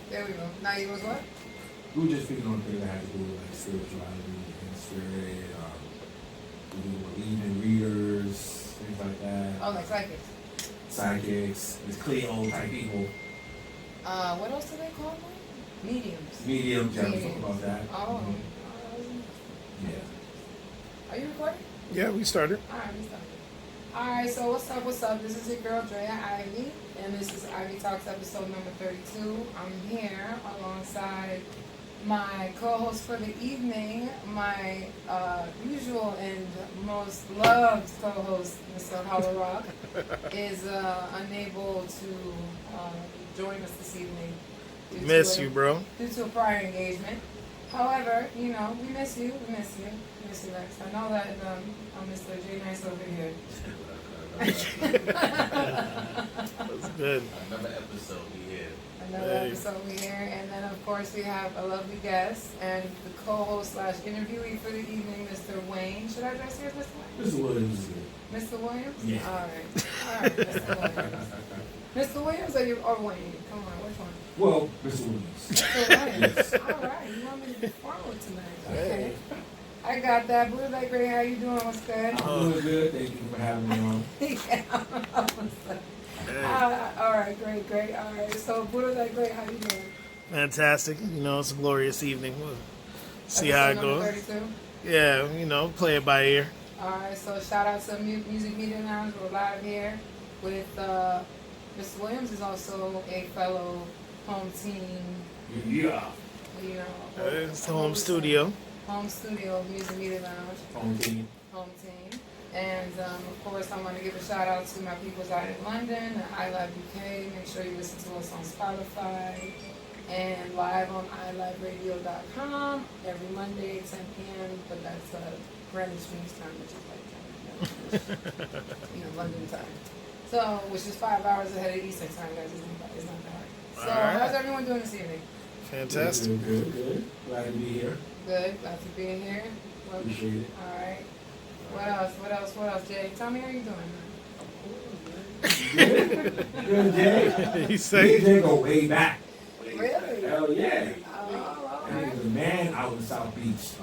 There we go. Now you was what? We were just speaking on things that had to do with like spirituality and spirit, we were evening readers, things like that. Oh, like psychics. Psychics, it's Cleo type people. What else do they call them? Mediums. Mediums, yeah, we talk Mediums. about that. Oh. Yeah. Are you recording? Yeah, we started. Alright, we started. Alright, so what's up? This is your girl Drea Ivy, and this is Ivy Talks episode number 32. I'm here alongside my co-host for the evening, my usual and most loved co-host, Mr. Hollow Rock, is unable to join us this evening. Miss you, bro. Due to a prior engagement. However, you know, we miss you. We miss you. We miss you, Lex. I know that Mr. J Nice over here. That's good. Another episode we here. Another episode we here. And then, of course, we have a lovely guest and the co-host / interviewee for the evening, Mr. Wayne. Should I address you as Mr. Wayne? Mr. Williams is good. Mr. Williams? Yeah. All right, Mr. Williams. Mr. Williams or Wayne? Come on, which one? Well, Mr. Williams. Mr. Williams. Yes. All right, you want me to be forward tonight? Okay. I got that. Blue Light Gray, how you doing? What's good? I'm doing good. Thank you for having me on. All right, great. All right, so Blue Light Gray, how you doing? Fantastic. You know, it's a glorious evening. We'll see how it Episode number goes. 32. Yeah, you know, play it by ear. All right, so shout out to Music Media Lounge. We're live here with Mr. Williams is also a fellow home team. Yeah. You know, It's the home studio. Home studio, Music Media Lounge. Home team. Home team. And of course, I want to give a shout out to my peoples out in London, iLive UK. Make sure you listen to us on Spotify and live on iLiveRadio.com every Monday at 10 p.m. But that's Greenwich Mean Time, which is like London time. So, which is 5 hours ahead of Eastern time, guys. It's not that hard. So, All right. how's everyone doing this evening? Fantastic. Good. Glad to be here. Good. Glad to be here. Well, Appreciate it. all right. What else, Jay? Tell me how you doing. Good day. He say, DJ go way back. Really? Hell yeah. Oh, And he was a man out in South Beach.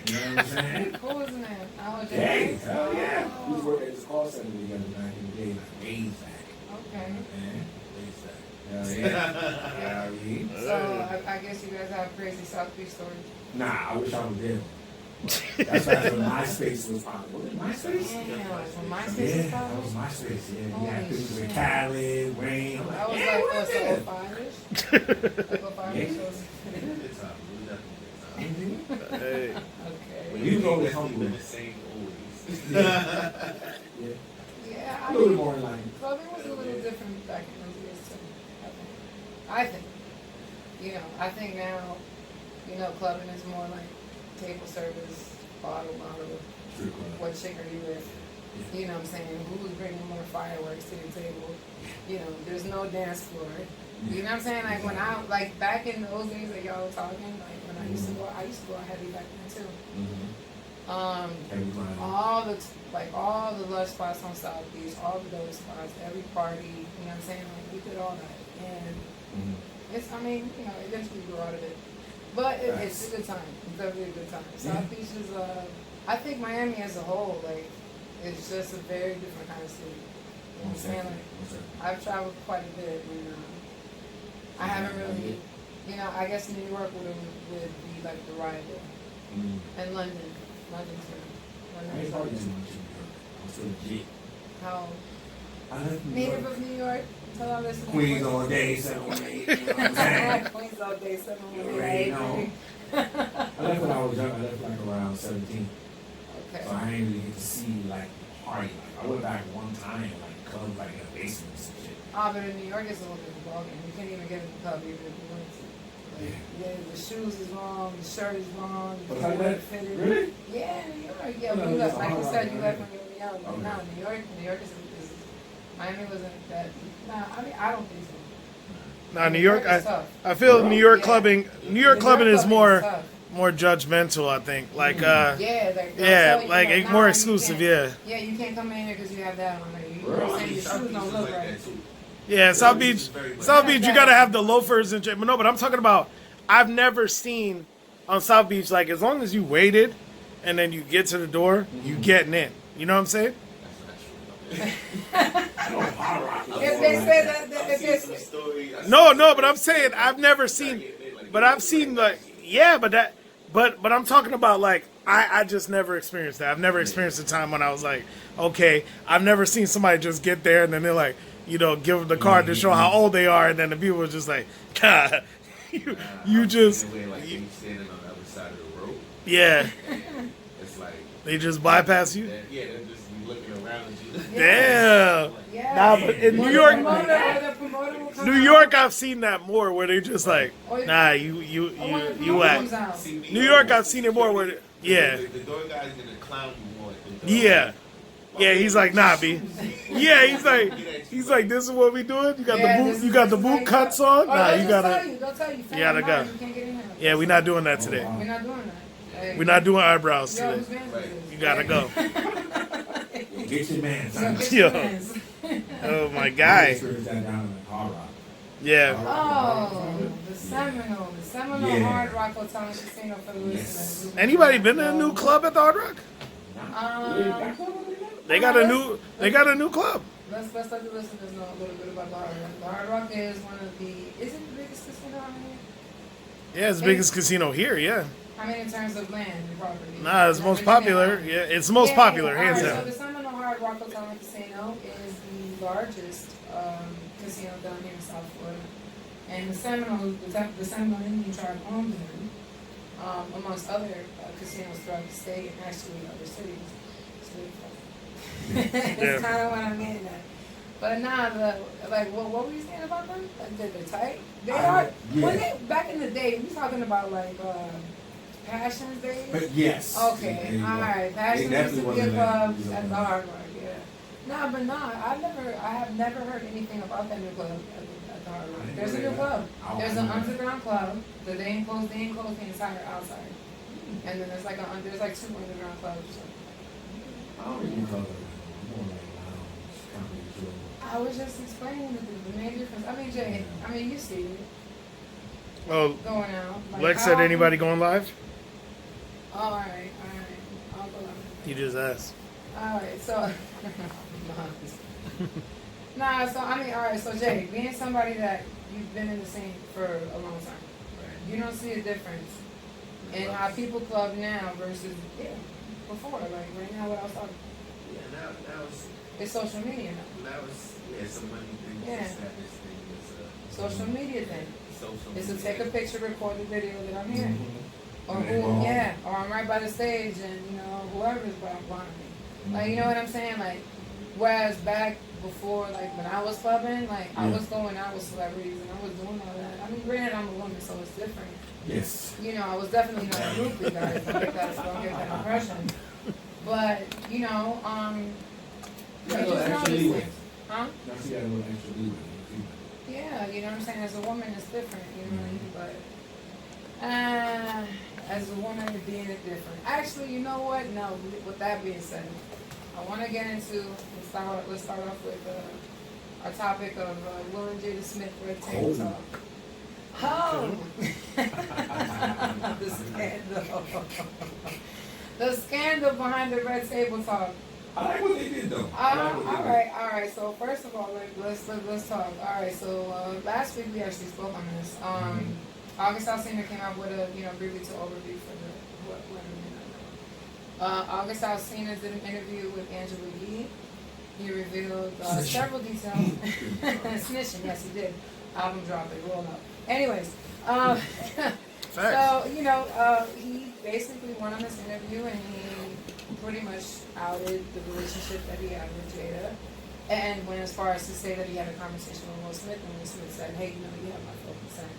You know what I'm saying? Who was in there? Oh, Jay. Hey, hell yeah. We was working at this call center together back in the day, like ways back. Okay. Man, ways back. Hell yeah. So, I guess you guys have crazy South Beach stories. Nah, I wish I was there. That's why when MySpace was popular. Was it MySpace? Damn, when MySpace Yeah, was that popular? was MySpace. Yeah, Holy yeah. Pictures shit. with Khaled, Wayne. I'm That like, was yeah, like, what what's is that, it? 05-ish? Yeah. Like 05-ish? Good time. We definitely good time. hey, Okay. You know we it's humble. been the same oldies. Yeah. Yeah, A little more in line. clubbing was a little different back in those years too. I think. You know, I think now, clubbing is more like table service, bottle. Strip club. What chick are you with? You know what I'm saying? Who's bringing more fireworks to the table? There's no dance floor. You know what I'm saying? Like when back in those days that y'all were talking, like when I used to go out heavy back then too. Heavy line. All the lush spots on South Beach, all the dope spots, every party, you know what I'm saying? Like we did all that. And eventually we grew out of it. But it's a good time. It's definitely a good time. South Beach is I think Miami as a whole, like, it's just a very different kind of city. You know what I'm saying? Like, I've traveled quite a bit and I haven't really, I guess New York would be like the rival. And London too. I ain't probably too much in New York. I'm still legit. How I left New native York. of New York? Tell our listeners. Queens all day, 718. You know what I'm saying? Queens all day, 7 You already know. I left when I was young. I left like around 17. Okay. So I didn't really get to see like party. Like I went back one time, like clubs like in a basement and some shit. But in New York it's a little different ballgame. You can't even get in the club even if you want to. Like, yeah, the shoes is wrong, the shirt is wrong, the But like that? fitted. Really? Yeah, New York. Yeah, No, but you it's left, like you all said, right, you right? left when you were young. But Okay. no, New York is Miami wasn't that. Nah, I don't think so. now New York, is tough. I feel New York Yeah. clubbing. New York clubbing is tough. more judgmental. I think, like, Yeah, more you exclusive. can't- Yeah. Yeah, you can't come in here because you have that on there. You know Really? what I'm saying? Your shoes don't look like right. that too. Yeah, South Beach Beach. is very much- South Beach, you gotta have the loafers and. But no, but I'm talking about. I've never seen on South Beach like as long as you waited, and then you get to the door, you getting in. You know what I'm saying? If they say that, if they say, No, but I'm saying I've never seen. But I've seen like but I'm talking about like I just never experienced that. I've never experienced a time when I was like, okay, I've never seen somebody just get there and then they're like, you know, give them the card to show how old they are, and then the people were just like, God, you just like you standing on the other side of the road. yeah, It's like they just bypass you. they're just looking around at you. Damn. yeah. Nah, but in New York, The promoter will come New out. York, I've seen that more where they just like, nah, you Or when the you promoter act. comes out. See, New York, I've seen it more where, yeah. The door guy's gonna clown you more. Than Yeah, he's like, nah, B. Yeah, he's like, this is what we doing. You got Yeah, the this boot, you is- got the this is boot like- cuts on. Oh, Nah, they'll you just gotta. They'll tell you. gotta go. You can't get in here. Yeah, we're not doing that today. We're not doing that. Hey, We're not doing eyebrows yo, today. whose man's Right. is this? You gotta go. Get your man, Yo, son. get Yo. your man's. Oh my I guy. experienced that down in Hard Rock. Yeah. Oh, the Seminole Yeah. Hard Rock Hotel and Casino for the Yes. listeners. Anybody been to a new club at the Hard Rock? They got a new club. Let's let the listeners know a little bit about the Hard Rock. The Hard Rock is one of the, is it the biggest casino out here? Yeah, it's the biggest casino here. Yeah. I mean, in terms of land and property. Nah, it's the most popular. Yeah, it's the most popular, hands Alright, down. so the Seminole Hard Rock Hotel and Casino is the largest casino down here in South Florida. And the Seminole Indian tribe owns them, amongst other casinos throughout the state and actually other cities. It's Yeah. kind of what I'm getting at. But nah, what were you saying about them? Like, they're tight. They are. Yeah. When they, back in the day, we talking about like Passions days. But yes. Okay, There you go. alright. Passion They used to definitely be a wasn't club that- at the Hard Rock, yeah. I have never heard anything about that new club at the Hard Rock. There's a new club. There's an underground club that they ain't closed the entire outside. And then there's like two underground clubs. So. I don't really call it more like lounge, comedy show. I was just explaining the main difference. I mean, Jay, you see it Oh, going out. Like, Lex how said often- anybody going live? Alright. I'll go out. You just asked. Alright, so nah, so alright, so Jay, being somebody that you've been in the scene for a long time, you don't see a difference in how people club now versus before, like right now what I was talking. Yeah, now It's social media now. it's a money thing. Yeah. It's a status thing. It's a Social media thing. social. It's to media. take a picture, record the video that I'm here. Or And they go home. or I'm right by the stage and whoever's behind me. Like, you know what I'm saying? Like, whereas back before, like when I was clubbing, like I Yeah. was going out with celebrities and I was doing all that. I mean, granted, I'm a woman, so it's different. Yes. I was definitely not a groupie, guys. Don't get that impression. But You got a you little just extra notice leeway. things, huh? Now she got a little extra leeway. Yeah, you know what I'm saying? As a woman, it's different, you know what I mean? But as a woman, being it different. Actually, you know what? No, with that being said, I want to get into, let's start off with our topic of Will and Jada Smith Red Table Oh. Talk. Oh! The scandal. The scandal behind the Red Table Talk. I like what they did though. I like what they did. All right. So first of all, let's talk. All right. So last week we actually spoke on this. August Alsina came out with a briefly to overview for the what August Alsina did an interview with Angela Yee. He revealed several details. Snitching, yes, he did. Album drop, it roll up. Anyways, so he basically went on this interview and he pretty much outed the relationship that he had with Jada, and went as far as to say that he had a conversation with Will Smith, and Will Smith said, "Hey, you have my full consent.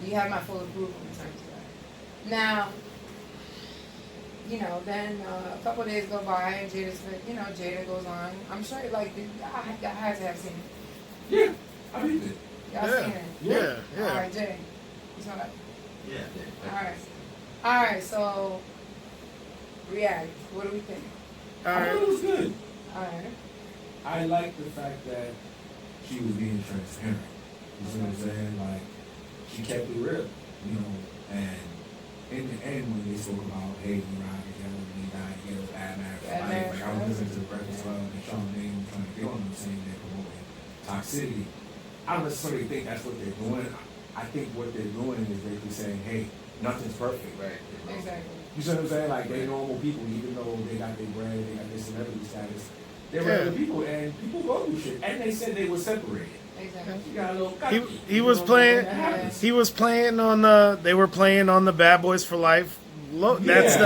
You have my full approval in terms of that." Now, then a couple of days go by, and Jada Smith, Jada goes on. I'm sure, I had to have seen it. Yeah, I did it. Y'all seen it? Yeah. All right, Jay. You saw that? Yeah. All right. So react. What do we think? All I thought right. it was good. All right. I like the fact that she was being transparent. You see what I'm saying? Like, she kept it real, you know, and in the end, when they spoke about, hey, we ride together, we die together, bad marriage for life, like, I was listening to the Breakfast Club and Sean Name trying to get on them saying they're promoting toxicity. I don't necessarily think that's what they're doing. I think what they're doing is basically saying, hey, nothing's perfect. Right. Exactly. You see what I'm saying? Like, they're normal people, even though they got their brand, they got their celebrity status. They're regular people, and people go through shit. And they said they were separated. Exactly. She got a little He was playing. He was playing on the. They were playing on the Bad Boys for Life. That's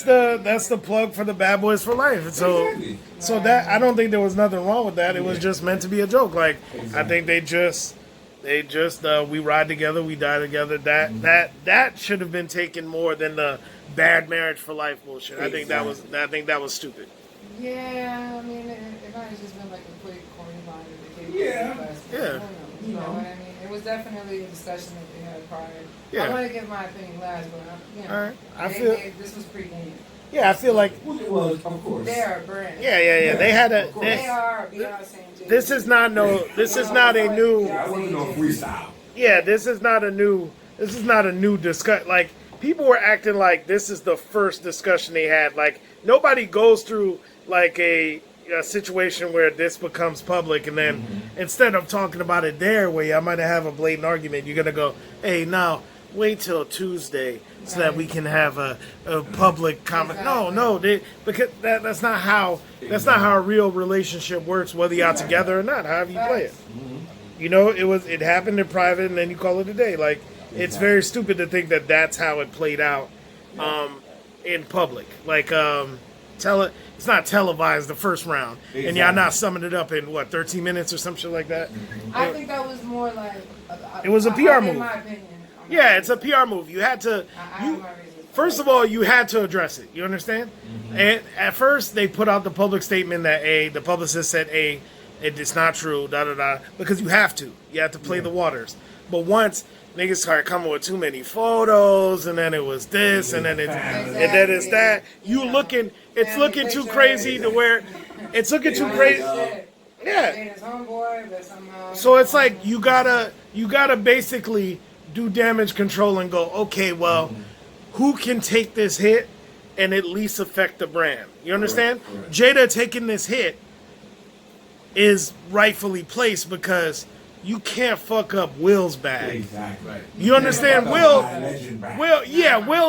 that's the plug for the Bad Boys for Life. So Exactly. so that I don't think there was nothing wrong with that. It was just meant to be a joke. Like I Exactly. think they just we ride together, we die together. That should have been taken more than the bad marriage for life bullshit. I think that was stupid. Yeah, I mean, it might have just been like a quick corny line that they gave. Yeah. Yeah. You know what I mean? It was definitely a discussion that they had prior. Yeah. I want to give my opinion last, but you know, All right. I feel. this was pre-game. Yeah, I feel like. Well, of course. They are a brand. Yeah. They had a. They are Beyonce and Jay-Z. This is not no. This is not a new. I wasn't no freestyle. Yeah, this is not a new discuss. Like people were acting like this is the first discussion they had. Like nobody goes through like a situation where this becomes public, and then instead of talking about it there, where y'all might have a blatant argument, you're gonna go, "Hey, now wait till Tuesday so that we can have a public comment." Exactly. No, because that's not how a real relationship works, whether y'all together or not. However you play it. You know, it happened in private, and then you call it a day. Like it's very stupid to think that that's how it played out in public. Like it's not televised the first round, and y'all not summing it up in 13 minutes or some shit like that. I think that was more like. It was a PR in move. my opinion. Yeah, it's a PR move. You had to. I have my reasons. First of all, you had to address it. You understand? And at first, they put out the public statement that the publicist said it's not true, because you have to. You have to play the waters. But once niggas started coming with too many photos, and then it was this, and then it's that. It's looking too crazy to where it's looking too crazy. Yeah. His homeboy, but somehow. So it's like you gotta basically do damage control and go, okay, well, who can take this hit and at least affect the brand? You understand? Correct. Jada taking this hit is rightfully placed because you can't fuck up Will's bag. Exactly. Right. You understand? Will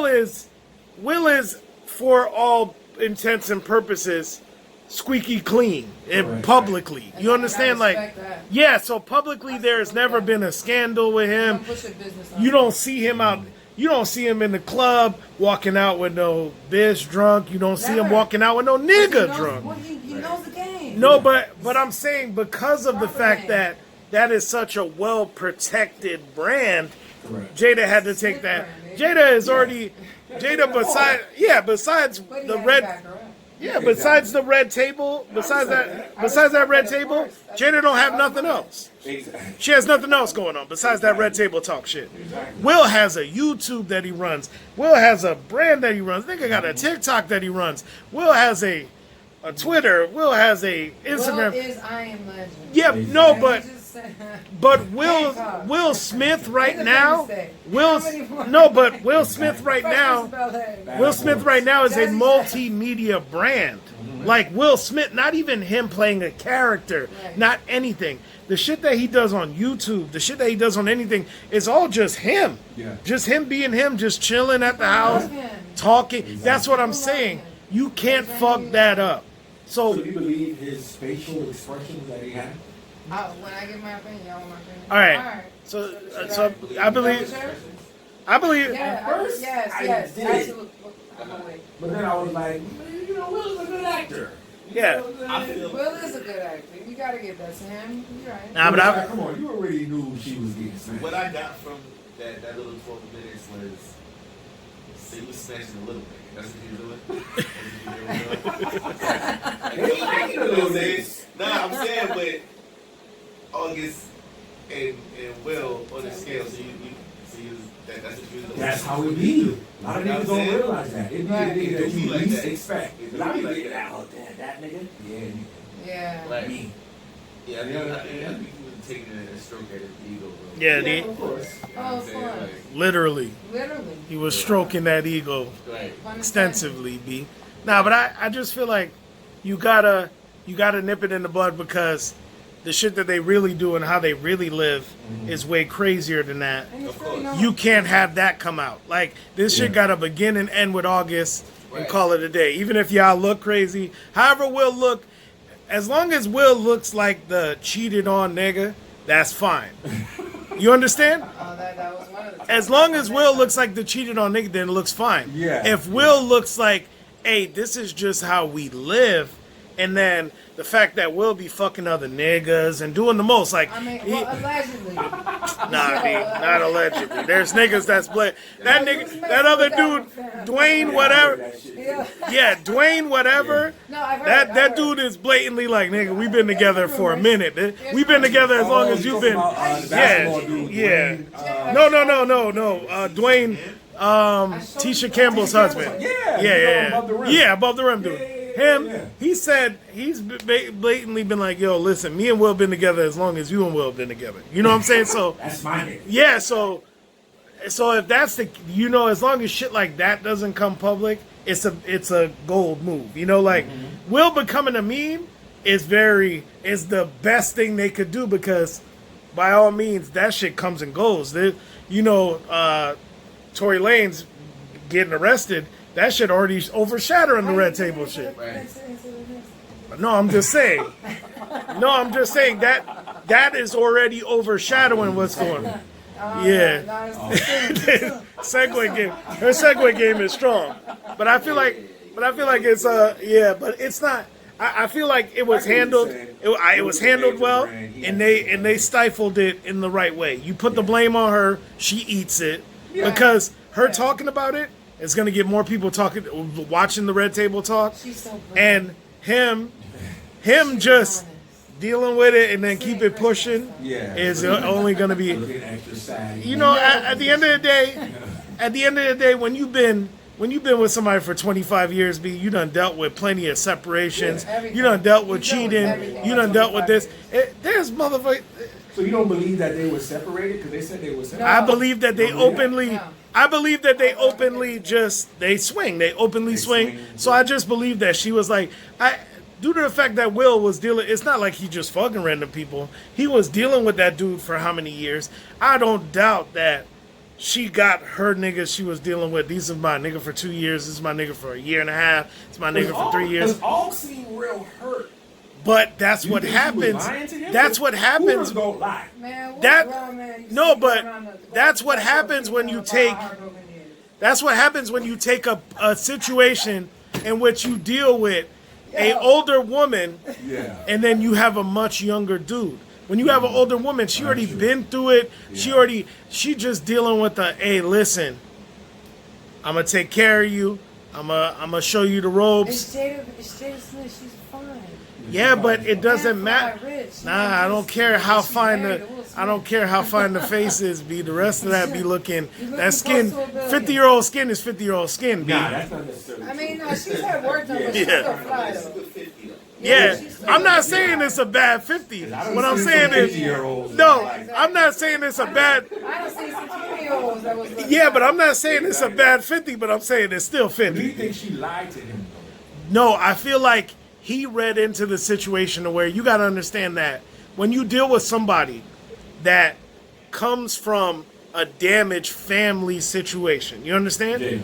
is for all intents and purposes squeaky clean and Correct. publicly. And You I understand? respect Like, that. yeah, so publicly there has never been a scandal with him. Don't push your business on You him. don't see him out. You don't see him in the club walking out with no bitch drunk. You don't see him Never. walking out with no He nigga knows- drunk. well, he knows the game. No, but I'm saying because of the Proper fact name. that that is such a well protected brand, Correct. Jada had to take that. Jada is already besides But he the had to red. back her up. Yeah, besides the red table, besides that red table, Jada don't have nothing else. Exactly. She has nothing else going on besides that red table talk shit. Will has a YouTube that he runs. Will has a brand that he runs. Nigga got a TikTok that he runs. Will has a Twitter. Will has a Instagram. Will is I Am Legend. Yeah, no, And but he just said- Will Smith right now. Independence Day. Will Smith right now. Will Smith right now is a multimedia brand. Like Will Smith, not even him playing a character, Right. not anything. The shit that he does on YouTube, the shit that he does on anything, is all just him. Yeah. Just him being him, just chilling at the house, love him. talking. That's what I'm People love saying. him. You can't fuck that up. So So, do you believe his facial expressions that he had? When I give my opinion, y'all want my opinion? all right. So I believe. Yeah, At first, yes, I yes, did. absolutely. I'm gonna wait. But then I was like, you know, Will's a good actor. Yeah. I feel Will is a good actor. You gotta give that to him. You're right. Nah, but I, Come on, you already knew she was getting smashed. what I got from that little 12 minutes was so he was smashing a little bit. That's what you were doing. They like it a little bit. Nah, I'm saying, but August and Will on the scale. So that's what you was doing. That's how it be. A lot of niggas don't realize that. It be the Right. nigga that It do you be like least that. expect. It do A lot of be like niggas, that. oh, damn, that nigga? Yeah, Yeah. Like, me. Yeah, I think he was taking a stroke at his ego, bro. Yeah, Of course. You know what I'm saying? of course. Like, literally. Literally. He was stroking that ego right. extensively, B. Nah, but I just feel like you gotta nip it in the bud because the shit that they really do and how they really live is way crazier than that. And it's Of really course. not. You can't have that come out. Like, this shit Yeah. got to begin and end with August and Right. call it a day. Even if y'all look crazy. However Will look, as long as Will looks like the cheated on nigga, that's fine. You understand? That was one of the As long as Will looks like the cheated on nigga, then it looks fine. Yeah. If Will looks like, hey, this is just how we live, and then the fact that Will be fucking other niggas and doing the most, like, I mean, he- well, allegedly. nah, B, not allegedly. There's niggas that's that nigga, that other dude, Dwayne, whatever. Yeah. Yeah, Dwayne, whatever. No, I've heard. That I've heard. dude is blatantly like, nigga, we've been together for a minute. We've been together as long as you've been. Yeah, yeah. No. Dwayne, Tisha Campbell's husband. Yeah. Yeah, above the rim dude. Him, he said he's blatantly been like, yo, listen, me and Will been together as long as you and Will been together. You know what I'm saying? So That's my nigga. yeah, so if that's the, you know, as long as shit like that doesn't come public, it's a gold move. You know, like Will becoming a meme is the best thing they could do because by all means that shit comes and goes. You know, Tory Lanez getting arrested, that shit already overshadowing the red table shit. Right. No, I'm just saying. That is already overshadowing what's going on. Yeah. Segue game. Her segue game is strong. But I feel like it's but it's not. I feel like it was handled. It was handled well, and they stifled it in the right way. You put the blame on her, she eats it because her talking about it is going to get more people watching the red table talk, She's so brilliant. and him just dealing with it and then keep it pushing is only going to be. Looking extra sad. You know, at the end of the day, when you've been with somebody for 25 years, you done dealt with plenty of separations. Everything. You done dealt with You dealt with cheating. everything. You done dealt with this. There's motherfucker. So you don't believe that they were separated because they said they were separated? I believe that they openly. No. I believe that they openly they swing. They openly swing. So I just believe that she was like, due to the fact that Will was dealing, it's not like he just fucking random people. He was dealing with that dude for how many years? I don't doubt that she got her niggas she was dealing with. These are my nigga for 2 years. This is my nigga for a year and a half. It's my nigga for 3 years. Because all seem real hurt. But that's You what think she was happens. lying to him? That's what happens. Hoovers don't lie. Man, what That- grown man you no, see but around the- that's what happens when you take- That's what happens when you take a situation in which you deal with a older woman Yeah. and then you have a much younger dude. When you have an older woman, she already been through it. She just dealing with hey, listen, I'm gonna take care of you. I'm gonna show you the ropes. It's Jada Smith. She's fine. Yeah, but it doesn't Man, matter. fly rich. Nah, I don't care how She's fine married the to Will Smith. I don't care how fine the face is. Be the rest of that be looking You looking that skin. close to a 50-year-old skin is 50-year-old skin. B. Nah, that's not necessarily I mean, true. no, she's had work done, but she's Yeah. still fly It's a though. good 50 though. Yeah, she's still I'm not fly. saying it's a bad 50. I don't What I'm see saying some is 50-year-olds no. like- I'm not saying it's a bad. I don't see some 20-year-olds that was looking Yeah, but I'm not saying it's a bad 50. But I'm saying it's still Do you 50. think she lied to him, though? No, I feel like he read into the situation to where you got to understand that when you deal with somebody that comes from a damaged family situation, you understand? Yeah.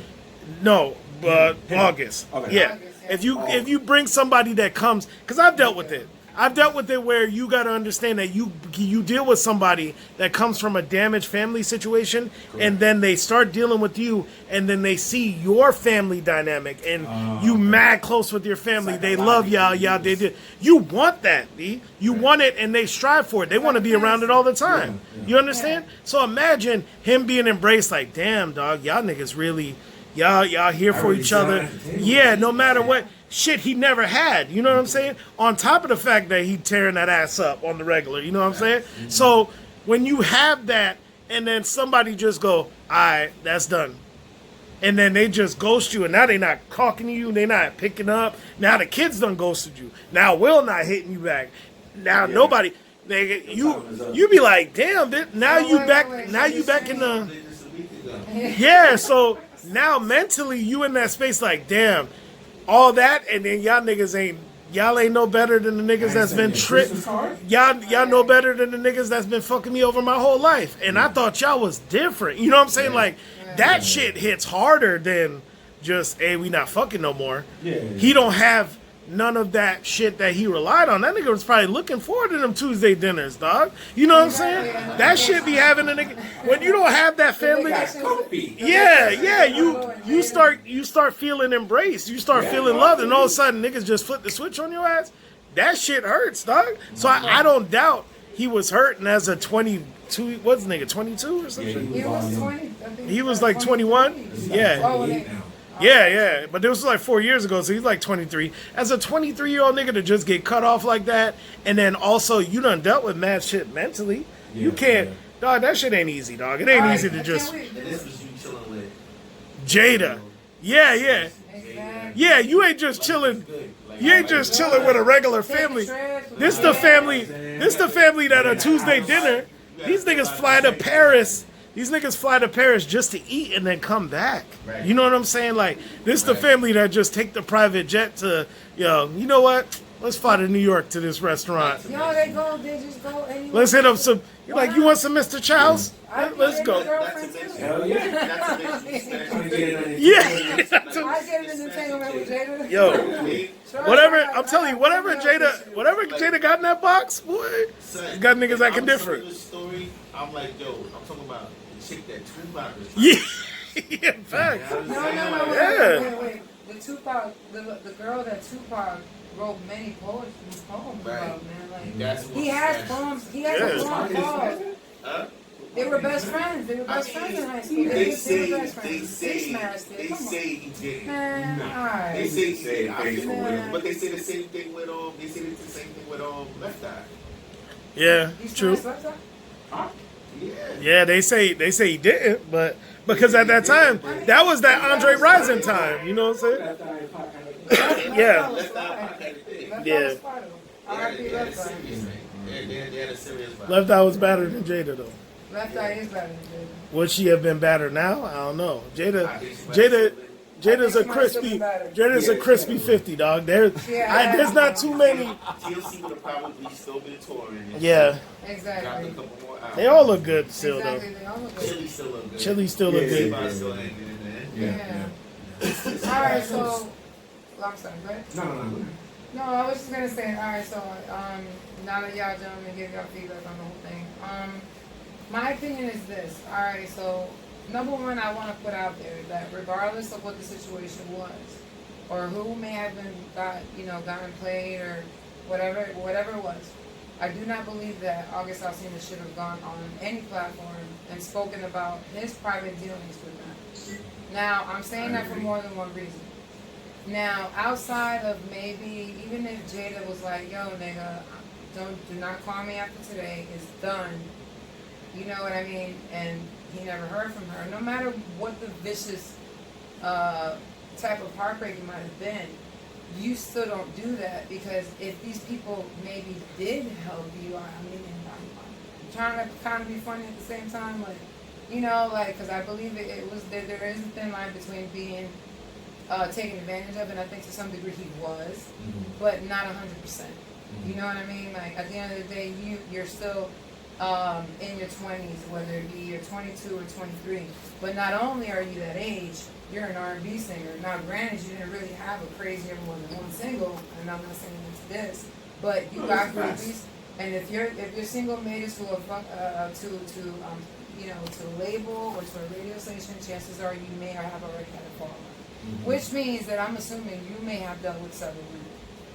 No, but August. Okay. Yeah. August, yeah. If you bring somebody that comes, because I've dealt with it. I've dealt with it where you got to understand that you deal with somebody that comes from a damaged family situation, and then they start dealing with you, and then they see your family dynamic, and you mad close with your family. They love y'all. They did. You want that, B. You want it, and they strive for it. They want to be around it all the time. You understand? So imagine him being embraced like, damn, dog, y'all niggas really, y'all here for really each other. down at the table. Yeah, no matter what. Shit he never had, you know what I'm saying? On top of the fact that he tearing that ass up on the regular, you know what I'm saying? So when you have that and then somebody just go, all right, that's done. And then they just ghost you and now they not talking to you, they not picking up. Now the kids done ghosted you. Now Will not hitting you back. Now Yeah. nobody, nigga, you be like, damn, now Oh, you wait, back, wait, now so you you're back in saying- the, Just a week ago. yeah. So now mentally you in that space like, damn, all that, and then y'all ain't no better than the niggas that's been tricked. Y'all know better than the niggas that's been fucking me over my whole life, and I thought y'all was different. You know what I'm saying? Like that shit hits harder than just, hey, we not fucking no more. Yeah. He don't have none of that shit that he relied on. That nigga was probably looking forward to them Tuesday dinners, dog. You know what I'm saying? That shit be having a nigga when you don't have that family. Yeah, you start feeling embraced. You start feeling loved, and all of a sudden niggas just flip the switch on your ass. That shit hurts, dog. So I don't doubt he was hurting as a 22. What's nigga 22 or something? He was 20. I think He was like 21. Yeah. Oh, okay. Yeah, but this was like 4 years ago, so he's like 23. As a 23-year-old nigga to just get cut off like that, and then also you done dealt with mad shit mentally. You can't, dog. That shit ain't easy, dog. It ain't easy to just And this was you chilling with. Jada. Yeah. Exactly. Yeah, you ain't just chilling. You ain't just chilling with a regular family. This the family. This the family that a Tuesday dinner. These niggas fly to Paris. These niggas fly to Paris just to eat and then come back. Right. You know what I'm saying? Like this the family that just take the private jet to, you know what? Let's fly to New York to this restaurant. They just go anywhere. Let's hit up some. You're like, you want some Mr. Chow's? Let's go. Girlfriend too. Hell yeah. That's a big Yeah. I get an entanglement with Jada. Yo, Sure, whatever. I- I'm telling you, whatever Jada got in that box, boy. Son, Got niggas if acting I'm different. telling this story, I'm like, yo, I'm talking about the chick that Tupac was. Yeah, fact. No, Yeah. wait. The Tupac, the girl that Tupac wrote many poems Right. about, man. Like That's he has what- poems. He has Yeah. a poem called. Huh? They were best friends. They were best friends in high school. They were say, best friends. He smashed it. they Come on. say he did. Man, They alright. say he did. I faithful feel- with him. But they say the same thing with they say the same thing with Left Eye. Yeah, He true. smashed Left Eye? Yeah. Yeah, they say he didn't, but because at that time that was that Andre Rison time. You know what I'm saying? Yeah. Left Eye Pac had a thing. Left Yeah. Eye was fire, though. They had R.I.P. a Left serious Eye. thing. They had a serious vibe. Left Eye was better than Jada though. Left Eye is better than Jada. Would she have been better now? I don't know. I think she might Jada, have Jada's a I think she might have crispy. been better. Jada's a crispy 50, dog. There's not too many. TLC would have probably still been touring. And Yeah, dropped a Exactly. couple more albums. they all look good still Exactly. though. They all look good. Chili still look good. Chili still look Yeah, good. Everybody's still hanging in there. Yeah. All right, so well, I'm sorry, go ahead. No. No, I was just gonna say, all right, so now that y'all gentlemen give y'all feedback on the whole thing, my opinion is this. All right, so number one, I want to put out there that regardless of what the situation was, or who may have been gotten played or whatever it was, I do not believe that August Alsina should have gone on any platform and spoken about his private dealings with them. Now, I'm saying that for more than one reason. Now, outside of maybe, even if Jada was like, yo, nigga, do not call me after today, it's done. You know what I mean? And he never heard from her. No matter what the vicious type of heartbreak it might have been, you still don't do that, because if these people maybe did help you, I mean, I'm trying to kind of be funny at the same time, like, because I believe it was, there is a thin line between being taken advantage of, and I think to some degree he was, but not 100%. You know what I mean? Like, at the end of the day, you're still in your 20s, whether it be you're 22 or 23. But not only are you that age, you're an R&B singer. Now, granted, you didn't really have a crazier more than one single, and I'm not saying it's this, but you got groupies. And if your single made it to a label or to a radio station, chances are you may have already had a follow. Which means that I'm assuming you may have dealt with several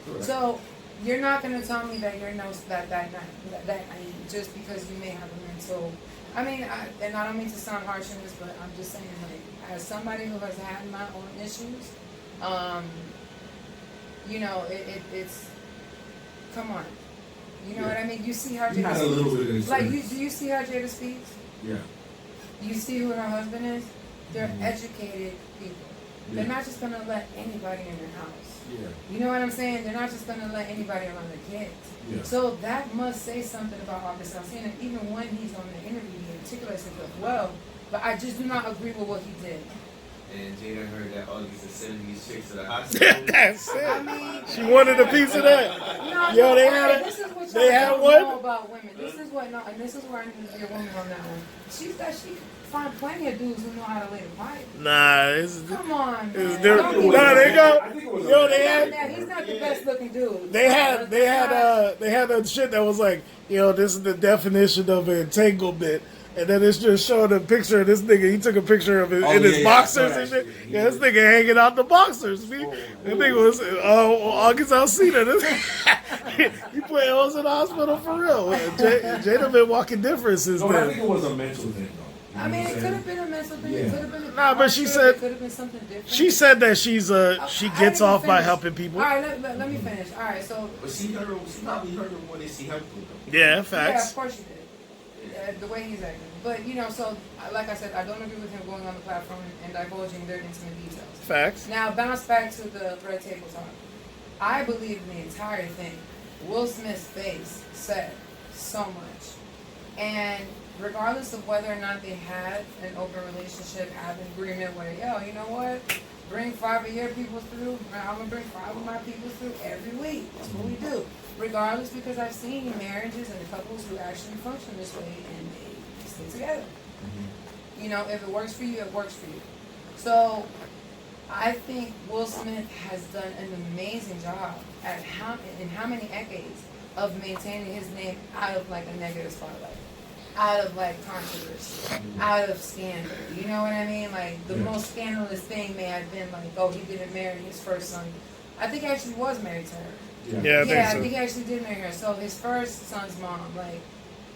women. So you're not going to tell me that you're that naive just because you may have a mental. I mean, and I don't mean to sound harsh in this, but I'm just saying, like, as somebody who has had my own issues, it's come on. You know what I mean? You see how You had a Jada little bit of speaks. Like, experience. do you see how Jada speaks? Yeah. You see who her husband is? They're educated people. they're not just gonna let anybody in their house. Yeah. You know what I'm saying? They're not just gonna let anybody around their kids. Yeah. So that must say something about August Alsina. Even when he's on the interview, he articulates himself well. But I just do not agree with what he did. And Jada heard that August is sending these chicks to the hospital. That's it. I mean, She wanted a piece of that. no, Yo, they okay, had this is what they y'all had don't one? know about women. This is what, no, and this is where I need to be a woman on that one. She find plenty of dudes who know how to lay the pipe. Nah, it's Come on, It's man. different. Don't Nah, get they me go. wrong. I think it was Yo, a- they had. Now, he's not the best looking dude. They had a shit that was like, this is the definition of entanglement. And then it's just showing a picture of this nigga. He took a picture of it in his boxers and shit. Yeah, this nigga hanging out the boxers. That nigga was August Alsina. He put L's in the hospital for real. Jada been walking different since No, but I then. think it was a mental thing, though. I mean, it could have been a mental thing. Yeah. It could have been a Nah, but she it said- could have been something different. She said that she I gets didn't off by finish. helping people. All right, let me finish. All right, so But she probably heard him when she helped him. Yeah, yeah, facts. of course you did. The way he's acting, but so like I said, I don't agree with him going on the platform and divulging their intimate details. Facts. Now, bounce back to the Red Table Talk. I believe in the entire thing. Will Smith's face said so much. And regardless of whether or not they had an open relationship, had an agreement where, you know what? Bring 5 of your people through. I'm going to bring 5 of my people through every week. That's what we do. Regardless, because I've seen marriages and couples who actually function this way and they stay together. If it works for you, it works for you. So I think Will Smith has done an amazing job at in how many decades of maintaining his name out of like a negative spotlight, out of like controversy, out of scandal. You know what I mean? Like the most scandalous thing may have been like, oh, he didn't marry his first son. I think he actually was married to her. Yeah, I I think think he actually did marry her. So his first son's mom, like,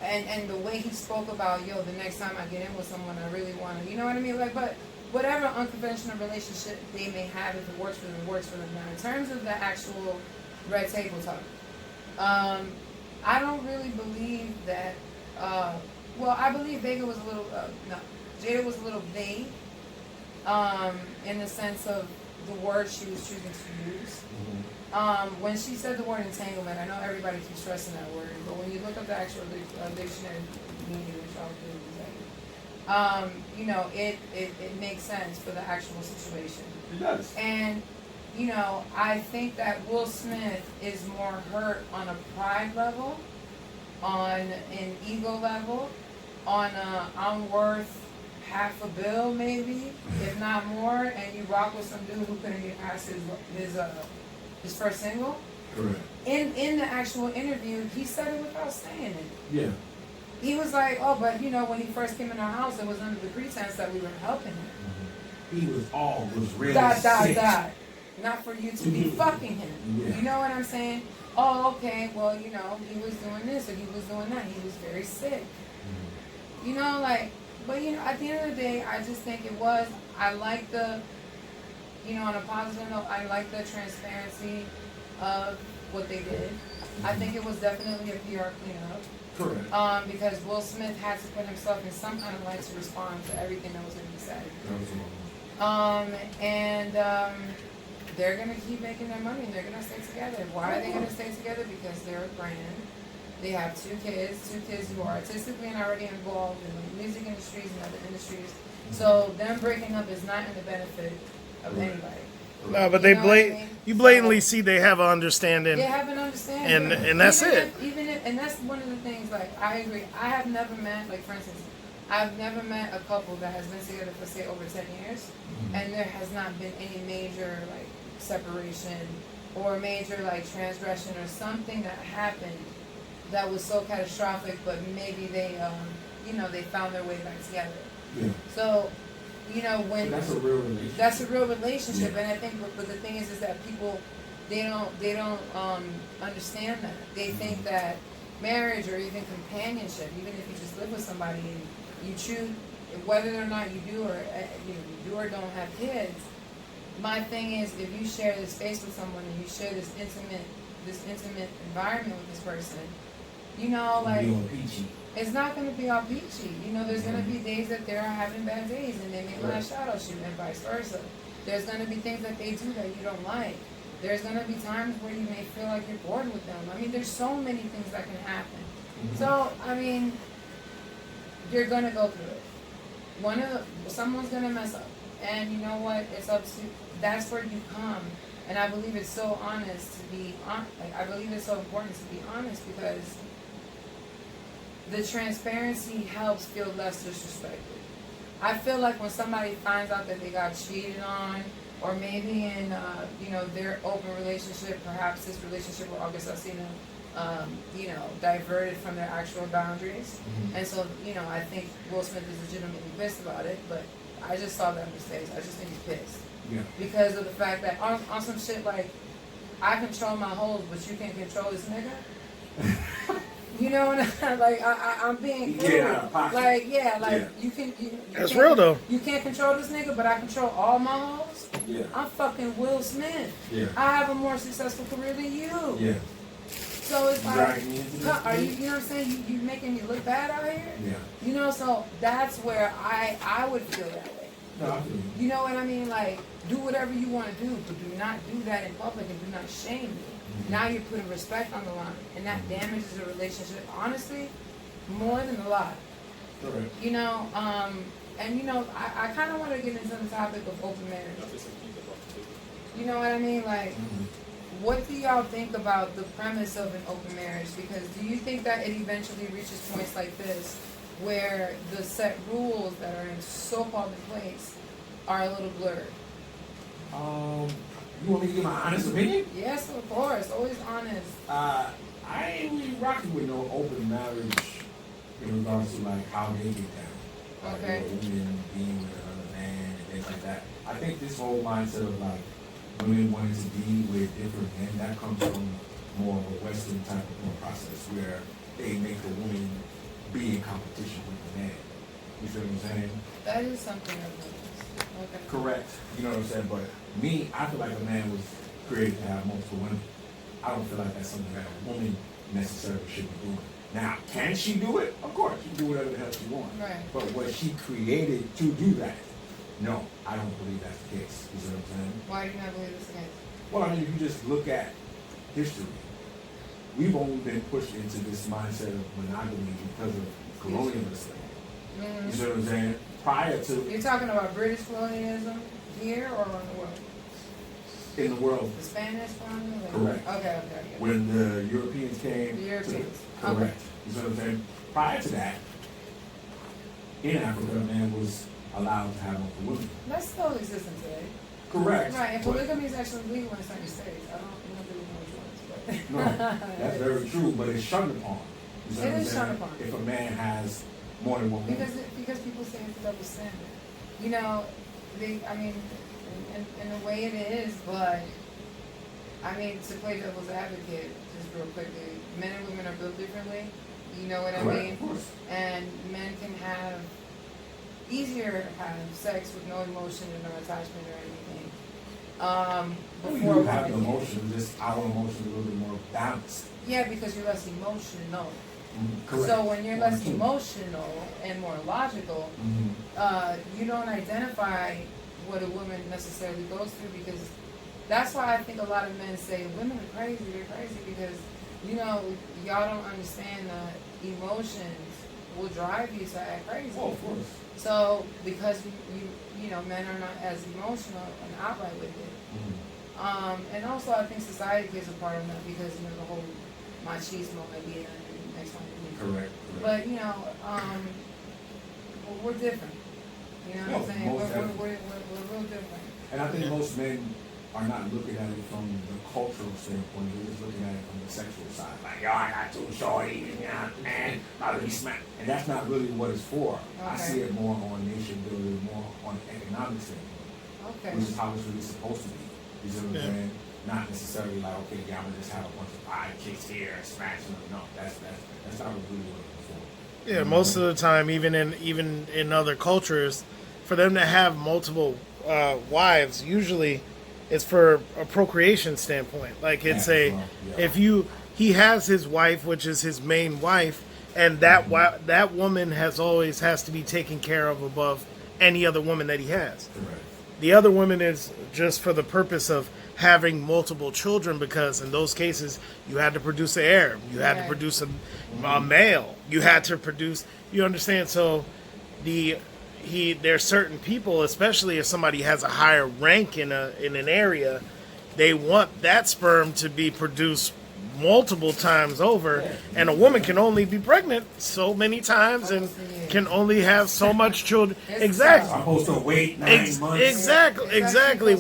and the way he spoke about, the next time I get in with someone, I really want to, you know what I mean? Like, but whatever unconventional relationship they may have, if it works for them, it works for them. Now, in terms of the actual Red Table Talk, I don't really believe that. I believe Vega was a little Jada was a little vague, in the sense of the word she was choosing to use. When she said the word entanglement, I know everybody keeps stressing that word, but when you look up the actual dictionary meaning, which I'll do in a second, it makes sense for the actual situation. It does. And, I think that Will Smith is more hurt on a pride level, on an ego level, on a I'm worth half a bill maybe, if not more, and you rock with some dude who couldn't get past his first single. Correct. In the actual interview, he said it without saying it. Yeah. He was like, oh, but when he first came in our house, it was under the pretense that we were helping him. He was really sick. Not for you to be fucking him. Yeah. You know what I'm saying? Oh, okay, well, he was doing this or he was doing that. He was very sick. But at the end of the day, I just think I like the, on a positive note, I like the transparency of what they did. I think it was definitely a PR cleanup. Correct. Because Will Smith had to put himself in some kind of light to respond to everything that was going to be said. They're going to keep making their money and they're going to stay together. Why are they going to stay together? Because they're a brand. They have 2 kids who are artistically and already involved in the music industries and other industries. So them breaking up is not in the benefit of anybody. No, but You know what I mean? you blatantly see they have an understanding. They have an understanding. And that's it. And that's one of the things, like, I agree. I have never met, like, for instance, I've never met a couple that has been together for, say, over 10 years, and there has not been any major, like, separation or major, like, transgression or something that happened that was so catastrophic, but maybe they, they found their way back together. Yeah. So, when That's a real relationship. that's a real relationship, Yeah. and I think, but the thing is that people, they don't understand that. They think that marriage or even companionship, even if you just live with somebody and you choose whether or not you do or don't have kids. My thing is, if you share this space with someone and you share this intimate environment with this person, it's not going to be all peachy. There's going to be days that they're having bad days and they may lash out at you and vice versa. There's going to be things that they do that you don't like. There's going to be times where you may feel like you're bored with them. I mean, there's so many things that can happen. So, I mean, you're going to go through it. Someone's going to mess up. And you know what? It's up to, that's where you come. And I believe it's so honest to be, I believe it's so important to be honest because the transparency helps feel less disrespected. I feel like when somebody finds out that they got cheated on, or maybe in, their open relationship, perhaps this relationship with August Alsina, diverted from their actual boundaries. And so, I think Will Smith is legitimately pissed about it, but I just saw that in his face. I just think he's pissed. Yeah. Because of the fact that on some shit like, I control my hoes, but you can't control this nigga. You know what I'm being cruel. You can. That's real though. You can't control this nigga, but I control all my hoes. Yeah. I'm fucking Will Smith. Yeah. I have a more successful career than you. Yeah. So it's like, are you? You You know what I'm saying? You making me look bad out here. Yeah. So that's where I would feel that way. No, I feel you. You know what I mean? Like, do whatever you want to do, but do not do that in public and do not shame me. Now you're putting respect on the line, and that damages a relationship, honestly, more than a lot. Correct. I kind of want to get into the topic of open marriage. You know what I mean? Like, what do y'all think about the premise of an open marriage? Because do you think that it eventually reaches points like this, where the set rules that are so-called in place are a little blurred? You want me to give my honest opinion? Yes, of course. Always honest. I ain't really rocking with no open marriage in regards to like how they get down. Like, Okay. Women being with another man and things like that. I think this whole mindset of like women wanting to be with different men, that comes from more of a Western type of thought process where they make the woman be in competition with the man. You see what I'm saying? That is something I've noticed. Okay. Correct. You know what I'm saying? But me, I feel like a man was created to have multiple women. I don't feel like that's something that a woman necessarily should be doing. Now, can she do it? Of course, she can do whatever the hell she wants. Right. But was she created to do that? No, I don't believe that's the case. You see what I'm saying? Why do you not believe this again? Well, I mean, if you just look at history, we've only been pushed into this mindset of monogamy because of colonialism. You see what I'm saying? Prior to... You're talking about British colonialism here or around the world? In the world. The Spanish colonialism? Correct. Okay. When the Europeans came... The Europeans. Correct. Okay. You see what I'm saying? Prior to that, in Africa, a man was allowed to have multiple women. That's still existing today. Correct. Right, and But- polygamy is actually legal in certain states. I don't really know which ones, but... No, that's very true, but it's shunned upon. You see It what I'm is saying? shunned upon. If a man has more than one woman. Because people say it's a double standard. In the way it is, but to play devil's advocate, just real quickly, men and women are built differently. You know what I Correct, mean? of course. And men can have easier have sex with no emotion and no attachment or anything. You Before have an women- emotion, just our emotion a little bit more balanced. Yeah, because you're less emotional. Correct. So when you're less Mhm. emotional and more logical, you don't identify what a woman necessarily goes through, because that's why I think a lot of men say women are crazy, they're crazy, because y'all don't understand that emotions will drive you to act crazy. Oh, of course. So because men are not as emotional and outright with it. And also I think society plays a part in that, because the whole machismo idea and next one. Correct. But we're different. You know what I'm saying? most definitely. We're real different. And I think most men are not looking at it from the cultural standpoint. They're just looking at it from the sexual side. Like, yo, I got two shorties, man, about to be smacked. And that's not really what it's for. I Okay. see it more on nation building, more on economic standpoint, Okay. which is how it's really supposed to be. You see what I'm Yeah. saying? Not necessarily like, okay, yeah, I'm gonna just have a bunch of 5 chicks here and smash them. No, that's not really what it's for. Yeah, most of the time, even in other cultures, for them to have multiple wives, usually it's for a procreation standpoint. Like it's he has his wife, which is his main wife, and that woman has to be taken care of above any other woman that he has. Correct. The other woman is just for the purpose of having multiple children, because in those cases you had to produce an heir, you had to produce a male, you had to produce. You understand? So there's certain people, especially if somebody has a higher rank in an area, they want that sperm to be produced multiple times over, and a woman can only be pregnant so many times and can only have so much children. Exactly. I'm supposed to wait 9 months. Exactly. Exactly.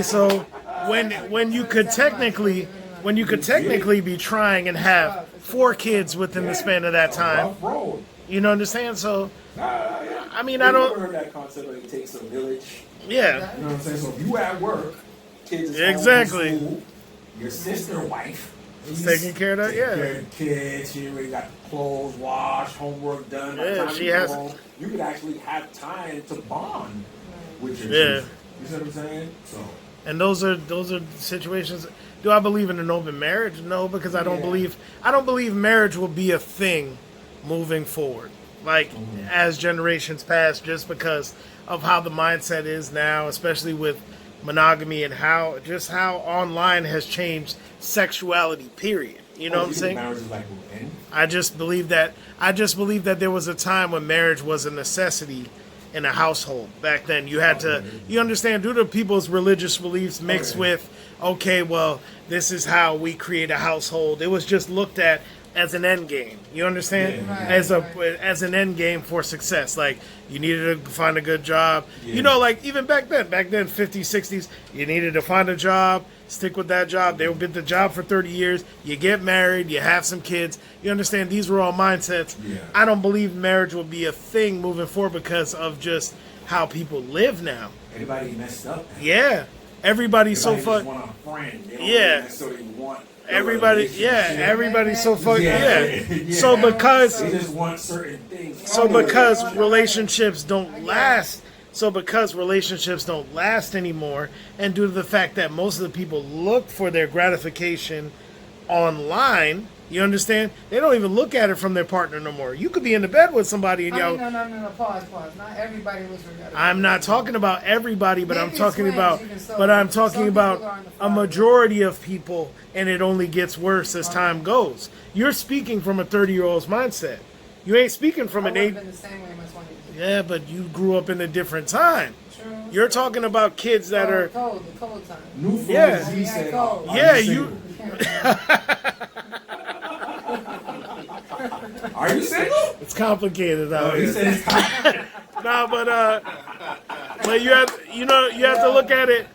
So when you could technically be trying and have 4 kids within the span of that time, Rough road. you know, understand? So I mean, I You don't. ever heard that concept like it takes a village? Yeah. You know what I'm saying? So if you at work, kids is Exactly. home from school, your sister wife She's taking care of that. taking care Yeah. of the kids. She already got the clothes washed, homework done. By the Yeah, time she you go has- home, you could actually have time to bond with your Yeah. children. You see what I'm saying? So And those are situations. Do I believe in an open marriage? No, because I don't believe marriage will be a thing moving forward. Like as generations pass, just because of how the mindset is now, especially with monogamy and how online has changed sexuality. Period. You know what I'm saying? Marriage is like will end. I just believe that there was a time when marriage was a necessity in a household. Back then, you had to, you understand, due to people's religious beliefs mixed with, okay, well, this is how we create a household. It was just looked at as an end game. You understand? Yeah. As an end game for success. Like, you needed to find a good job. You know, like even back then, 50s, 60s, you needed to find a job, stick with that job. They would be the job for 30 years. You get married, you have some kids. You understand? These were all mindsets. Yeah. I don't believe marriage will be a thing moving forward because of just how people live now. Everybody messed up. Yeah. Everybody's so Everybody fun. just want a friend. They don't Yeah. really necessarily want a Everybody's so fucking Yeah. So because They just want certain things. relationships don't last, anymore, and due to the fact that most of the people look for their gratification online, you understand? They don't even look at it from their partner no more. You could be in the bed with somebody and No, y'all. no. Pause. Not everybody was regretted. I'm not talking about everybody, but I'm Maybe talking twins, about, even so. but I'm Some talking people about are in the a fire. majority of people, and it only gets worse as time goes. You're speaking from a 30-year-old's mindset. You ain't speaking from I an would have 8. been the same way in my 20s. Yeah, but you grew up in a different time. True. You're talking about kids that are. cold, the cold time. New friends, Yeah. he said, Cold. "Are Yeah, you single? Are you single?" It's complicated out He here. said it's hot. No, but you have to look at it.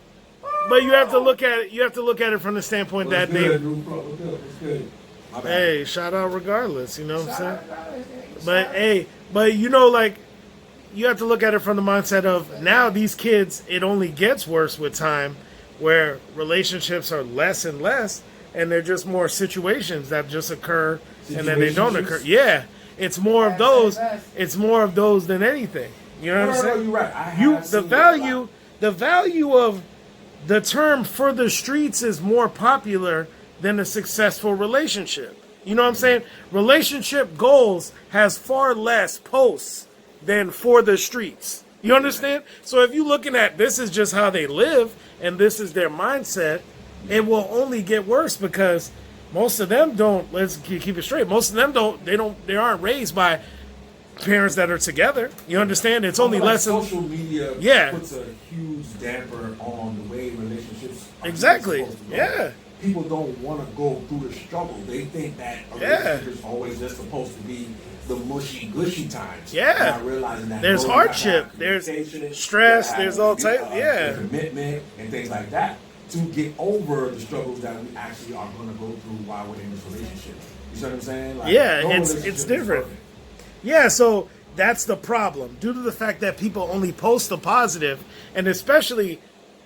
But you have to look at it from the standpoint that What's they. good, new bro? What's good? What's good? My bad. Hey, shout out regardless. You know what I'm saying? But like, you have to look at it from the mindset of now these kids. It only gets worse with time, where relationships are less and less, and they're just more situations that just occur and then they don't occur. Yeah, it's more of those. It's more of those than anything. You know what I'm saying? You're right. I have The seen that a lot. value of the term "for the streets" is more popular than a successful relationship. You know what I'm saying? Relationship goals has far less posts than "for the streets." You understand? So if you're looking at this is just how they live and this is their mindset, it will only get worse because most of them don't. Let's keep it straight. Most of them don't. They aren't raised by parents that are together. You understand? It's only Like less. social media Yeah. puts a huge damper on the way relationships are Exactly. supposed to go. Yeah. People don't want to go through the struggle. They think that a Yeah. relationship is always just supposed to be the mushy gushy times. Yeah. Not realizing that There's no, you gotta hardship, have there's communication, stress, you gotta there's have, all type- yeah. commitment and things like that to get over the struggles that we actually are going to go through while we're in this relationship. You see what I'm saying? Like, Yeah, no it's relationship is different. perfect. Yeah, so that's the problem. Due to the fact that people only post the positive, and especially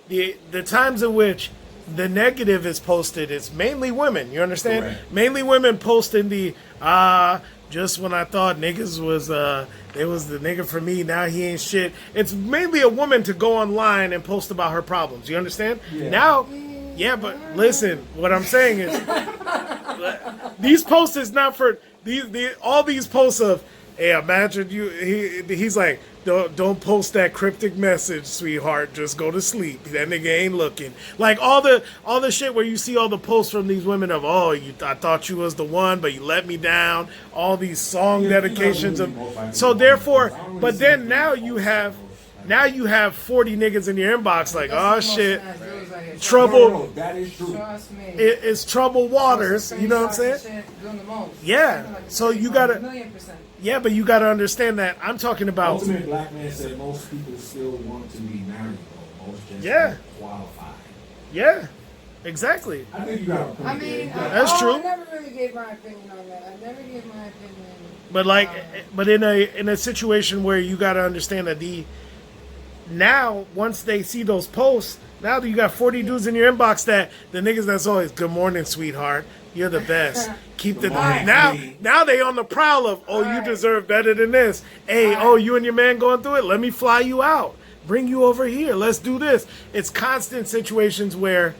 the times in which the negative is posted, it's mainly women. You understand? Correct. Mainly women posting the just when I thought niggas was it was the nigga for me, now he ain't shit. It's mainly a woman to go online and post about her problems. You understand? Yeah. Now, yeah, but listen, what I'm saying is these posts is not for all these posts of, hey, imagine he's like, Don't post that cryptic message, sweetheart. Just go to sleep. That nigga ain't looking. Like all the shit where you see all the posts from these women of, I thought you was the one, but you let me down. All these song dedications of. So therefore, but then now you have 40 niggas in your inbox like, oh shit, trouble. No, that is true. Trust me. It's troubled waters. You know what I'm saying? Yeah. So you gotta. 1,000,000%. Yeah, but you gotta understand that I'm talking about. Ultimate Black Man said most people still want to be married, though. Most just Yeah. don't qualify. Yeah. Exactly. I think you got a point I mean, there. That's true. I never really gave my opinion on that. I never gave my opinion. But like, but in a situation where you got to understand that now once they see those posts, now that you got 40 dudes in your inbox that the niggas that's always good morning, sweetheart, you're the best. Keep the Right. now they on the prowl of you Right. deserve better than this. Hey, Right. you and your man going through it. Let me fly you out. Bring you over here. Let's do this. It's constant situations where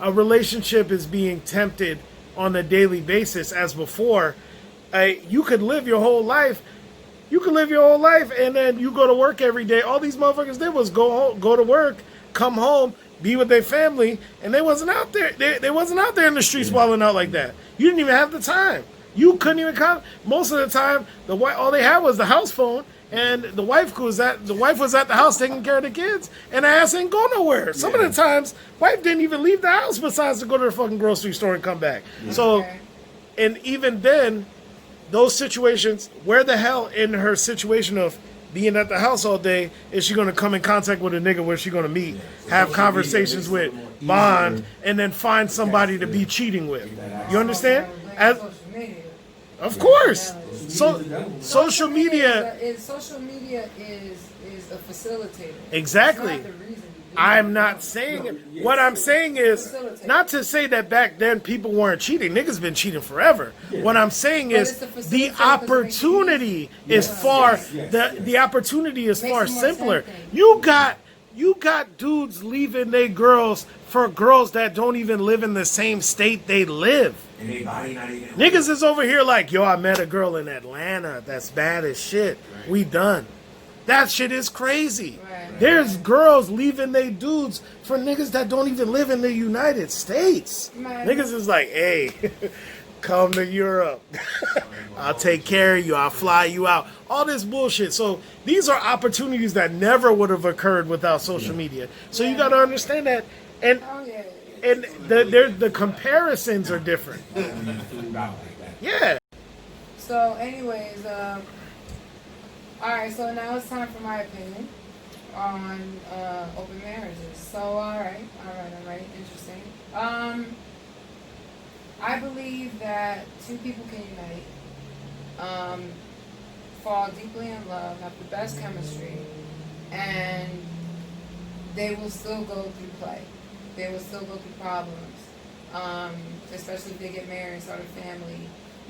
a relationship is being tempted on a daily basis as before. You could live your whole life. You could live your whole life and then you go to work every day. All these motherfuckers did was go to work, come home, be with their family, and they wasn't out there. They wasn't out there in the streets walling out like that. You didn't even have the time. You couldn't even come. Most of the time, all they had was the house phone, and the wife was at the house taking care of the kids, and the ass ain't go nowhere. Some of the times, wife didn't even leave the house besides to go to the fucking grocery store and come back. So, Okay. and even then, those situations, where the hell in her situation of being at the house all day is she going to come in contact with a nigga where she going to meet, have conversations with, bond, and then find somebody to be cheating with? You understand? Social media. Of course. So Social media is a facilitator. Exactly. It's not the reason you do I'm it. not saying what I'm saying is not to say that back then people weren't cheating. Niggas been cheating forever. What I'm saying But is it's the facilitator the because it makes it opportunity is far the opportunity is Makes far it more simpler. tempting. You got dudes leaving their girls for girls that don't even live in the same state they live. And they body not even. Niggas is over here like, yo, I met a girl in Atlanta that's bad as shit. We done. That shit is crazy. Right. There's girls leaving they dudes for niggas that don't even live in the United States. Man. Niggas is like, hey, come to Europe. I'll take care of you. I'll fly you out. All this bullshit. So these are opportunities that never would have occurred without social media. So you got to understand that. And Oh yeah. and the comparisons are different. Food out like that. Yeah. So, anyways, all right. So now it's time for my opinion on open marriages. So, all right. Interesting. I believe that two people can unite, fall deeply in love, have the best chemistry, and they will still go through play. They will still go through problems, especially if they get married and start a family.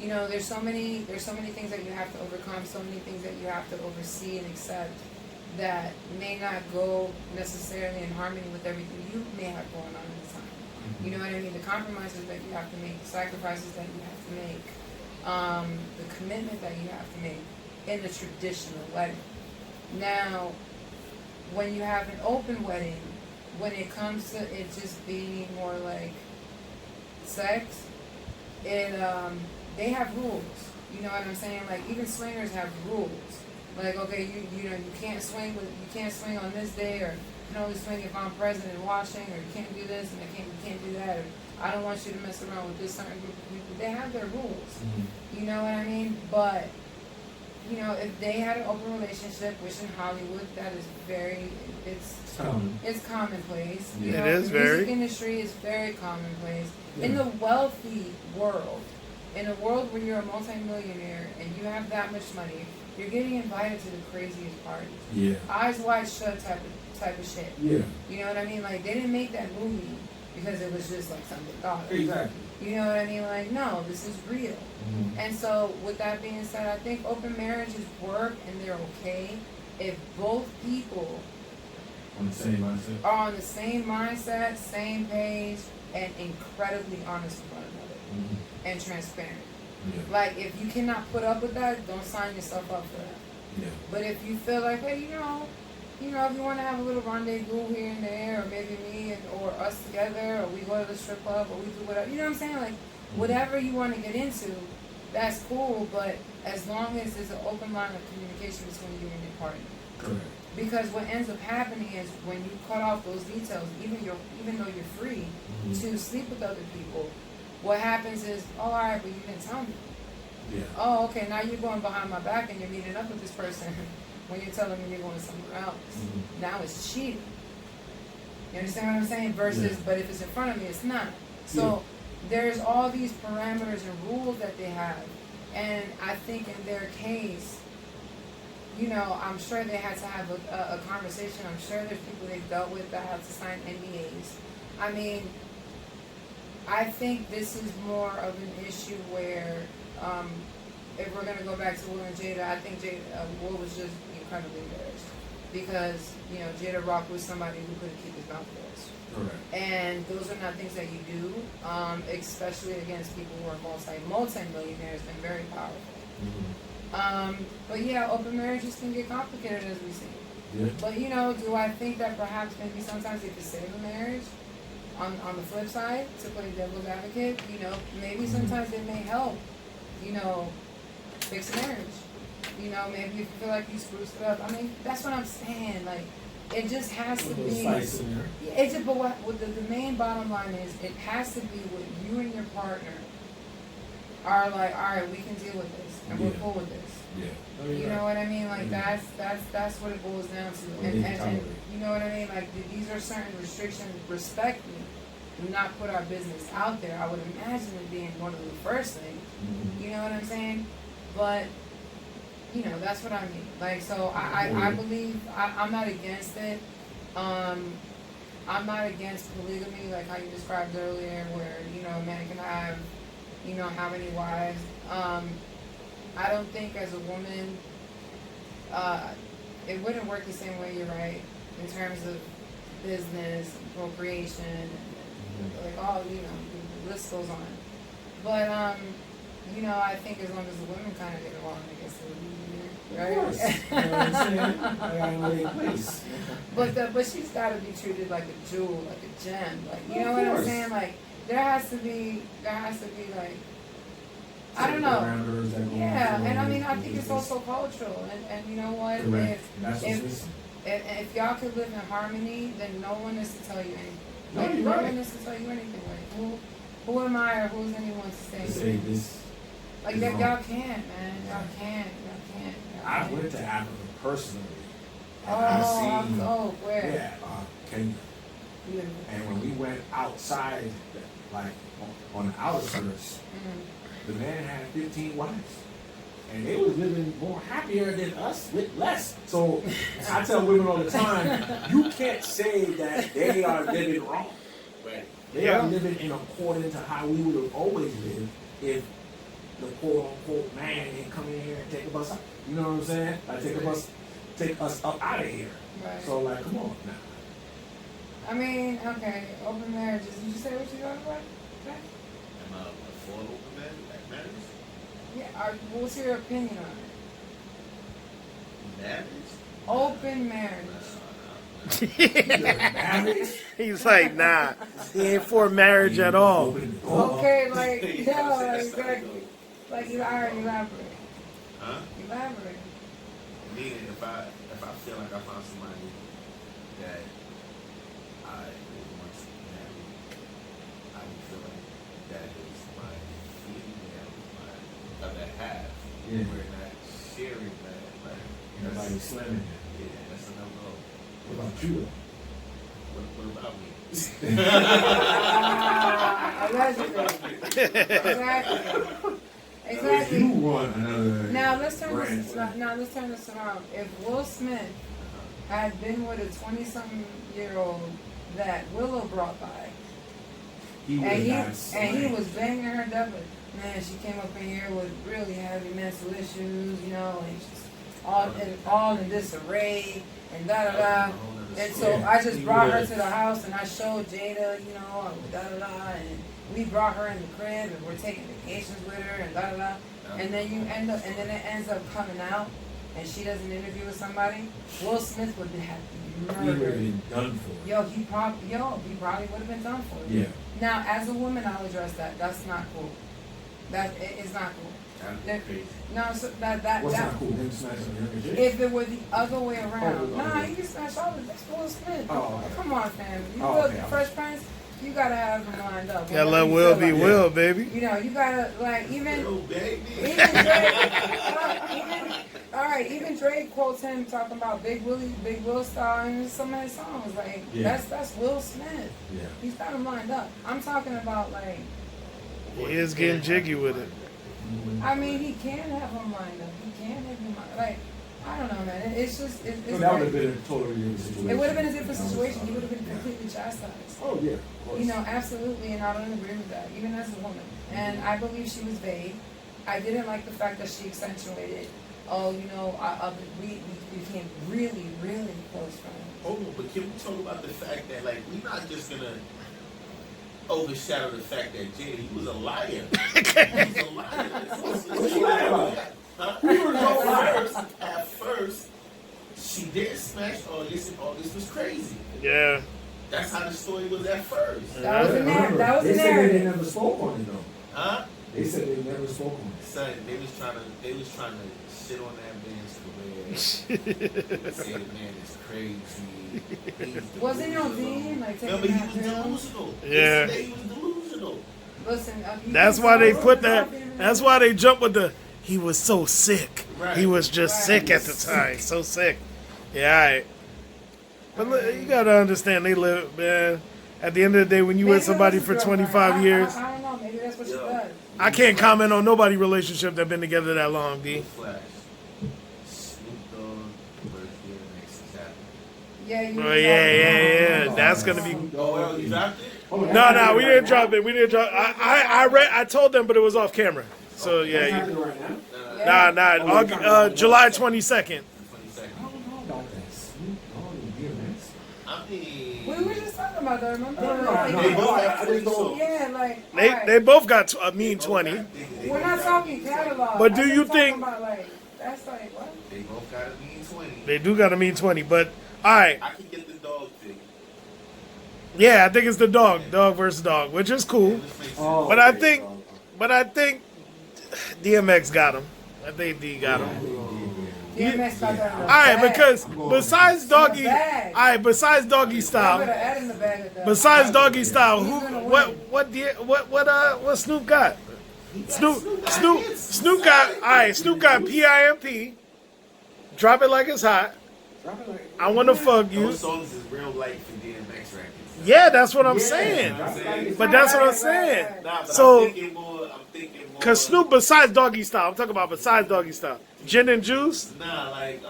You know, there's so many things that you have to overcome, so many things that you have to oversee and accept that may not go necessarily in harmony with everything you may have going on at the time. You know what I mean? The compromises that you have to make, the sacrifices that you have to make, the commitment that you have to make in the traditional wedding. Now, when you have an open wedding, when it comes to it just being more like sex, they have rules. You know what I'm saying? Like even swingers have rules. Like okay, you can't swing on this day, or you can only swing if I'm present and watching, or you can't do this and you can't do that, or I don't want you to mess around with this certain group of people. They have their rules. You know what I mean? But you know, if they had an open relationship, which in Hollywood that is it's commonplace. You It know, is the very. music industry is very commonplace. In the wealthy world, in a world where you're a multimillionaire and you have that much money, you're getting invited to the craziest parties. Yeah. Eyes wide shut type of shit. Yeah. You know what I mean? Like they didn't make that movie because it was just like something thought of. Exactly. You know what I mean? Like, no, this is real. And so, with that being said, I think open marriages work and they're okay if both people On the same mindset. are on the same mindset, same page, and incredibly honest with one another and transparent. Yeah. Like, if you cannot put up with that, don't sign yourself up for that. Yeah. But if you feel like, hey, if you want to have a little rendezvous here and there, or maybe me or us together, or we go to the strip club, or we do whatever, you know what I'm saying? Like, whatever you want to get into, that's cool, but as long as there's an open line of communication between you and your partner. Correct. Because what ends up happening is when you cut off those details, even though you're free to sleep with other people, what happens is, oh, all right, but you didn't tell me. Yeah. Oh, okay, now you're going behind my back and you're meeting up with this person when you're telling me you're going somewhere else. Now it's cheating. You understand what I'm saying? Versus, but if it's in front of me, it's not. So there's all these parameters and rules that they have. And I think in their case, I'm sure they had to have a conversation. I'm sure there's people they've dealt with that have to sign NDAs. I mean, I think this is more of an issue where, if we're going to go back to Will and Jada, I think Will was just incredibly embarrassed. Because, Jada Rock was somebody who couldn't keep his mouth closed. Correct. And those are not things that you do, especially against people who are multi-millionaires and very powerful. But yeah, open marriages can get complicated, as we see. Yeah. But do I think that perhaps maybe sometimes they could save a marriage? On the flip side, to play devil's advocate, maybe sometimes it may help, fix a marriage. Maybe if you feel like you spruced it up. I mean, that's what I'm saying. Like, it just has to be. It's just, but what the main bottom line is, it has to be what you and your partner are like. All right, we can deal with this, and we're cool with this. Yeah. You know what I mean? Like that's what it boils down to. And you know what I mean? Like these are certain restrictions. Respect me. Do not put our business out there. I would imagine it being one of the first things. You know what I'm saying? But that's what I mean. Like, so I believe I'm not against it. I'm not against polygamy, like how you described earlier, where a man can have how many wives. I don't think as a woman, it wouldn't work the same way, you're right, in terms of business, and procreation, and like all, the list goes on. But, I think as long as the women kind of get along, I guess it would be right? Of course. But she's got to be treated like a jewel, like a gem. Like, you know what I'm saying? Like, there has to be like, I don't know. Yeah, and I mean, I think it's also cultural. And you know what? If y'all could live in harmony, then no one is to tell you anything. Like, no one is to tell you anything. Like, who am I or who's anyone to say this? Like, y'all can't, man. Y'all can't. I went to Africa personally. And where? Yeah, Kenya. Beautiful. And when we went outside, like on the outskirts, the man had 15 wives. And they was living more happier than us with less. So I tell women all the time, you can't say that they are living wrong. They are living in accordance to how we would have always lived if the quote-unquote man ain't come in here and take a bus out. You know what I'm saying? Like take us up out of here. Right. So like, come on now. I mean, okay, open marriages. Did you say what you talking about? Okay. Am I for open marriage? Yeah. What's your opinion on it? Marriage? Open marriage. He's like, nah, he ain't for marriage at all. Okay, like, no, exactly. Like, elaborate. Huh? Elaborate. Meaning, if I feel like I found somebody that I would want to marry, I would feel like that is my female, my other half. Yeah. We're not sharing that. Like, Everybody's slamming. Yeah, that's a no-go. What about you? What about me? Allegedly. Exactly. You want another. Now let's turn this around. If Will Smith had been with a 20-something-year-old that Willow brought by, He was banging her double. Man, she came up in here with really heavy mental issues, and she's all in disarray and da da da. And so I just brought her to the house and I showed Jada, da da da, and we brought her in the crib and we're taking vacations with her and da da da. And then it ends up coming out, and she does an interview with somebody, Will Smith would have He would have murdered. been done for. He probably would have been done for. Yeah. Now, as a woman, I'll address that. That's not cool. It's not cool. That's crazy. No, so What's not cool? Him smashing a younger chick? if it were the other way around, Oh, nah, okay. you can smash all of this. Will Smith. Oh, okay. Come on, fam. You Oh, look okay. Fresh Prince, you gotta have them lined up. Gotta Whenever let you Will feel be like Will, baby. You know, you gotta like even. Oh, baby. Even Drake, even Drake quotes him talking about Big Will style in some of his songs. Like Yeah. that's Will Smith. Yeah. He's got him lined up. I'm talking about like, He is getting jiggy with it. I mean, he can have him lined up. He can have him like, I don't know, man. It's just it's So that would have great. been a totally different situation. It would have been a different situation. He would have been completely chastised. Oh yeah, of course. You know, absolutely, and I don't agree with that, even as a woman. And I believe she was vague. I didn't like the fact that she accentuated, we became really, really close friends. Hold on, but can we talk about the fact that, like, we're not just gonna overshadow the fact that Jada, he was a liar. He was a liar. What you lying about? Huh? At first, she did smash all this, and all this was crazy. Yeah. That's how the story was at first. That was the Remember, that was they the said they narrative. never spoke on it though. Huh? They said they never spoke on it. Son, they was trying to shit on that man's career. Say the man is crazy. He's Wasn't he on delusional. TV, like, taking Remember, he that was pill? delusional. Yeah. They said he was delusional. Listen, That's why they put that. That's why they jump with the. He was so sick. Right. He was just Right. sick at the time. So sick. Yeah, all right. But look, you gotta understand, they live, man. At the end of the day, when you with somebody for 25 years, I don't know. Maybe that's what she Yo. does. I can't comment on nobody's relationship that been together that long, B. Flash. Snoop Dogg versus DMX is happening. Yeah, you. Oh yeah. That's gonna be. Oh, well, you dropped it? No, we didn't drop it. We didn't drop. I told them, but it was off camera. So What's yeah, happening right now? July 22nd. 20 I seconds. don't know about that. Snoop Dogg and DMX. I mean, We were just talking about that. Remember? No, they both I have just don't- songs. Yeah, like They alright. they both got a mean 20. We're not talking catalog. But do I'm you just talking think- about, like, that's like what? They both got a mean 20. They do got a mean 20, but all right. I can get the dog thing. Yeah, I think it's the dog versus dog, which is cool. Oh, But I okay. think- But I think DMX got him. I think D got him. DMX got that in the All right, bag. because besides doggy, all bag. right, besides doggy You style, better add in the bag of that. besides doggy style, He's who, gonna what Snoop got? Snoop got, all right, Snoop got PIMP. Drop it like it's hot. I wanna fuck you. Those songs is real light for DMX records. Yeah, that's what I'm saying. But that's what I'm saying. Nah, but So- I'm thinking more. Cause Snoop, besides doggy style, I'm talking about besides doggy style, gin and juice. Nah, like,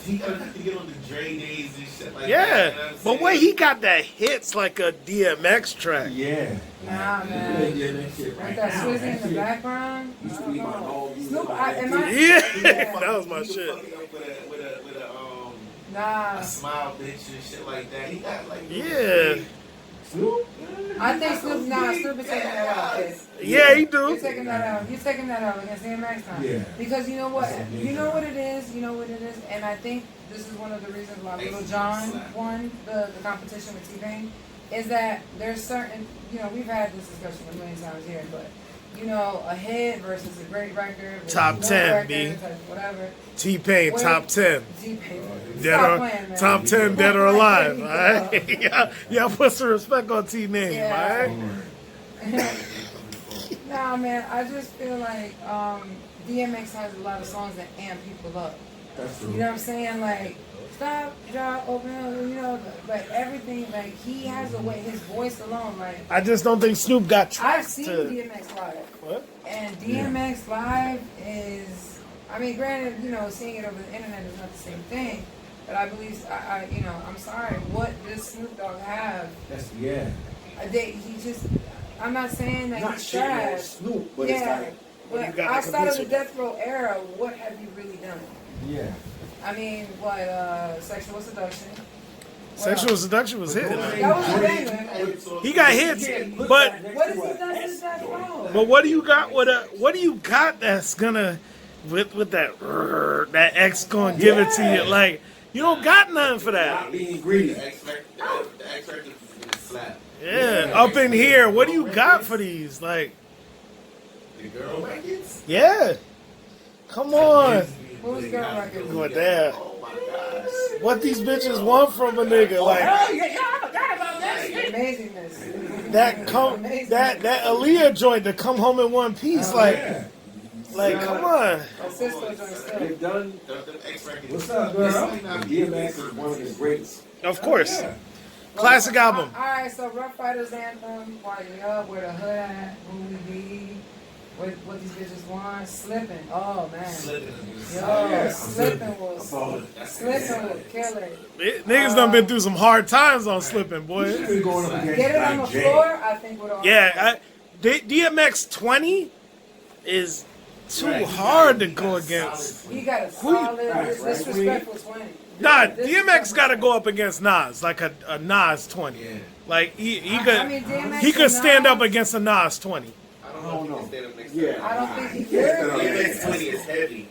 he gotta have to get on the Dre days and shit like that. Yeah, You know what I'm but saying? wait, he got that hits like a DMX track. Yeah. Nah, man. Like that Swizzy in the background. Used to be my dog. Snoop, am I? Yeah, Yeah. that was my He shit. was fucking up with Nah. a smile bitch and shit like that. He got like Yeah. Snoop? I think Snoop is taking that out, kid. Yeah, he You're do. taking that out. You're taking that out against DMX time. Yeah. Because you know what? That's You know what it is? You know what it is? And I think this is one of the reasons why Little John won the competition with T-Pain, is that there's certain, we've had this discussion a million times here, but, a hit versus a great record. versus Top no 10, record, B. Whatever. T-Pain, top 10. T-Pain. Dead Stop or, playing, man. top 10 dead or alive. Yeah. All right? Y'all put some respect on T-Name, Yeah. all right? Nah, man, I just feel like DMX has a lot of songs that amp people up. That's You true. know what I'm saying? Like, stop, drop, open up, like everything, like he has a way, his voice alone, like, I just don't think Snoop got I've tracks seen to... DMX live, What? and DMX live is, I mean, granted, seeing it over the internet is not the same thing, but I believe, I'm sorry, what does Snoop Dogg have? That's, yeah. He just, I'm not saying that Not he's shit on trash. Snoop, but Yeah, it's like, What you but got to outside of the compete Death Row era, what have you really done? yeah. I mean, sexual seduction. What Sexual else? seduction was hitting. That was a banger. He got hits, but What has he done since Death Row? what do you got? What do you got that's gonna with that X gonna give it to you. Like, you don't got nothing for that. Not being greedy. The X Factor is slap. Yeah, up in here, what do you got for these? Like, The girl records? yeah, come on. Who's girl records? Going there. Oh my gosh. What these bitches want from a nigga? Like Oh, yeah, I forgot about that. Amazingness. that that Aaliyah joint to come home in one piece. Like, Yeah. like come on. Oh, Cisco joint still. They've done. The X records. What's up, girl? DMX is one of the greats. Of course, Yeah. classic album. Alright, so Rough Fighters Anthem, Party Up, Where the Hood At, Who We Be, what these bitches want, Slipping. Oh man. Slipping. Yo, Yeah. Slipping was kill it. Niggas done been through some hard times on slipping, He's boy. been going up against Get it on the like Jay. floor, I think would all Yeah, DMX 20 is too hard to go against. he got a Who you- solid, Right, disrespectful 20. Nah, This- DMX got to go up against Nas, like a Nas 20. Yeah. Like he I could mean, DMX he could and stand Nas, up against a Nas 20. I don't know if you can stand up next to Yeah. that. I don't think he Yeah, could. DMX 20 is heavy.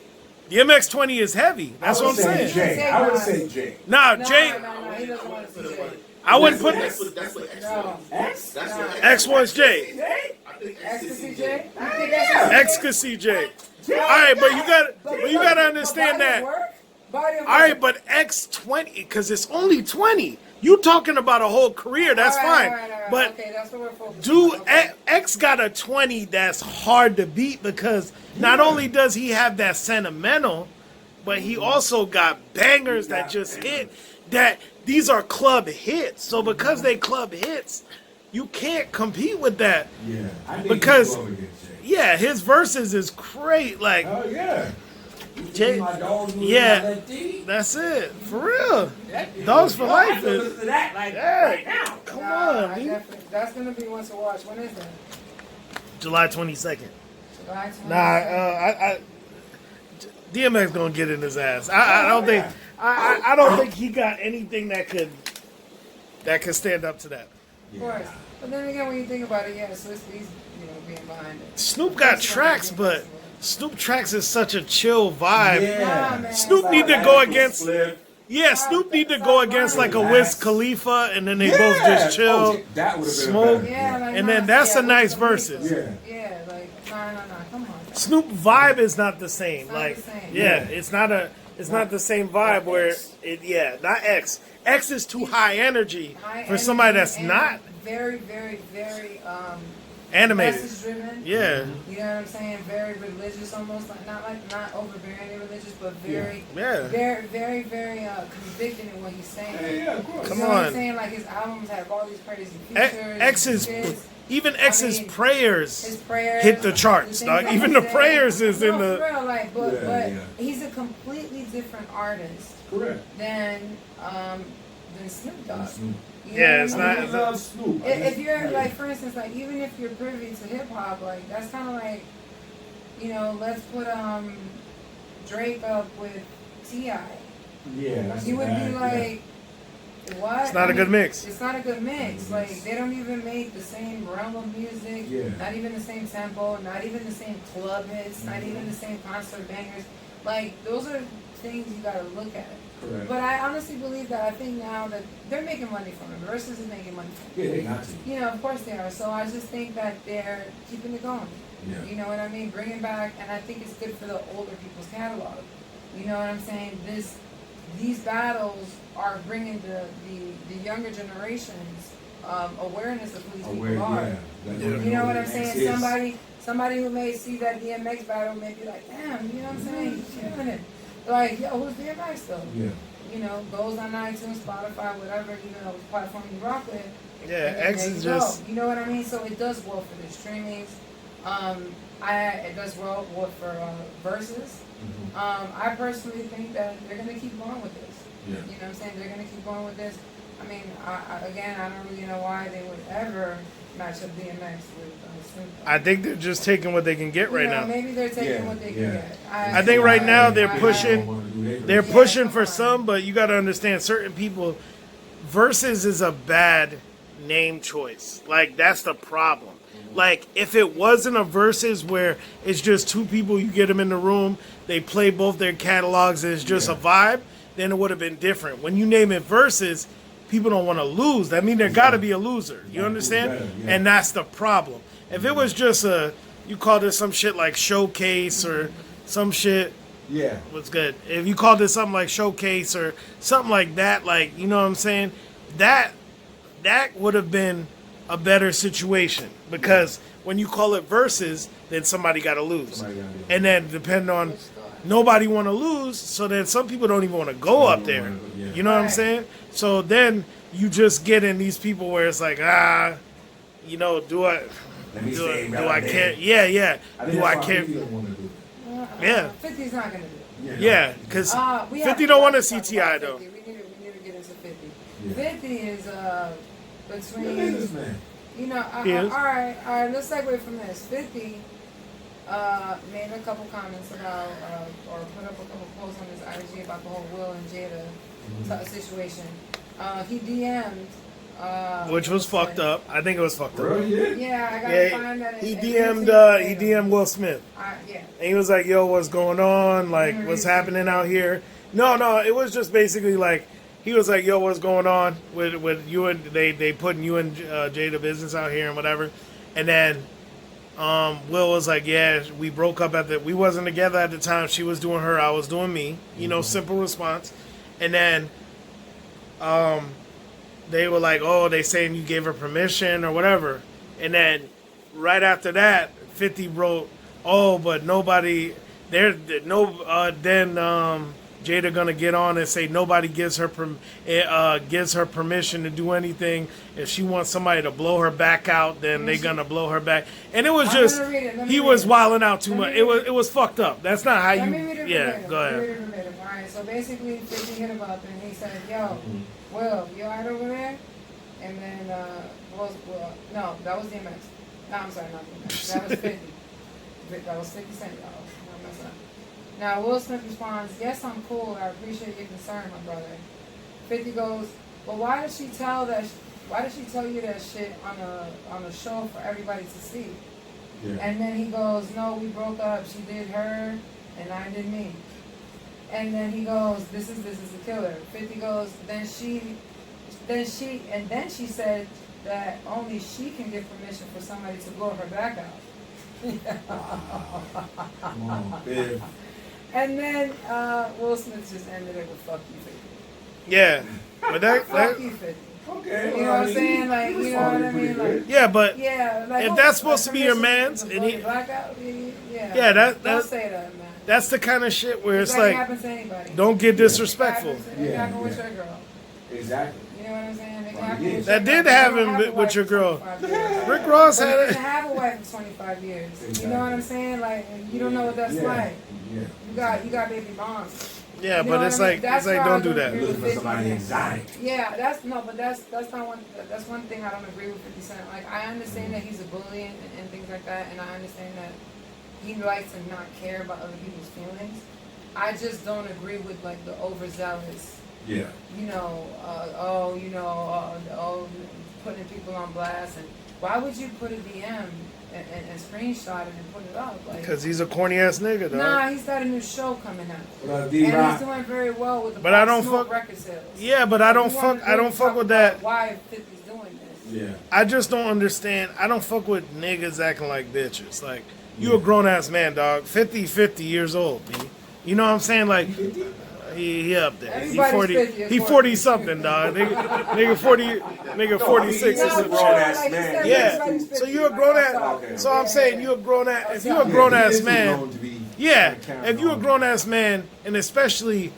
DMX 20 is heavy. That's what I'm saying. Jay. I would say Jay. Nah, No, Jay, no, he doesn't want to see Jay. I wouldn't put That's what X No. X? That's what X was Jay. I think X is Ecstasy CJ. J? You think that's X could see Jay. All right, but you got to understand that. Body of All right, work. but X 20 because it's only 20. You talking about a whole career? That's All fine. right, all right. But Okay, that's what we're focusing dude, on. Okay. X got a 20 that's hard to beat because not only does he have that sentimental, but he also got bangers that just hit. That these are club hits. So because they club hits, you can't compete with that. Yeah. I think Because- he's going against Jay. Yeah, his verses is great. Like Oh yeah. Jay, My dog who yeah. that D. that's it for real. Dogs for life is. Listen to that like Yeah. right now. Come Nah, on, I man. definitely- that's gonna be one to watch. When is that? July 22nd. July 20th? Nah, DMX gonna get in his ass. I don't think. I don't think he got anything that could stand up to that. Of course. But then again, when you think about it, yeah, Swiss Beats, being behind it. Snoop got tracks, but Snoop tracks is such a chill vibe. Nah, man. Snoop need to go against. Yeah, Snoop need to go against like a Wiz Khalifa, and then they both just chill. Oh, that would have been smoke. better. Yeah, like, And then nah, that's yeah, a nice Wiz verses. Khalifa. Yeah. Yeah, like, nah, come on. Snoop vibe is not the same. It's not Like, the same. yeah, it's not the same vibe where not X. X is too high energy High for somebody energy that's and not very, very, very animated. message driven. Yeah, You know what I'm saying? Very religious, almost like not overbearingly religious, but very, yeah. very, very, very convicted in what he's saying. Yeah, of course. Come You know what I'm on. saying? Like his albums have all these crazy X- features. X's his even X's mean, prayers prayers hit the charts, things dog. that Even he the said. prayers is in No, the. for real, like, but Yeah. he's a completely different artist Correct. than Snoop Dogg. Snoop. You know Yeah, what it's I not- mean? I love Snoop. If you're like, for instance, like even if you're privy to hip hop, like that's kind of like, let's put Drake up with T.I. Yeah, that's You would bad, be yeah. like, what? It's not a good mix. It's not a good mix. Like they don't even make the same realm of music. Yeah. Not even the same tempo. Not even the same club hits. Not even the same concert bangers. Like those are things you gotta look at. Correct. But I honestly believe that I think now that they're making money from it. Versus is making money from it. Yeah, they got to. Of course they are. So I just think that they're keeping it going. Yeah. You know what I mean? Bringing back, and I think it's good for the older people's catalog. You know what I'm saying? These battles are bringing the younger generations awareness of who these people are. You know what I'm saying? Somebody who may see that DMX battle may be like, damn, you know what I'm saying? He's killing it. Like, yo, who's DMX though? Yeah. Goes on iTunes, Spotify, whatever, platform you rock with. Yeah, and then X there is you go. just. You know what I mean? So it does well for the streamings. It does well for verses. I personally think that they're gonna keep going with this. Yeah. You know what I'm saying? They're gonna keep going with this. I mean, I don't really know why they would ever match up DMX with Snoop Dogg. I think they're just taking what they can get right now. Maybe they're taking Yeah, what they can yeah. get. I think right now they're I- pushing. They're Yeah, pushing come for on. some, but you got to understand certain people. Versus is a bad name choice. Like, that's the problem. Like, if it wasn't a versus where it's just two people, you get them in the room, they play both their catalogs, and it's just a vibe, then it would have been different. When you name it versus, people don't want to lose. That means there got to be a loser. You understand? better, yeah. And that's the problem. If it was just you called it some shit like Showcase or some shit, Yeah. was good. If you called it something like Showcase or something like that, like, you know what I'm saying? That would have been a better situation, because when you call it versus, then somebody got to lose. Somebody gotta lose. And then depending on, nobody want to lose, so then some people don't even want to go up there. Yeah. You know what I'm Right. saying? So then you just get in these people where it's like, you know, Let me do say I care? Yeah. I think Do that's I why care? 50 don't want to do it. Yeah. 50's not gonna do it. Yeah, because We 50 have don't want a talk about CTI though. 50. We need to get into 50. Yeah. 50 is You're a between, businessman. you know, He is. all right, let's segue from this. 50 made a couple comments about, or put up a couple posts on his IG about the whole Will and Jada situation. He DM'd, Which was fucked up. I think it was fucked up. Bro, yeah. Yeah, I gotta find Yeah, that. he in DM'd Will Smith. Yeah. And he was like, yo, what's going on? Like, what's happening out here? No, it was just basically like, he was like, yo, what's going on with you and, they putting you and Jada business out here and whatever. And then Will was like, yeah, we broke up we wasn't together at the time. She was doing her, I was doing me. You know, simple response. And then they were like, oh, they saying you gave her permission or whatever. And then right after that, 50 wrote, oh, but nobody, then Jada gonna get on and say nobody gives her permission to do anything. If she wants somebody to blow her back out, then they gonna blow her back. And it was I'm just, gonna read it. Let me he read was it. wilding out too Let me much. read it. It was fucked up. That's not how Let me you, read it yeah, verbatim. go Let me ahead. read it verbatim. All right, so basically, 50 hit him up and he said, yo, Will, you alright over there? And then, no, that was DMX. No, I'm sorry, not DMX. That was 50. That was 50 Cent, y'all. No, mess up. Now, Will Smith responds, yes, I'm cool. I appreciate your concern, my brother. 50 goes, well, why did she tell you that shit on a show for everybody to see? Yeah. And then he goes, no, we broke up. She did her, and I did me. And then he goes, this is the killer. 50 goes, then she said that only she can give permission for somebody to blow her back out. Come on, Biff. And then Will Smith just ended it with "fuck you, 50." Yeah, but Fuck you, 50. Okay. You know what I'm saying? Like, you know what I mean? Like, yeah, but yeah, like, If oh, that's supposed to be your permission man's, to and blow he- your back out, Yeah, that- don't say that, man. that's the kind of shit where it's That can like, happen to anybody. don't get disrespectful. It can happen with Yeah. your girl. Exactly. You know what I'm saying? It can Well, happen yeah. with That your did girl. happen You don't have a with wife your for girl. 25 years. Rick Ross But had you it. can have a wife for 25 years. You know what I'm saying? Like, you don't know what that's Yeah. like. Yeah. You got baby moms. Yeah, You know but what it's I mean? like, That's why I don't do don't that. agree Looking for somebody exotic. Yeah, that's not one thing I don't agree with 50 Cent. Like, I understand that he's a bully and things like that, and I understand that he likes to not care about other people's feelings. I just don't agree with like the overzealous, Yeah. putting people on blast. And why would you put a DM and screenshot it and put it up? Like, Because he's a corny ass nigga, dog. nah, he's got a new show coming out. What up, And D-Rock? he's doing very well with the But I Pop don't Smoke fuck- record sales. Yeah, but I don't You wanna fuck talk with about that. Why 50's doing this? Yeah. I just don't understand. I don't fuck with niggas acting like bitches. Like, you a grown ass man, dog. 50 years old, B. You know what I'm saying? Like, he up there. He Everybody's 40. 50 He 40 something, dog. Nigga 46 or he's a some grown shit. ass man. Yeah. So you're a grown ass. Okay. So I'm saying you're a grown ass. If you're a grown ass man, yeah. If you're a grown ass man, and especially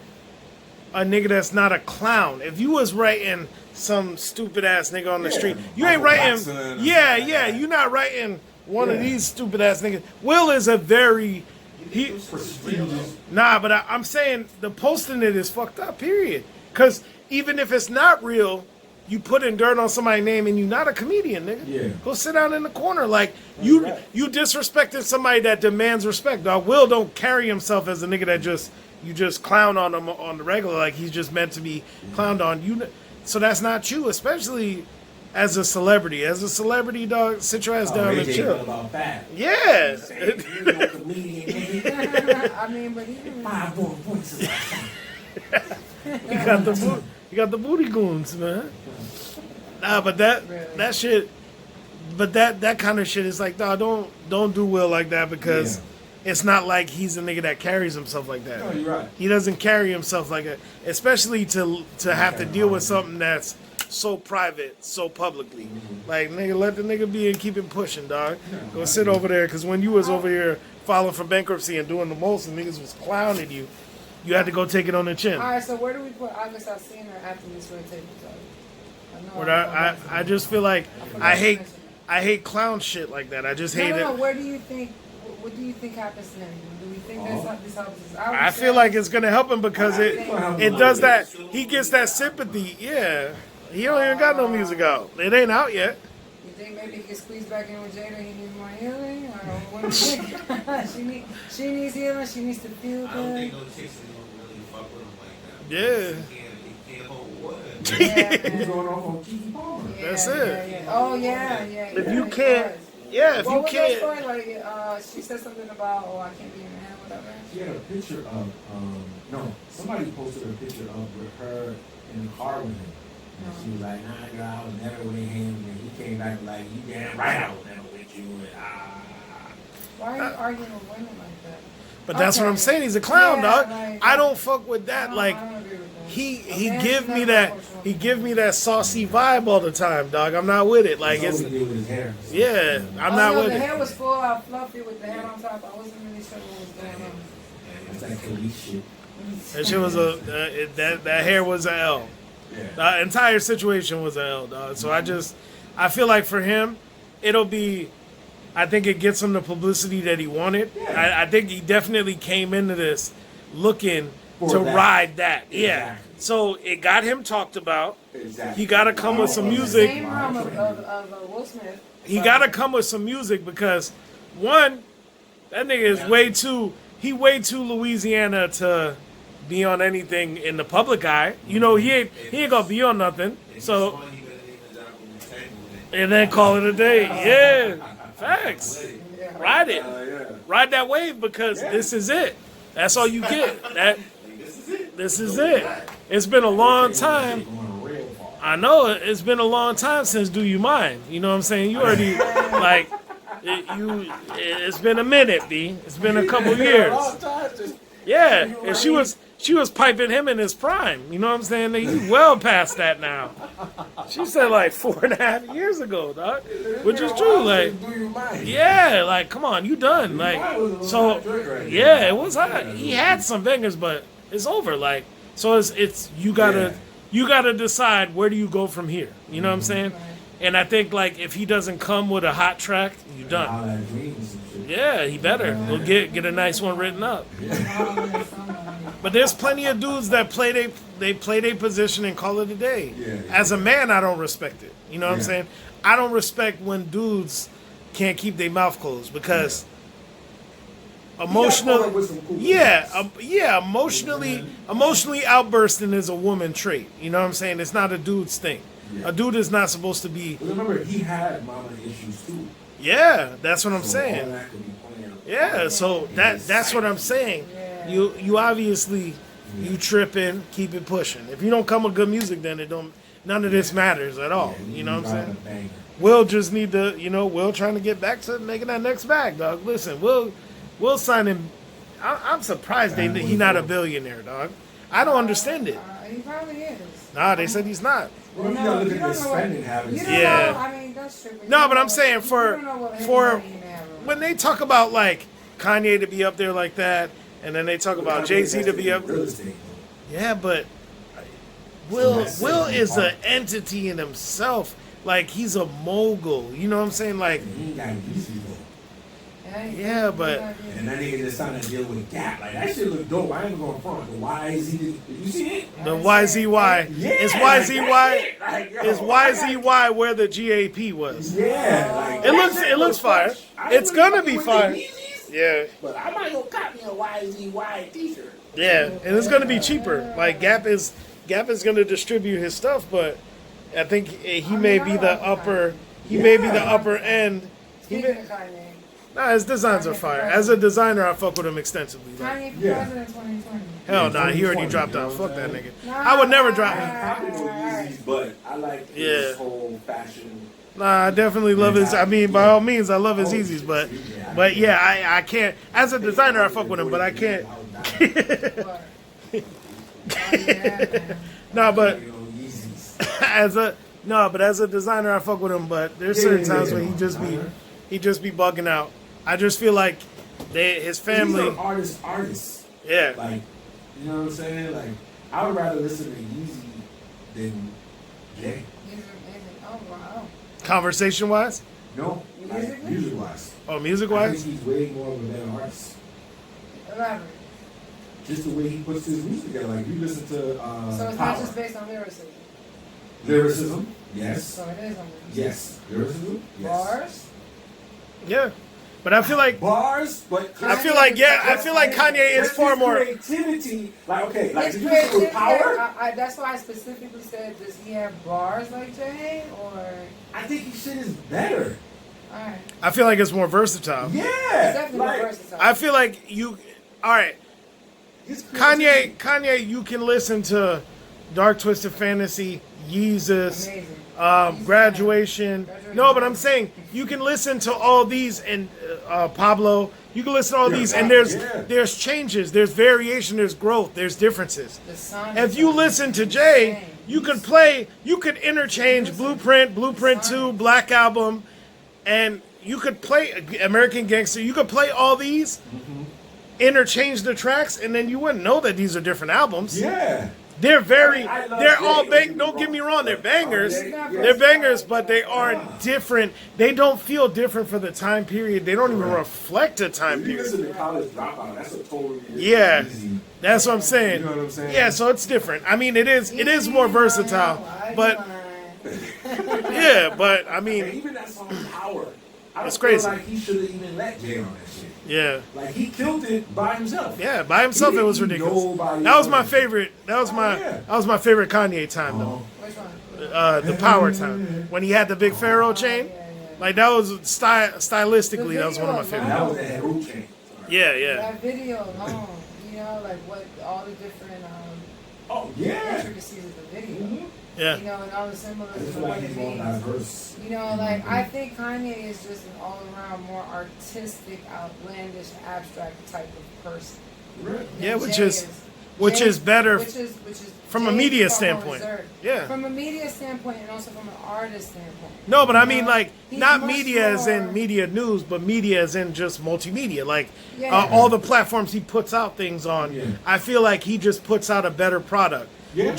a nigga that's not a clown. If you was writing some stupid ass nigga on the street, you ain't Michael writing. Jackson or Yeah, something like yeah. that. You're not writing one of Yeah. these stupid ass niggas. Will is a very Prestigious. Nah, but I'm saying the posting it is fucked up, period. Because even if it's not real, you put in dirt on somebody's name and you're not a comedian, nigga. Yeah. Go sit down in the corner. Like, you disrespecting somebody that demands respect, dog. Will don't carry himself as a nigga that you just clown on him on the regular, like he's just meant to be clowned on. So that's not you, especially as a celebrity. As a celebrity, dog, sit your ass down Ray and J chill. feel about that. Yeah. Saying, you know, comedian, nigga. I mean, but even 5 more points. You got the booty goons, man. Nah, but that shit, but that kind of shit is like, dog, don't do Will like that because it's not like he's a nigga that carries himself like that. No, you're right. He doesn't carry himself like that, especially to have to deal with something that's so private, so publicly. Like, nigga, let the nigga be and keep it pushing, dog. Go sit over there, because when you was over here filing for bankruptcy and doing the most and niggas was clowning you, you had to go take it on the chin. all right. So where do we put August Alsina after this red table talk? But I just feel like I hate clown shit like that. I just hate No, it. where do you think? What do you think happens to him? Do we think this helps us? I feel like it's gonna help him because it does that. He gets that sympathy. Yeah, he don't even got no music out. It ain't out yet. You think maybe he can squeeze back in with Jada? He needs more healing. Or what do you think? she needs healing. She needs to feel I don't think good. no chicks is gonna really fuck with him like that. Yeah. He can't hold water. He's Yeah, going off on Kiki Palmer. That's it. Yeah. Oh yeah. If you he can't, does. yeah, if What you was that can't, story? Like, she said something about, oh, I can't be a man, whatever. She had a picture of, no, somebody posted a picture of with her in the car with him. And she was like, nah, girl, I was never with him. And he came back like, you damn right I was never with you. And Why are you arguing with women like that? but that's what I'm Okay. saying. He's a clown, Yeah, dog. like- I don't fuck with that. I Like, don't agree with that. he Okay, give she's me not that emotional. he give me that saucy vibe all the time, dog. I'm not with it. Like, it's it's deal with his hair. yeah, I'm not no, with the it. hair was full out fluffy with the hair on top. I wasn't really sure what was going on. It's like police shit. That shit was that hair was a L. Yeah. The entire situation was a L, dog. So I feel like for him, it'll be. I think it gets him the publicity that he wanted. Yeah. I think he definitely came into this looking For to that. ride that. Yeah. Exactly. So it got him talked about. Exactly. He got to come with some In the music. same realm of Will Smith. He got to come with some music because one, that nigga is way too Louisiana to be on anything in the public eye. You know, he ain't gonna be on nothing. So and then call it a day. Yeah, facts. Ride it, ride that wave because this is it. That's all you get. This is it. It's been a long time. I know it's been a long time since Do You Mind? You know what I'm saying? You already like it's been a minute, B. It's been a couple years. Yeah, and she was piping him in his prime. You know what I'm saying? He's well past that now. She said like 4.5 years ago, dog. Which is true. Like, yeah, like come on, you done. Like, so yeah, it was hot. He had some bangers, but it's over. Like, so it's you gotta decide where do you go from here. You know what I'm saying? And I think like if he doesn't come with a hot track, you done. Yeah, he better. Go get a nice one written up. But there's plenty of dudes that play their position and call it a day. As a man, I don't respect it. You know what I'm saying? I don't respect when dudes can't keep their mouth closed because emotionally, emotionally outbursting is a woman trait. You know what I'm saying? It's not a dude's thing. A dude is not supposed to be. Remember, he had mama issues too. Yeah, that's what I'm So saying. all that could be playing out. Yeah, so that's what I'm saying. You obviously you tripping, keep it pushing. If you don't come with good music, then it don't. None of this matters at all. You know what I'm saying? Will just need to, Will trying to get back to making that next bag, dog. Listen, Will sign him. I'm surprised he not a billionaire, dog. I don't understand it. He probably is. Nah, they said he's not. Well, you gotta look at the spending habits. Yeah. Know, I mean, that's true. No, but I'm saying for when when they talk about like Kanye to be up there like that, and then they talk about Jay-Z to be up. Real estate. Yeah, but Will is an entity in himself. Like he's a mogul. You know what I'm saying? Like He ain't got easy though. yeah, but And that nigga just signed a deal with Gap. Like that shit look dope. I ain't going front. The YZ, did you see it? the YZY is YZY Like, yo, is YZY where the GAP was. Yeah, like It that looks shit looks fire. fresh. I It's ain't gonna fucking be with fire. the Yeezys, Yeah, but I might go cop me a YZY t-shirt. yeah, and it's gonna be cheaper. Like Gap is gonna distribute his stuff, but I think he may be the upper. He may be the upper end. He Speaking may, of Kanye, nah, his designs are fire. As a designer, I fuck with him extensively. Like, Kanye for Yeah. president 2020. hell nah, he already 2020, dropped you know out. what Fuck I'm that saying? nigga. Nah, I would never drop. I probably know Yeezys, but I like Yeah. his whole fashion. Nah, I definitely love his. I mean, by all means, I love his Yeezys, but yeah, I can't. As a designer, I fuck with him, but I can't. What? Oh, yeah, man. Nah, but You know, Yeezys. as a designer, I fuck with him. But there's certain times when he just be bugging out. I just feel like his family. He's an artist. Yeah, Like, you know what I'm saying? Like, I would rather listen to Yeezy than Jay. He's amazing. Oh, wow. conversation wise. No, like, Musically? music-wise. Oh, music I wise. think he's way more of a better artist. Elaborate. Just the way he puts his music together. Like, you listen to So it's Power. not just based on lyricism. Lyricism, yes. So it is on lyricism. Yes. Lyricism, yes. Bars? Yeah, but I feel like Bars, but I feel like Kanye is far more. creativity. Like, okay, like His did you listen creativity, with Power? that's why I specifically said, does he have bars like Jay? Or, I think his shit is better. alright. I feel like it's more versatile. Yeah. It's definitely like, more versatile. I feel like you. All right, his creativity- Kanye, you can listen to Dark Twisted Fantasy, Yeezus, Amazing. Graduation. No, but I'm saying you can listen to all these and Pablo. You can listen to all these, and there's changes, there's variation, there's growth, there's differences. The song If is you listen to Jay, insane. you could interchange Blueprint 2, Black Album, and you could play American Gangster. You could play all these, interchange the tracks, and then you wouldn't know that these are different albums. Yeah. They're I love they're Jay, all don't bang. get me Don't get wrong. me wrong, they're bangers. Yeah. They're bangers, but they aren't different. They don't feel different for the time period. They don't even Right. reflect a time If you period. listen to College Dropout, that's a totally different Yeah. Yeezy. That's what I'm saying. You know what I'm saying? Yeah, so it's different. I mean, it is more versatile, but yeah, but I And mean, even that song Power, I don't It's feel crazy. like he should have even let Jay on that shit. yeah. Like, he killed it by himself. Yeah, by himself He it was didn't need ridiculous. nobody That was my else. favorite. That was my favorite Kanye time though. Which one? The Power time when he had the big Pharaoh chain. Like that was stylistically that was one of my The favorite. That was that Root Chain. Yeah, yeah. That video alone, you know, like what all the different Oh, yeah. intricacies of the video. Mhm. Yeah. You know, and all the I symbolism just of feel what like it he's more means. diverse. You know, like I think Kanye is just an all-around more artistic, outlandish, abstract type of person. Right. Yeah, than which Jay is better Which is from a Jay media is far more standpoint. reserved. Yeah. From a media standpoint and also from an artist standpoint. No, but I You mean know? like He's not much media as in more- media news, but media as in just multimedia. Like Yeah. all the platforms he puts out things on. Yeah. I feel like he just puts out a better product. Yeah.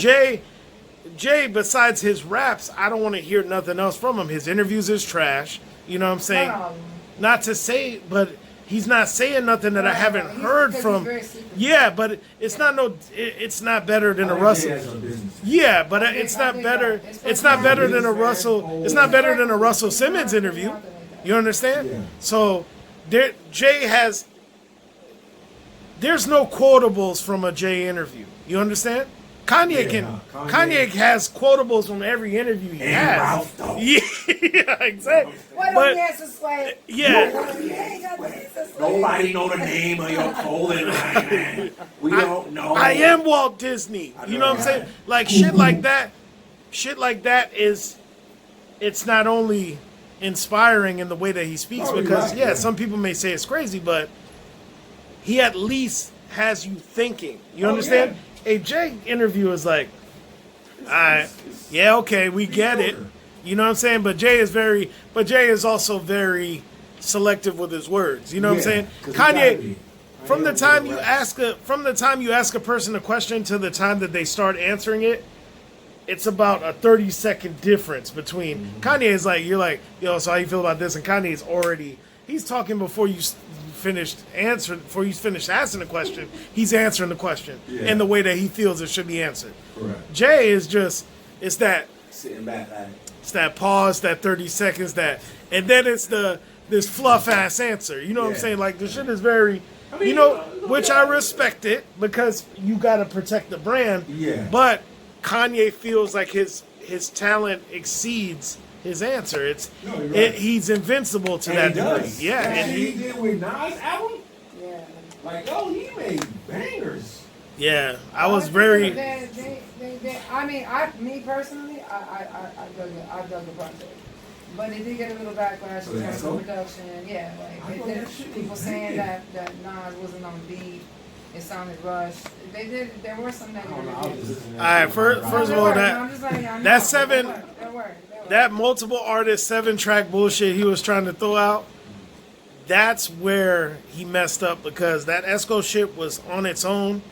Jay, besides his raps, I don't want to hear nothing else from him. His interviews is trash. You know what I'm saying? Not all of them. Not to say, but he's not saying nothing that I haven't He's- heard because from. he's very secretive. Yeah, but it's it's not better than a I like Russell. Jay as a business. Yeah, but I think- it's I not think better. that. It's not better than a Businessman. Russell. It's not better than a Russell Simmons interview. You understand? Yeah. So Jay has. There's no quotables from a Jay interview. You understand? Kanye Yeah, Kanye has quotables from every interview he And has. Ralph, though. Yeah, exactly. What But- don't he answer Slay? Yeah. He ain't got the answer Slay. Nobody know the name of your clothing line, man. We don't know. I am Walt Disney. You know what I'm saying? Like shit like that. Shit like that is. It's not only inspiring in the way that he speaks, Oh, you're because right, yeah, yeah. some people may say it's crazy, but he at least has you thinking. You Oh, understand? A Jay interview is like, all right, yeah, okay, we get it. You know what I'm saying? But Jay is also very selective with his words. You know what I'm saying? Kanye, from the time you ask a person a question to the time that they start answering it, it's about a 30-second difference between Kanye is like, you're like, yo, so how you feel about this? And Kanye is already, he's talking before you finished asking the question. He's answering the question in the way that he feels it should be answered. Correct. Jay is just, it's that Sitting back, like, it's that pause, that 30 seconds, and then it's this fluff ass answer. You know what I'm Yeah. saying? Like the shit is very, mean, which I respect it because you got to protect the brand. Yeah. But Kanye feels like his his talent exceeds his answer. It's No, you're right. he's invincible to And that he does. degree. Yeah, That and shit he did with Nas album, Yeah. like, yo, he made bangers. yeah, I was very. I mean, me personally, I dug the project, but it did get a little backlash So in that's terms of cool. production. Yeah, I like thought that shit people was saying bad. that Nas wasn't on beat. It sounded rushed. They did. There were some I don't negative know. I was reviews. just listening to All right, that. first of all, I'm just letting y'all know. that seven- There were. That multiple artist 7-track bullshit he was trying to throw out, that's where he messed up because that Esco shit was on its own.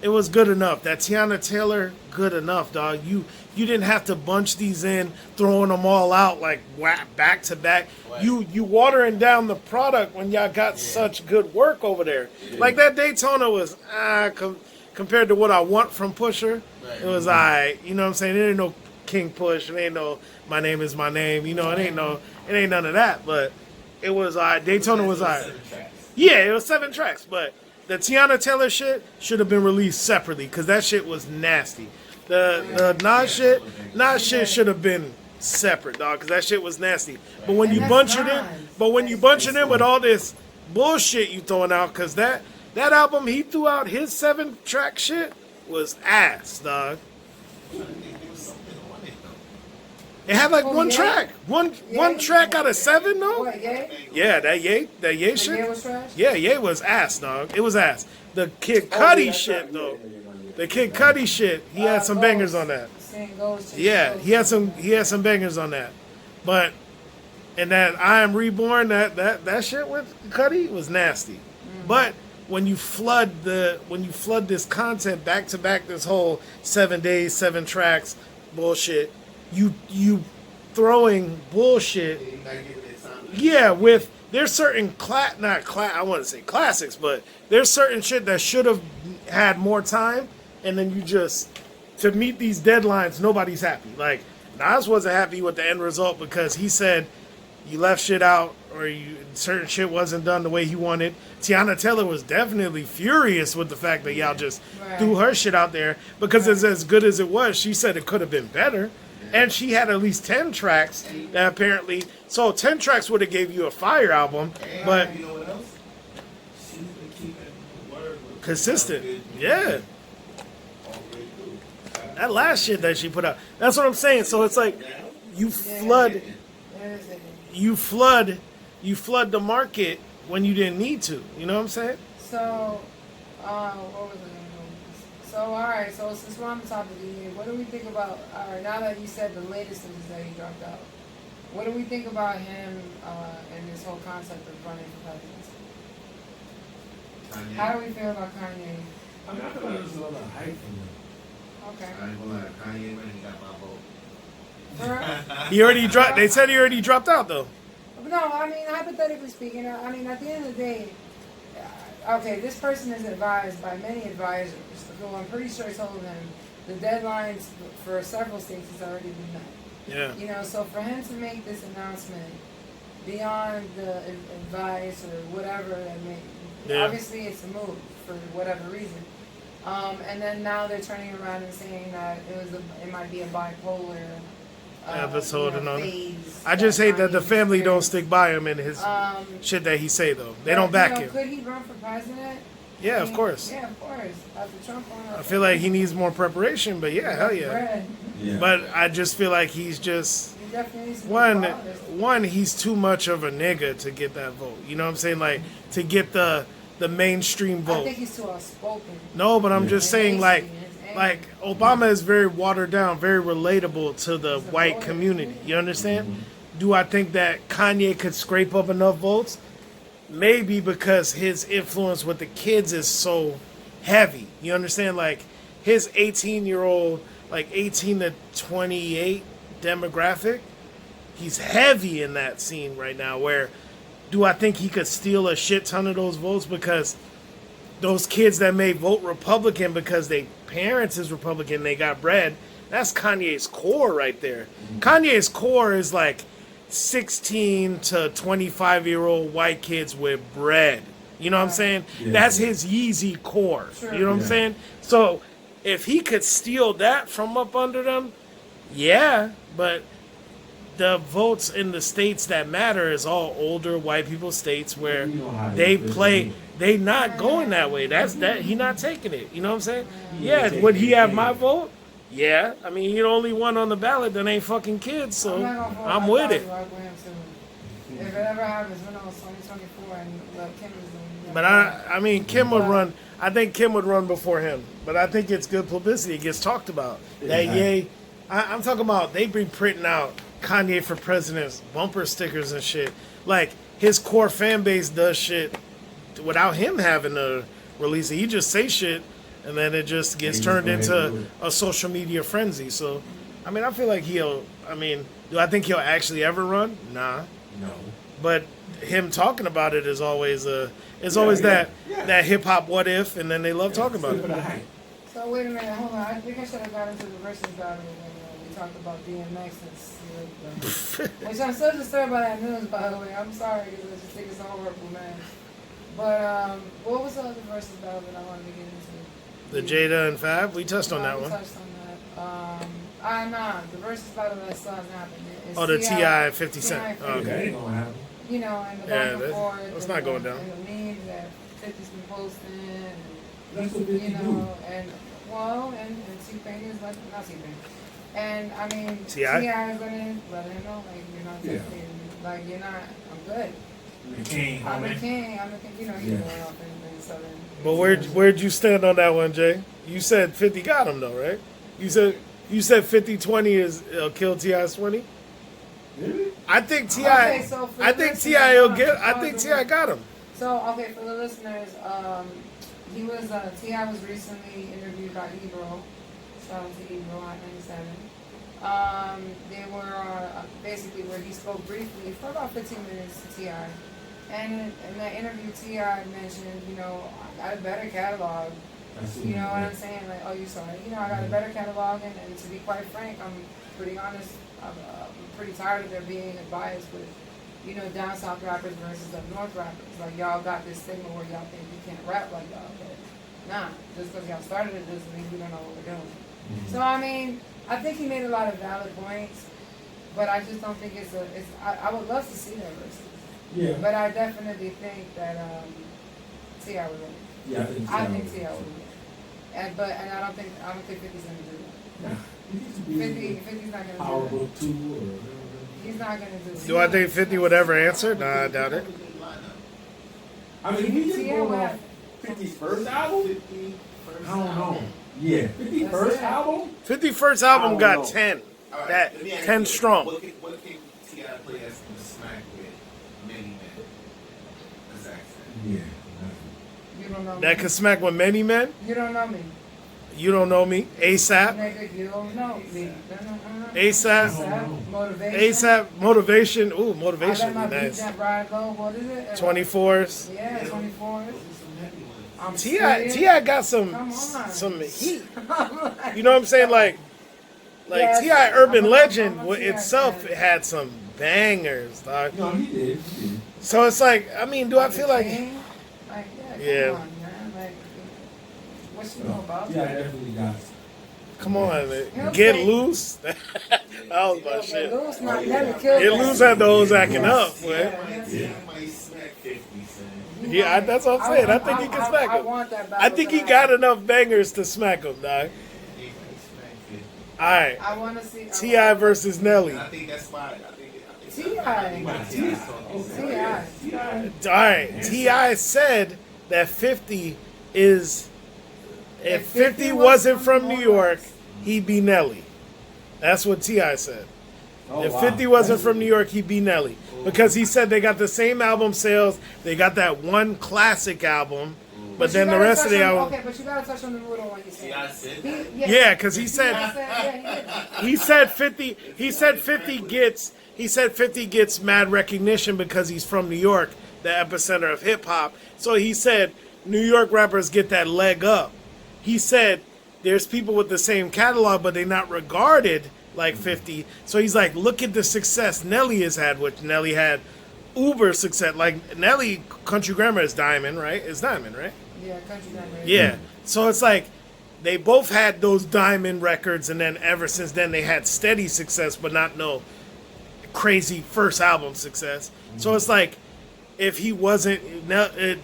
It was good enough. That Tiana Taylor, good enough, dog. You didn't have to bunch these in, throwing them all out like back to back. Right. You watering down the product when y'all got such good work over there. Like that Daytona was compared to what I want from Pusher. Right. It was you know what I'm saying? It ain't no King Push. It ain't no My Name Is My Name. You know, it ain't none of that. But it was Daytona was 7 tracks. Yeah, it was 7 tracks, but the Tiana Taylor shit should have been released separately because that shit was nasty. The Nas shit should have been separate, dog, because that shit was nasty. But when And you that's bunch it Nas. in, with all this bullshit you throwing out, because that album he threw out, his 7-track shit was ass, dog. There was something on it though. It had like Oh, one yeah? track, one Yeah? track out of 7, though. What, yeah? Yeah, that Ye The shit. Ye was trash? Yeah, Ye was ass, dog. It was ass. The Kid Oh, Cudi yeah, shit, yeah, though. yeah, yeah, yeah. The Kid Cudi shit, he had some bangers on that. Saying goes to Yeah, goes. he had some bangers on that. But and that I Am Reborn, that shit with Cudi was nasty. But when you flood this content back to back, this whole 7 days, 7 tracks bullshit, you throwing bullshit. You're not getting that sound. Yeah, with there's certain I wouldn't say classics, but there's certain shit that should have had more time, and then you just to meet these deadlines, nobody's happy. Like Nas wasn't happy with the end result because he said you left shit out or certain shit wasn't done the way he wanted. Tiana Taylor was definitely furious with the fact that y'all just Right. threw her shit out there because it's as good as it was. She said it could have been better. And she had at least 10 tracks that apparently, so 10 tracks would have gave you a fire album, And but you know what else? She's been keeping the word with consistent. good Yeah. all the way through. That last shit that she put out. That's what I'm saying. So it's like you flood There's it. you flood the market when you didn't need to. You know what I'm saying? So, what was it? So, all right. So since we're on the topic of the year, what do we think about? All right, now that you said the latest is that he dropped out, what do we think about him and this whole concept of running for presidency? Kanye. How do we feel about Kanye? I mean, I feel like there's a lot of hype from him. Okay. I ain't gonna lie, Kanye went and got my vote. For real? He already dropped. They said he already dropped out though. No, I mean, hypothetically speaking, I mean, at the end of the day, okay, this person is advised by many advisors who I'm pretty sure told him the deadlines for several states has already been met. Yeah. You know, so for him to make this announcement beyond the advice or whatever that may, Yeah. obviously it's a move for whatever reason. And then now they're turning around and saying that it might be a bipolar Episode and all that. phase. I just hate that the Kanye family don't experienced. stick by him in his shit that he say though. They don't back him. Could he run for president? Yeah, I of mean, course. Yeah, of course. After Trump won, I feel like he needs more preparation, but yeah, hell yeah. Bread. Yeah. But I just feel like he's just He definitely needs to be one flawless. one he's too much of a nigga to get that vote. You know what I'm saying? Like to get the mainstream I vote. think he's too outspoken. No, but I'm just saying like And Obama is very watered down, very relatable to the white community. You understand? Do I think that Kanye could scrape up enough votes? Maybe because his influence with the kids is so heavy. You understand? Like his 18-year-old, like 18 to 28 demographic, he's heavy in that scene right now. Where do I think he could steal a shit ton of those votes? Because those kids that may vote Republican because their parents is Republican, they got bread, that's Kanye's core right there. Kanye's core is like 16 to 25-year-old white kids with bread. You know what I'm saying? Yeah. That's his Yeezy core. Sure. You know what I'm Yeah. saying? So if he could steal that from up under them, Yeah, but the votes in the states that matter is all older white people states where You know how they it is. play. They not going that way. That's that he not taking it. You know what I'm saying? Yeah, Yeah. Would he taking it, have my yeah. vote? Yeah. I mean, you're the only one on the ballot that ain't fucking kids, so I'm not gonna vote. I'm I with thought it. Rock Williams too. If it ever happens, who knows? 2024 and Kim is doing. But I mean, Kim would run. I think Kim would run before him. But I think it's good publicity. It gets talked about. That Yeah. yay. I'm talking about they be printing out Kanye for president bumper stickers and shit. Like his core fan base does shit without him having to release it. He just say shit, and then it just gets He just turned go ahead and into do a social media frenzy. So, I mean, I feel like he'll. I mean, do I think he'll actually ever run? Nah. No. But him talking about it is always yeah. that hip hop what if, and then they love talking about For it. the hype. So wait a minute, hold on. I think I should have got into the versus battle when we talked about DMX and Slick. Which I'm so disturbed by that news, by the way. I'm sorry because I just think it's a horrible man. But what was the other versus battle that I wanted to get into? The Jada and Fab, we touched on that We one. touched on that. Nah, the versus battle that still hasn't happened. It's Oh, the T.I. 50 Cent. T.I. Oh, That okay. ain't gonna happen. You know, and the Yeah, back and that's- forth. that's and not the- going down. And the memes that 50's been posting. That's what And, 50 you do. know, and T-Pain is like, not T-Pain. And I mean, T.I.? T.I. is letting him know, like, you're not Yeah. taking, like, you're not, I'm good. The king, I'm the homie. king, you know, he's Yeah. going off in Southern. But where'd you stand on that one, Jay? You said 50 got him though, right? You said 50-20 is kill T.I.'s 20. Really? I think Ti. Okay, so for I the think listeners, Ti will hold get. on, I think Ti got him. So, okay, for the listeners, he was, T.I. was recently interviewed by Ebro. Shout out to Ebro, Hot 97. They were basically where he spoke briefly for about 15 minutes to T.I. And in that interview, T.I. mentioned, you know, I got a better catalog. You know what I'm saying? Like, oh, you saw it. You know, I got a better catalog, and to be quite frank, I'm pretty honest, I'm pretty tired of there being a bias with, you know, down south rappers versus up north rappers. Like, y'all got this stigma where y'all think you can't rap like y'all, but nah, just because y'all started it doesn't mean we don't know what we're doing. So, I mean, I think he made a lot of valid points, but I just don't think I would love to see that versus. Yeah. But I definitely think that T.I. would win. Yeah, I think I think T.I. would win. And I don't think 50's gonna do that. Yeah. 50's not gonna Power do Book 2 or that. He's not gonna do it. Do I think 50 would ever answer? Nah, I doubt it. I mean, he just T.I. going would off have 50's first album? I don't know. Yeah, 50's That's first it. album? 51st album I don't got know. 10. All right, That let me ask 10 you, strong. What can T.I. play as the smack with many men? Exactly. Yeah. You don't know me. That can smack with many men. You don't know me. You don't know me. ASAP. Nigga, you don't know me. ASAP. Motivation. ASAP. Motivation. Ooh, I motivation let my would be beat nice. that ride low. What is it? 24s. Yeah, 24s. I'm Ti serious. Ti got Come on. some heat. You know what I'm saying? Like Yes, Ti Urban I'm a Legend T.I. itself fan. had some bangers, dog. No, he did. So it's like, I mean, do I feel like? King? Like, Yeah. yeah, come on, man. Like, what you know about Yeah, I that? definitely got it. Come on, Okay. Get Loose. That was my shit. But Lou's not never killed Get that. Loose had those acting up, boy. T.I. might smack 50, son. Yeah, that's what I'm saying. I think he can smack I him. want that I think he battle got to enough bangers to smack him, dog. He might smack 50. All right, happen. I want to see Ti versus Nelly. And I think that's why. T.I. All right, Ti said that 50 is if 50 wasn't from New York, he'd be Nelly. That's what Ti said. Oh, If wow. 50 wasn't from New York, he'd be Nelly. Because he said they got the same album sales. They got that one classic album, but then the rest of the album. Okay, but you gotta touch on the Rudo one you said. T.I. said He- that. Yeah, because he said he did. 50. He said 50 gets mad recognition because he's from New York, the epicenter of hip hop. So he said New York rappers get that leg up. He said there's people with the same catalog, but they're not regarded like 50. So he's like, look at the success Nelly has had, which Nelly had uber success. Like Nelly, Country Grammar is Diamond, right? It's Diamond, right? Yeah, country done. Yeah. So it's like they both had those diamond records, and then ever since then they had steady success, but not no crazy first album success. So it's like, if he wasn't,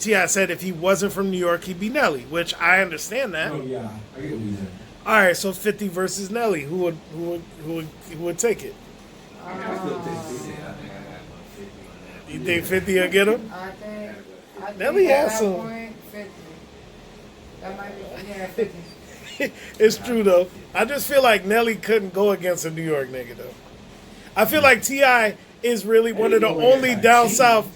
T.I. said if he wasn't from New York, he'd be Nelly, which I understand that. Oh yeah, I get what you're saying. All right, so 50 versus Nelly, who would take it? I still take 50. I think I got my 50 on that. You think 50 will get him? I think Nelly at has that some. point, 50. That might be, yeah, 50. It's true though. I just feel like Nelly couldn't go against a New York nigga though. I feel like T.I. is really one of the only down south.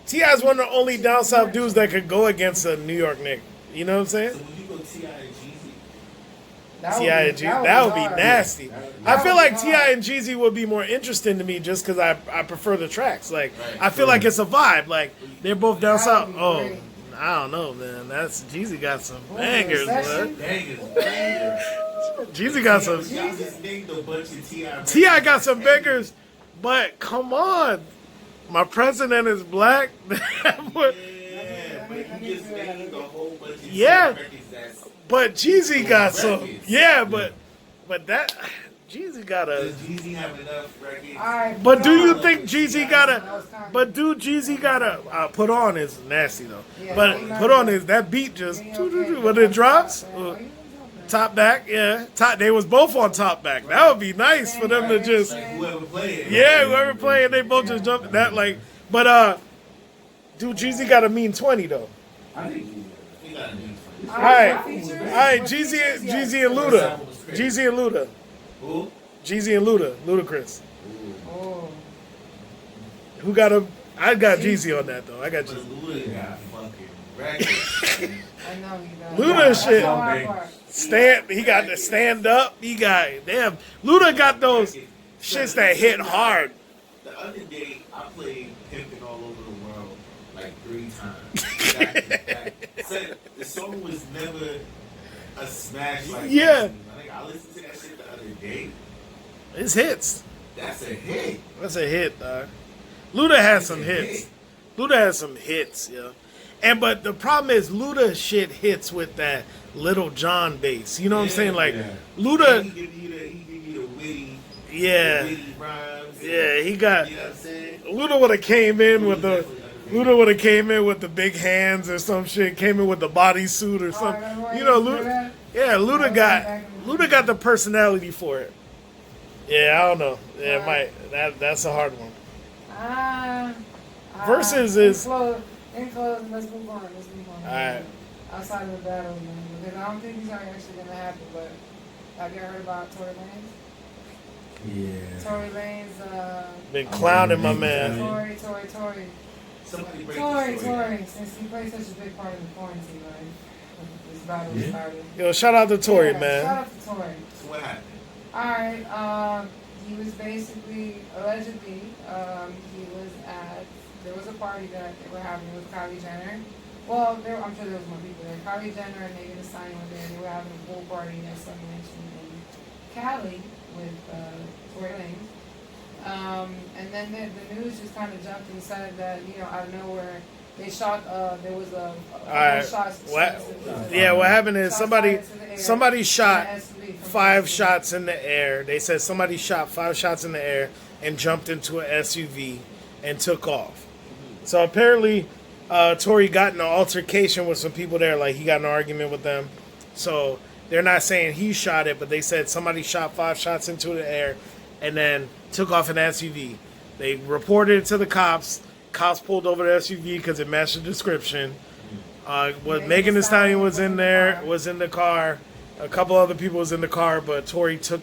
T.I. is one of the only down south dudes that could go against a New York nigga. You know what I'm saying? So when you go T.I. and Jeezy, T.I. and Jeezy, that would be hard. nasty. I feel like T.I. and Jeezy would be more interesting to me just because I prefer the tracks. Like, I feel like it's a vibe. Like, they're both down south. Oh, I don't know, man. Jeezy got some bangers, man. Jeezy got some. y'all just named a bunch of T.I. T.I. got some bangers, but come on. My president is black. Yeah, but he just named a whole bunch of Yeah. T.I. records that's... But Jeezy got some. Records. Yeah, but that Jeezy got a. Does Jeezy have enough records? Alright, But do you Put think On. Jeezy got a? But do Jeezy got a? Put On is nasty though. Yeah, But he Put might On be. is that beat just Yeah, okay. when it drops. Oh, you know Top back, yeah. They was both on top back. That would be nice for them to just. Like whoever played. Yeah, whoever playing, they both just jump that like. But dude, Jeezy got a mean 20 though. I think He got a new friend. All right, Features? all right. What Jeezy features? and Luda, Jeezy and Luda, Who? Jeezy and Ludacris. Oh. Who got a? I got Jeezy on that though. I got But Jeezy. Luda got fucking records. I know you got Luda That's shit. the hard part. He got the stand up. He got damn. Luda got those shits that hit hard. The other day, I played Pimpin' All Over the World like 3 times. Back to back. Said the song was never a smash like Yeah. that. I think I listened to that shit the other day. It's hits. That's a hit. That's a hit, dog. Luda has some It's a hits. hit. Luda has some hits, yeah. But the problem is Luda shit hits with that Little John bass. You know what I'm Yeah, saying? Like yeah. Luda, He give you the witty, yeah, the witty rhymes. yeah. He got You know what I'm saying? Luda would have came in with the Definitely underrated. Luda would have came in with the big hands or some shit. Came in with the bodysuit or something. Alright, You know, do Luda. that? Yeah, Luda got the personality for it. Yeah, I don't know. Yeah, it might. That's a hard one. Versus is- In close, let's move on. Alright. Outside of the battle, man, because I don't think these are actually gonna happen. But have you heard about Tory Lanez? yeah. Tory Lanez, Been clowning my man. Tory. Somebody break Tory, the story. since he played such a big part in the quarantine, right? This battle Yeah. started. Yo, shout out to Tory, Yeah, man. Shout out to Tory. So what happened? Alright, he was basically, allegedly, there was a party that they were having with Kylie Jenner. Well, I'm sure there was more people there. Kylie Jenner and Megan Thee Stallion were there. They were having a pool party at some mansion in Cali with Tory Lanez. And then the news just kind of jumped and said that, out of nowhere, they shot, there was a Alright, shots. what happened is somebody shot 5 shots in the air. They said somebody shot 5 shots in the air and jumped into an SUV and took off. So apparently, Tory got in an altercation with some people there. Like, he got in an argument with them. So they're not saying he shot it, but they said somebody shot 5 shots into the air and then took off in an SUV. They reported it to the cops. Cops pulled over the SUV because it matched the description. Megan Thee Stallion was in there, was in the car. A couple other people was in the car, but Tory took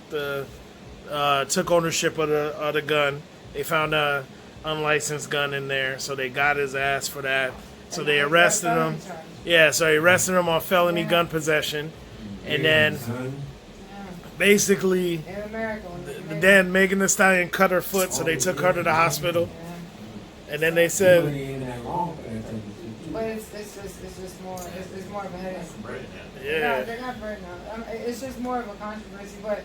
ownership of the gun. They found a unlicensed gun in there, so they got his ass for that. So they arrested him. Yeah, so they arrested him on felony gun possession, and then basically, In America, then Megan Thee Stallion cut her foot, so they took her to the hospital, and then they said, But it's just more, it's more of a headache. Right now. yeah, They're not burning out. It's just more of a controversy. But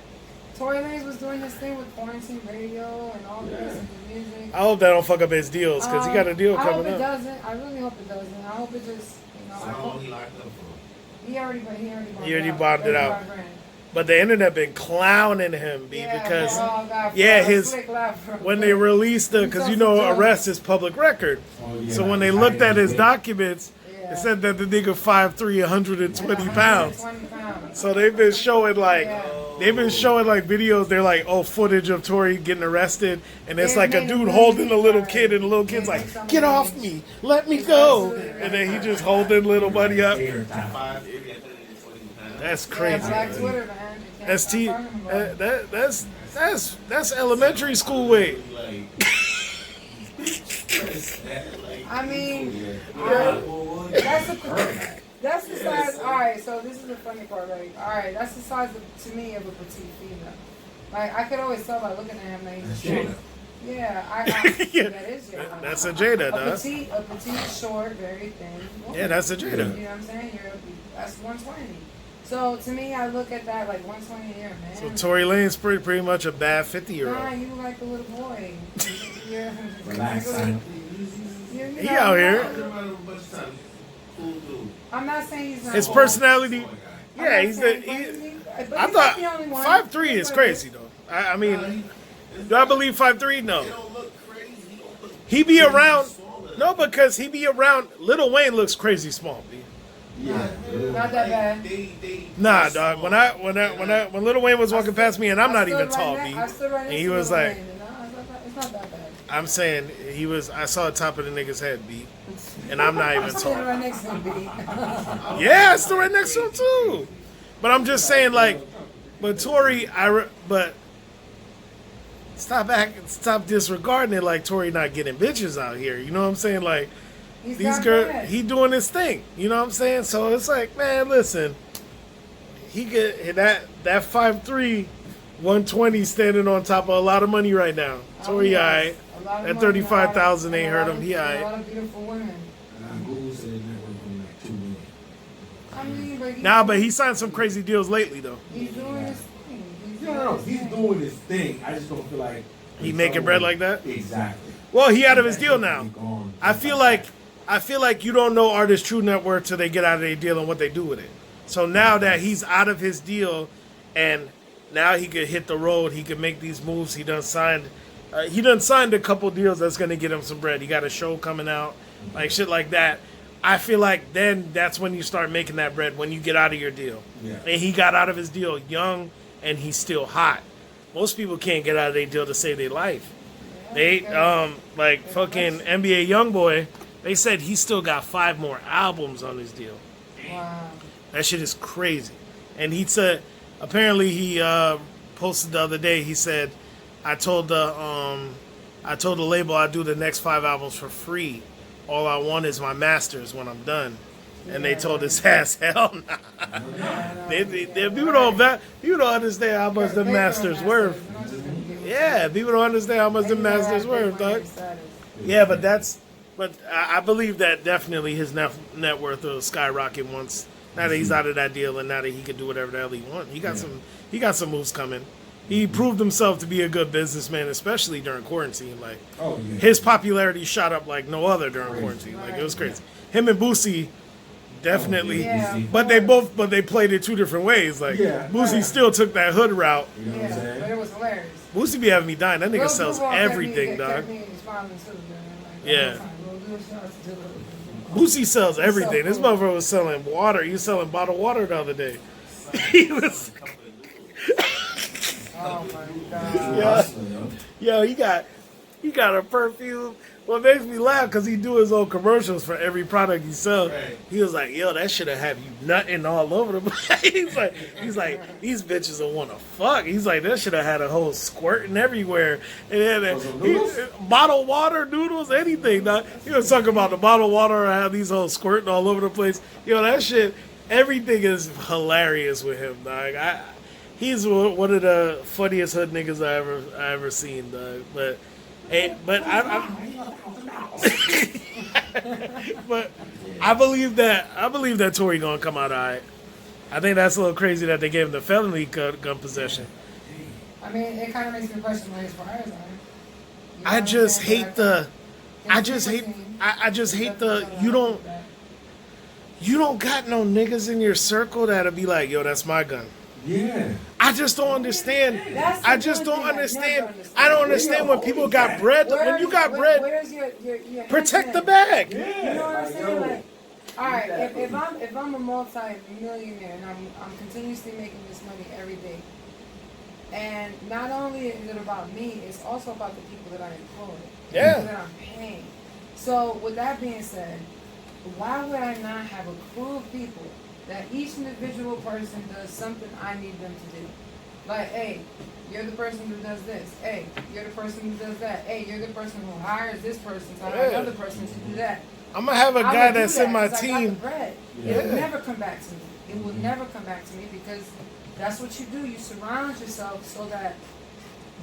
Tory Lanez was doing this thing with quarantine radio and all this and the music. I hope that don't fuck up his deals because he got a deal I hope coming it up. doesn't. I really hope it doesn't. I hope it just, So how long he locked up for? He already bonded out. But the internet been clowning him, B, because when they released the, because arrest is public record. Oh, yeah, So when they looked at his documents, it said that the nigga 5'3", 120 pounds. So they've been showing videos. They're like, footage of Tory getting arrested, and it's like a dude holding a little kid, and the little kid's like, "Get off me, let me go," and then he just holding little buddy up. That's crazy. That's elementary school weight. I mean, that's the size. All right, so this is the funny part. Like, all right, that's the size to me of a petite female. Like, I could always tell by looking at him that he's short. Yeah, that is Jada. That's a Jada, dog. A petite, short, very thin woman. Yeah, that's a Jada. You know what I'm saying? That's 120. So to me, I look at that like 120 a year, man. So Tory Lane's pretty much a bad 50-year-old. Nah, you like a little boy. Relax, son. He out here. I'm not saying he's not. His personality. Yeah, I thought 5'3" is crazy though. I mean, do I believe 5'3"? No. He be around. No, because he be around. Lil Wayne looks crazy small. B. Yeah, not that bad. Nah, dog. When Lil Wayne was walking past me, and I'm not even tall, B. And he was like, it's not that bad. I'm saying he was. I saw the top of the nigga's head, B. And I'm not even tall. Right next to him, B. Yeah, I stood right next to him too. But I'm just saying, like, but Tory, but stop disregarding it. Like Tory not getting bitches out here. You know what I'm saying? Like. These girls, he doing his thing. You know what I'm saying? So it's like, man, listen, he get that 5'3", 120 standing on top of a lot of money right now. Tory, alright. That 35,000 ain't hurt him. He alright. A lot of beautiful women. Google said his net worth was like $2 million. I mean, but he signed some crazy deals lately though. He's doing his thing. No, he's doing his thing. I just don't feel like he making bread like that. Exactly. Well, he out of his deal now. I feel like you don't know artists' true net worth till they get out of their deal and what they do with it. So now that he's out of his deal, and now he could hit the road, he could make these moves. He done signed a couple deals that's gonna get him some bread. He got a show coming out, like shit like that. I feel like then that's when you start making that bread, when you get out of your deal. Yeah. And he got out of his deal young, and he's still hot. Most people can't get out of their deal to save their life. They like fucking NBA YoungBoy. They said he still got 5 more albums on his deal. Wow. That shit is crazy. And he said, apparently he posted the other day. He said, I told the label I'd do the next 5 albums for free. All I want is my masters when I'm done. And they told his ass, hell nah. People don't understand how much the masters worth. Yeah, people don't understand how much the masters worth, dog. Yeah, but I believe that definitely his net worth will skyrocket once, now that he's out of that deal and now that he can do whatever the hell he wants. He got some moves coming. He proved himself to be a good businessman, especially during quarantine. Like, his popularity shot up like no other during quarantine. Like, it was crazy. Him and Boosie definitely, but they played it 2 different ways. Like, Boosie still took that hood route. You know what I'm saying? But it was hilarious. Boosie be having me dying. That nigga sells everything, dog. Yeah. Boosie sells everything. This motherfucker was selling water. He was selling bottled water the other day. He was. Oh my god. Yo, he got a perfume. What makes me laugh, because he do his own commercials for every product he sells. Right. He was like, yo, that should have you nutting all over the place. he's like, these bitches will want to fuck. He's like, that should have had a whole squirting everywhere. And then bottled water, noodles, anything. Dog. He was talking about the bottled water and have these whole squirting all over the place. Yo, that shit, everything is hilarious with him, dog. He's one of the funniest hood niggas I ever seen, dog. But I believe that Tory gonna come out alright. I think that's a little crazy that they gave him the felony gun possession. I mean, it kind of makes me question where his priors are. I just hate the. You you don't got no niggas in your circle that'll be like, yo, that's my gun. Yeah. I just don't understand. That's the I just one don't thing I understand. never understood. I don't understand when people got bread. When you got bread, where's your protect the intent? bag. Yeah. You know what I'm saying? yo. Like, all right, if I'm a multi-millionaire and I'm continuously making this money every day, and not only is it about me, it's also about the people that I employ, the Yeah. people that I'm paying. So with that being said, why would I not have a crew of people that each individual person does something I need them to do? Like, hey, you're the person who does this. Hey, you're the person who does that. Hey, you're the person who hires this person to hire Yeah. another person to do that. I'm gonna have a I'ma guy do that's that in my 'cause I got the team. bread. Yeah. It will never come back to me. It will never come back to me because that's what you do. You surround yourself so that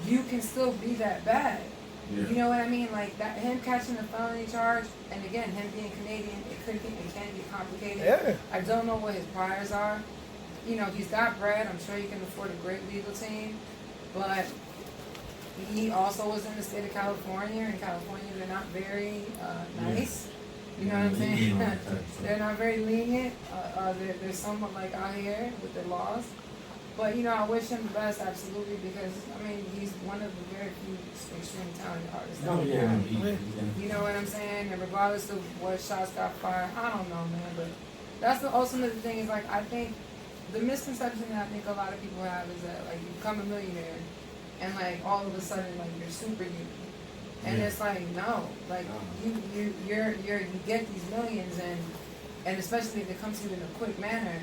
you can still be that bad. Yeah. You know what I mean? Like that, him catching a felony charge, and again, him being Canadian, it can get complicated. Yeah. I don't know what his priors are. You know, he's got bread. I'm sure he can afford a great legal team, but he also was in the state of California. In California, they're not very nice. You know what I'm saying? They're not very lenient. They're somewhat like out here with their laws. But, you know, I wish him the best, absolutely, because, I mean, he's one of the very few extremely talented artists. No, that we yeah. have. You know what I'm saying? And regardless of what shots got fired, I don't know, man. But that's the ultimate thing is, like, I think the misconception that I think a lot of people have is that, like, you become a millionaire and, like, all of a sudden, like, you're superhuman. And Yeah. it's like, no. Like, you get these millions and especially if it comes to you in a quick manner,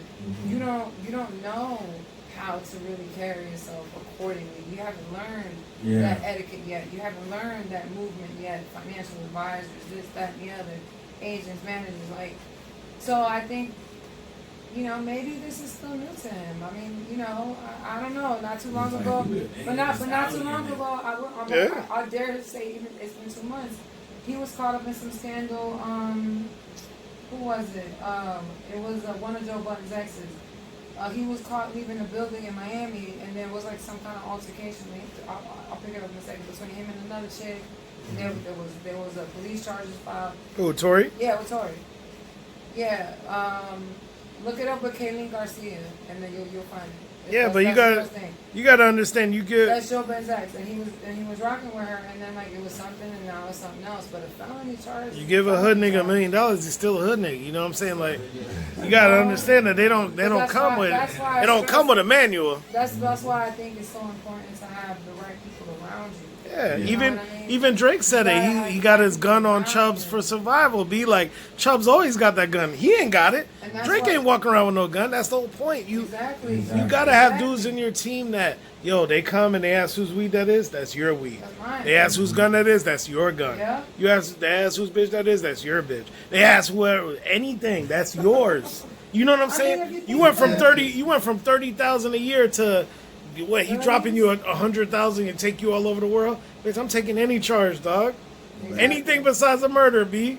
you don't know how to really carry yourself accordingly. You haven't learned that etiquette yet. You haven't learned that movement yet. Financial advisors, this, that, and the other, agents, managers, like. So I think, you know, maybe this is still new to him. I mean, you know, I don't know. Not too long ago, but not too long ago. I dare to say even it's been 2 months. He was caught up in some scandal. Who was it? It was one of Joe Budden's exes. He was caught leaving a building in Miami, and there was like some kind of altercation. I'll pick it up in a second between him and another chick. And there was a police charges filed. Who, Tori? Yeah, with Tori. Yeah. Look it up with Kayleen Garcia, and then you'll find it. Yeah, That's- but you gotta understand. You get That's Joe Ben's ex, and he was rocking with her, and then like it was something, and now it's something else. But a felony charge. you give a hood nigga $1 million, he's still a hood nigga. You know what I'm saying? Like, you gotta understand that they don't that's come why- with that's why they don't come with a manual. That's why I think it's so important to have the right people around you. Yeah, You know even what I mean? even Drake said You it. gotta He got his have gun on people Chubbs around for you. survival. Be like, Chubbs always got that gun. He ain't got it. And that's Drake why- ain't walking around with no gun. That's the whole point. You Exactly. you gotta have dudes in your team that, yo, they come and they ask whose weed that is, that's your weed. That's mine. They ask whose gun that is, that's your gun. Yeah. They ask whose bitch that is, that's your bitch. They ask whoever anything, that's yours. You know what I'm I saying? mean, if you You think went from about 30. You went from 30,000 a year to what? He dropping you 100,000 and take you all over the world. Bitch, I'm taking any charge, dog. Exactly. Anything besides a murder, B.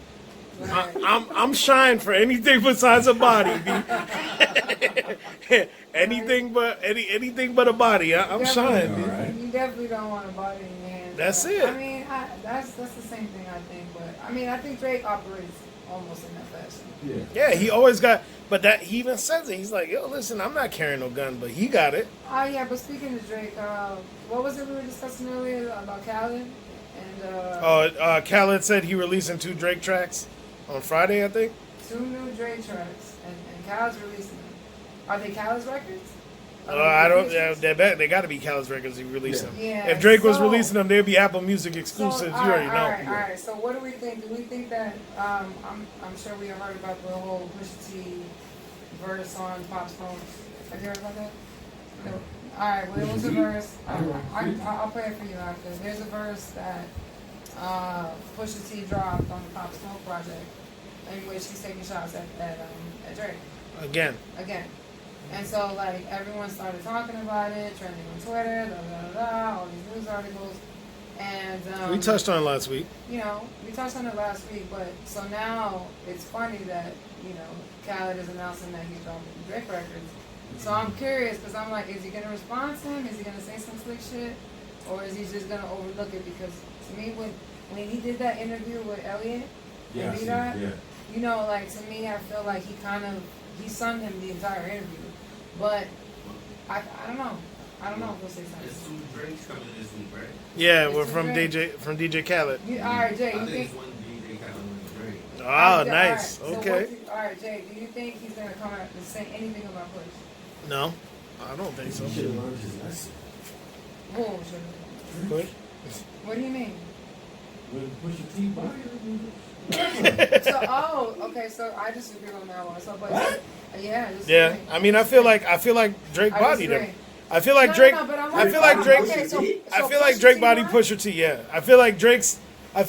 Right. I'm shying for anything besides a body, B. anything but a body. I'm shying, B. Alright. You definitely don't want a body in your hand. That's But, it. I mean, that's the same thing I think. But I mean, I think Drake operates almost in that fashion. Yeah, he always got. But that he even says it. He's like, yo, listen, I'm not carrying no gun, but he got it. Oh yeah, but speaking of Drake, what was it we were discussing earlier about Khaled? And Khaled said he releasing 2 Drake tracks on Friday, I think. 2 new Drake tracks, and Khaled's releasing them. Are they Khaled's records? I don't. They got to be Khaled's records. He released them. Yeah, If Drake was so- releasing them, they'd be Apple Music So, exclusives. You all already right, know. all right. So what do we think? Do we think that I'm sure we have heard about the whole Pusha T verse on Pop Smoke's. Have you heard about that? No. All right. Well, it was a verse. I'll play it for you after. There's a verse that Pusha T dropped on the Pop Smoke project, in which he's taking shots at Drake Again. again. And so, like, everyone started talking about it, trending on Twitter, all these news articles. And We touched on it last week. you know, we touched on it last week, but so now it's funny that, you know, Khaled is announcing that he's dropping Drake records. So I'm curious, because I'm like, is he going to respond to him? Is he going to say some slick shit? Or is he just going to overlook it? Because to me, when he did that interview with Elliot, Yeah, I and see. B-Dot, Yeah. you know, like to me, I feel like he sunned him the entire interview, but I don't know. I don't know if we'll say There's something. 2 drinks coming this week, right? Yeah, It's we're a from drink. DJ Khaled. All right, Jay, I you think think? it's one DJ kind of drink. Oh, Alright, nice. so Okay. all right, Jay, do you think he's gonna come out and say anything about Push? No, I don't think so. He should have learned his lesson. Who should? Push. What do you mean? When Pusha T body So, okay, so I disagree on that one. So, but yeah, I disagree. Yeah, I mean, I feel like Drake I bodied him. disagree. I feel like No, Drake. no, but I'm I feel like Drake. Okay, so I feel like Pusha Drake T body won? Pusha T. Yeah, I feel like Drake's. The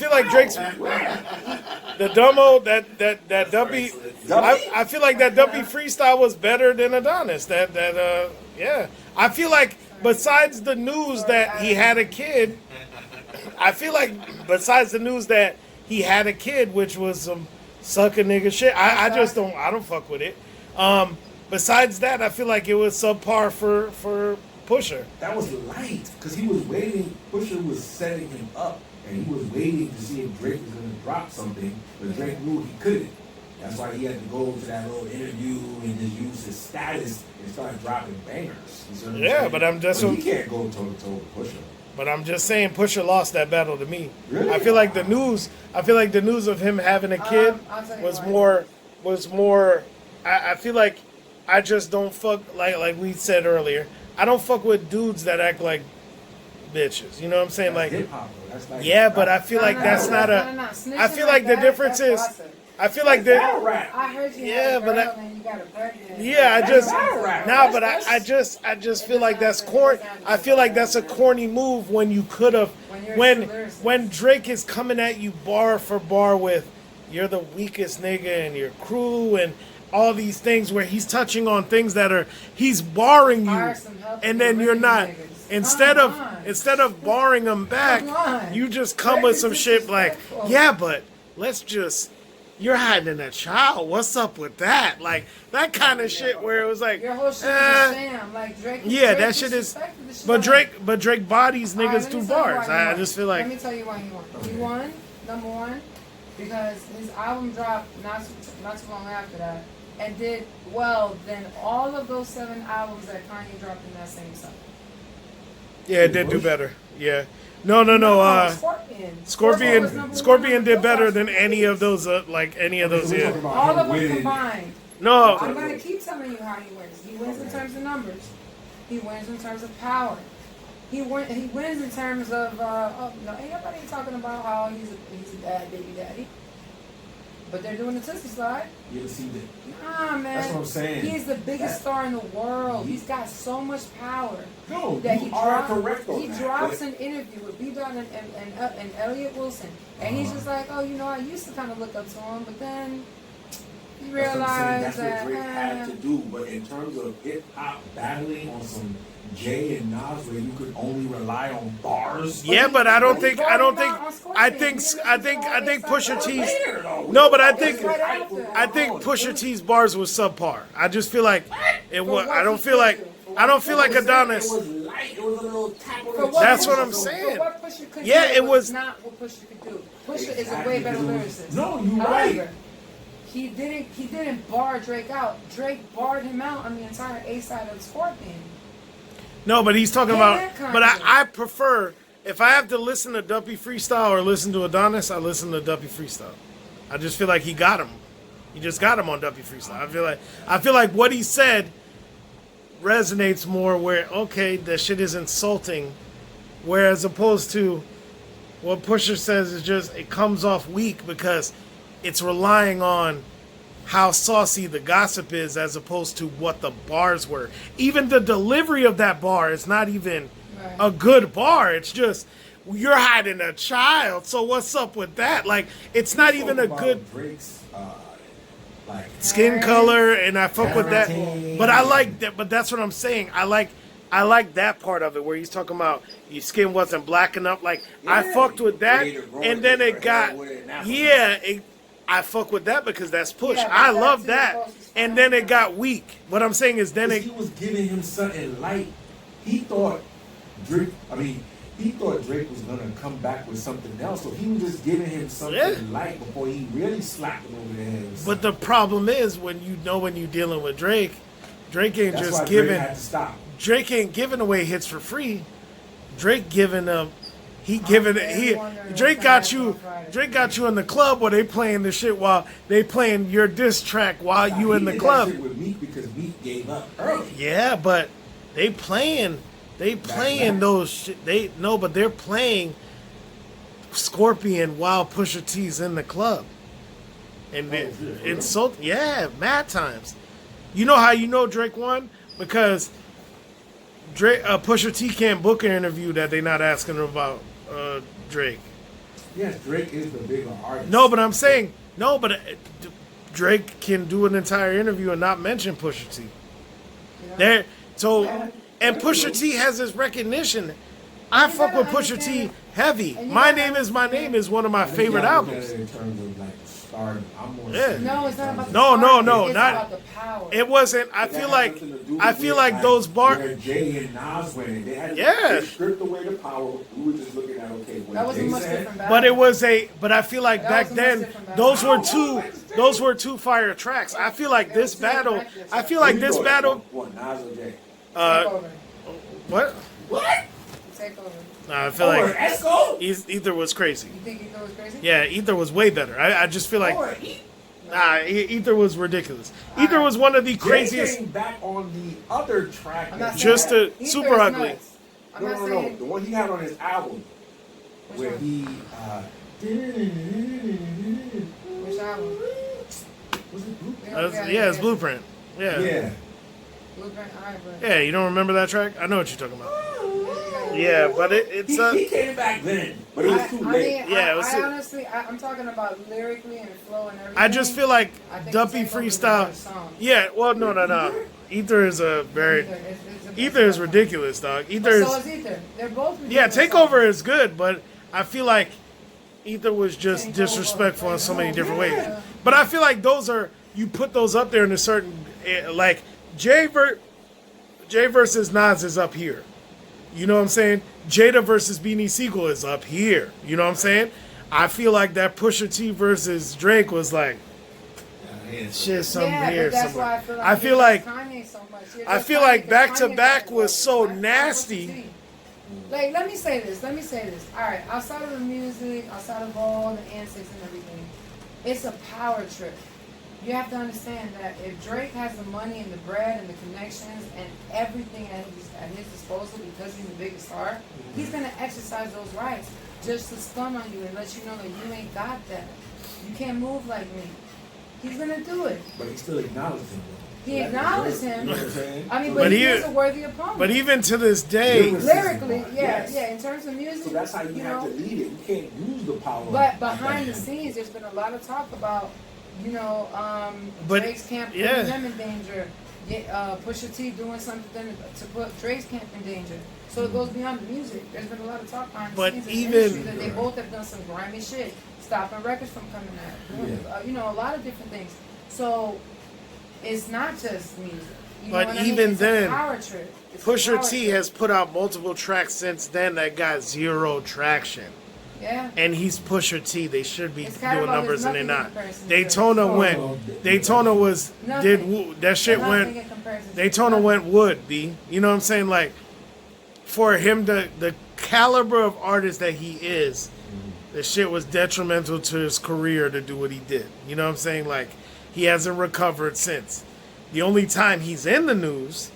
Dumbo that Dumpy. I feel like that Dumpy freestyle was better than Adonis. Yeah. I feel like besides the news that he had a kid, which was some sucker nigga shit. I just don't fuck with it. Besides that, I feel like it was subpar for Pusha. That was light, because he was waiting. Pusha was setting him up, and he was waiting to see if Drake was going to drop something, but Drake knew he couldn't. That's why he had to go to that little interview and just use his status and start dropping bangers. You see what I'm Yeah, saying? but I'm just But he can't go toe to toe with Pusha. But I'm just saying, Pusha lost that battle to me. Really? I feel like the news of him having a kid I'll tell you was why. more. I feel like I just don't fuck like we said earlier. I don't fuck with dudes that act like bitches. You know what I'm saying? That's Like, hip-hop, though. That's like yeah, but I feel like that's not a. No. Snitching I feel like the that, difference that's is. gossip. I feel like battle the. rap. I heard you Yeah, had a but girl and you got a pregnant. Yeah, I That's just battle rap. no, but I just feel like that's corny. I feel like that's a corny move when you could have when Drake is coming at you bar for bar with you're the weakest nigga and your crew and all these things where he's touching on things that are he's barring you Hire some help and to then get you're rid of not these niggas. instead of barring them back Come on. you just come Drake with is some shit like disrespectful. yeah but let's just you're hiding a child. What's up with that? Like that kind of shit where it was like, Your whole shit is eh. a sham. Like Drake. Yeah, Drake that shit is. disrespected the shit But out of Drake bodies All right, niggas let me through tell you bars. why he I won. just feel Let me like tell you why he won. He won, number one, because his album dropped not too long after that and did well than all of those 7 albums that Kanye dropped in that same summer. yeah, it did do better. Yeah, no. Scorpion. was number Scorpion one did on better the than any of those any of those. We're Yeah. talking about all him of them winning. combined. No, I'm gonna keep telling you how he wins. He wins in terms of numbers. He wins in terms of power. He wins in terms of no, ain't nobody talking about how he's a bad baby daddy. But they're doing the Tootsie Slide. You ever see that? Nah, man. That's what I'm saying. He's the biggest star in the world. He's got so much power. No, That you are correct on he that. drops but an interview with B-Dot and Elliot Wilson. And he's just like, oh, you know, I used to kind of look up to him, but then you That's what I'm saying. realize That's what that, Drake had to do. But in terms of hip hop battling on some Jay and Nas, where you could only rely on bars. yeah, but I think Pusha T's. No, but I think Pusha T's bars was subpar. I just feel like it was. I don't feel like Adonis. It was light. It was a little tap on For the That's cheek. what I'm For saying. what Pusha could Yeah, do it was- not what Pusha could do. Pusha is a way better lyricist. No, you're However, right. he didn't bar Drake out. Drake barred him out on the entire A side of Scorpion. No, but he's talking Yeah, about. that kind But of- I prefer if I have to listen to Duppy freestyle or listen to Adonis, I listen to Duppy freestyle. I just feel like he got him. He just got him on Duppy freestyle. I feel like what he said resonates more. Where okay, the shit is insulting, whereas opposed to what Pusha says is just it comes off weak because it's relying on how saucy the gossip is as opposed to what the bars were. Even the delivery of that bar is not even Right. a good bar. It's just you're hiding a child, so what's up with that? Like it's not even a Talk good about Drake's, like skin color, and I fuck with that. Parenting. But I like that. But that's what I'm saying. I like that part of it where he's talking about your skin wasn't black enough. Like I Yeah. fucked with that, Way to grow and then it it got different, with it now. I fuck with that because that's push. Yeah, but I that's love too that, close to and then it fine. got weak. What I'm saying is then Because it. he was giving him something light. He thought Drake. I mean, he thought Drake was gonna come back with something else, so he was just giving him something Yeah. light before he really slapped him over the head. with But the something. problem is when you're dealing with Drake, Drake ain't That's just why giving. Drake had to stop. Drake ain't giving away hits for free. Drake giving them. Drake got you. Drake got you in the club where they playing the shit while they playing your diss track while Nah, you he in the did that club. shit with Meek because Meek gave up early. Yeah, but they playing back. those shit. But they're playing Scorpion while Pusha T's in the club, and it's so mad times. You know how you know Drake won? Because Pusha T can't book an interview that they not asking him about Drake. Yes, Drake is the bigger artist. No, but I'm saying Drake can do an entire interview and not mention Pusha T. Yeah. And Pusha T has this recognition. I fuck with Pusha T heavy. And you My gotta Name Is My Name is one of my I think favorite y'all look at albums. it in terms of like stardom. I'm more Yeah. saying No, in it's not terms about of- the No, power. no, It's not- about the power. It wasn't. I That feel had like nothing to do I with feel it, like those bars. where Jay and Nas went in. They had Yeah. they stripped away the power. We were just looking at okay. What That was a Jay much said, different battle. But it was but I feel like That back was a much then different battle. those were two fire tracks. I feel like this battle. I feel like Who you this thought? battle. What, Nas or Jay? Take Uh, over. what? What? Take over. Nah, I feel Or like Esco? Ether was crazy. You think Ether was crazy? Yeah, Ether was way better. I just feel like Or Ether was ridiculous. Ether was one of the Jay craziest. came back on the other track. I'm that not he Just had. to- Ether super is ugly. nuts. I'm No, not no, no. saying. The one he had on his album, Which where one? he. Which album? Was it Blue? It's Blueprint. Yeah. Yeah. Blueprint. Alright, but. Yeah, you don't remember that track? I know what you're talking about. Yeah, but it's He came back then, but it was too late. Yeah, it was too- honestly, I'm talking about lyrically and flow and everything. I just feel like I think Dumpy Take Over is a freestyle. better song. Yeah, well, no. Ether is a very. It's Ether is ridiculous, dog. Ether But so is. is Ether. They're both Yeah, ridiculous Takeover songs. is good, but I feel like Ether was just disrespectful in so many different ways. Yeah. But I feel like those are you put those up there in a certain like Jay versus Nas is up here. You know what I'm saying? Jada versus Beanie Siegel is up here. You know what I'm saying? I feel like that Pusha T versus Drake was like shit something Yeah, here but that's somewhere. why I feel like I feel like Kanye so much. You're I just feel Kanye like 'cause back to Kanye back got was it. so That's nasty. Pusha T. Like, let me say this. All right, outside of the music, outside of all the antics and everything, it's a power trip. You have to understand that if Drake has the money and the bread and the connections and everything at his disposal because he's the biggest star, he's going to exercise those rights just to stun on you and let you know that you ain't got that. You can't move like me. He's going to do it. But he still acknowledged him. though. He So that acknowledged deserves- him. You know what I'm saying? I mean, So but But he he- is a worthy opponent. But even to this day, Lyrically, yeah, Yes. in terms of music, So that's how you have know, to lead it. You can't use the power. But at behind the that end. scenes, there's been a lot of talk about, But- Drake's camp putting yeah. them in danger. Pusha T doing something to put Drake's camp in danger. So it goes beyond the music. There's been a lot of talk behind But the scenes even- in the industry that they both have done some grimy shit, stopping records from coming out, doing, Yeah. a lot of different things. So it's not just music. You know But what I mean? even It's a then, power trip. It's a Pusha power T trip. has put out multiple tracks since then that got zero traction. Yeah. And he's Pusha T. They should be It's kind doing of numbers and nothing they're in not. comparison to Daytona Drake. went. Oh, Daytona was Nothing. did woo- that shit Nothing went. in comparison to Daytona nothing. went wood. B. You know what I'm saying? Like for him, the caliber of artist that he is, the shit was detrimental to his career to do what he did. You know what I'm saying? Like he hasn't recovered since. The only time he's in the news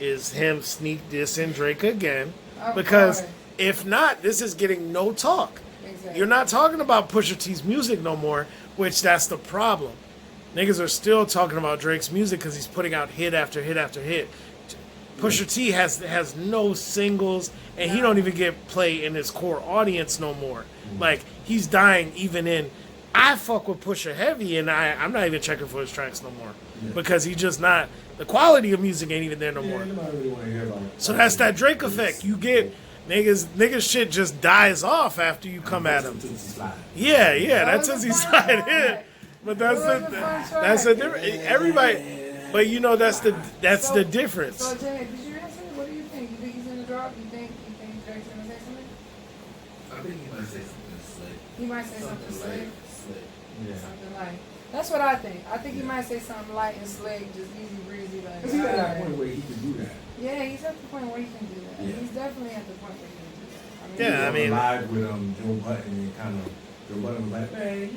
is him sneak dissing Drake again. Of Because course. if not, this is getting no talk. Exactly. You're not talking about Pusha T's music no more, which that's the problem. Niggas are still talking about Drake's music because he's putting out hit after hit after hit. Pusha T has no singles, and he don't even get play in his core audience no more. Like he's dying even in. I fuck with Pusha heavy, and I'm not even checking for his tracks no more because he just not. The quality of music ain't even there no Yeah, more. nobody really want to hear about it. So that's that Drake effect. You get niggas shit just dies off after you come at him. Tootsie Slide. Yeah, That that's was he a fun slide in. track. But that's It was a fun that's a track. different. Everybody, but you know that's the So- the difference. So Jay, did you answer? What do you think? You think he's gonna drop? You think Drake's gonna say something? He might say something slick. Yeah. Something light. That's what I think. I think he might say something light and slick, just easy breezy, like. Cause he's at that point where he can do that. Yeah, he's at the point where he can do that. Yeah. He's definitely at the point where he can do that. Yeah, I mean- live with Joe Budden and kind of Joe Budden was like, man,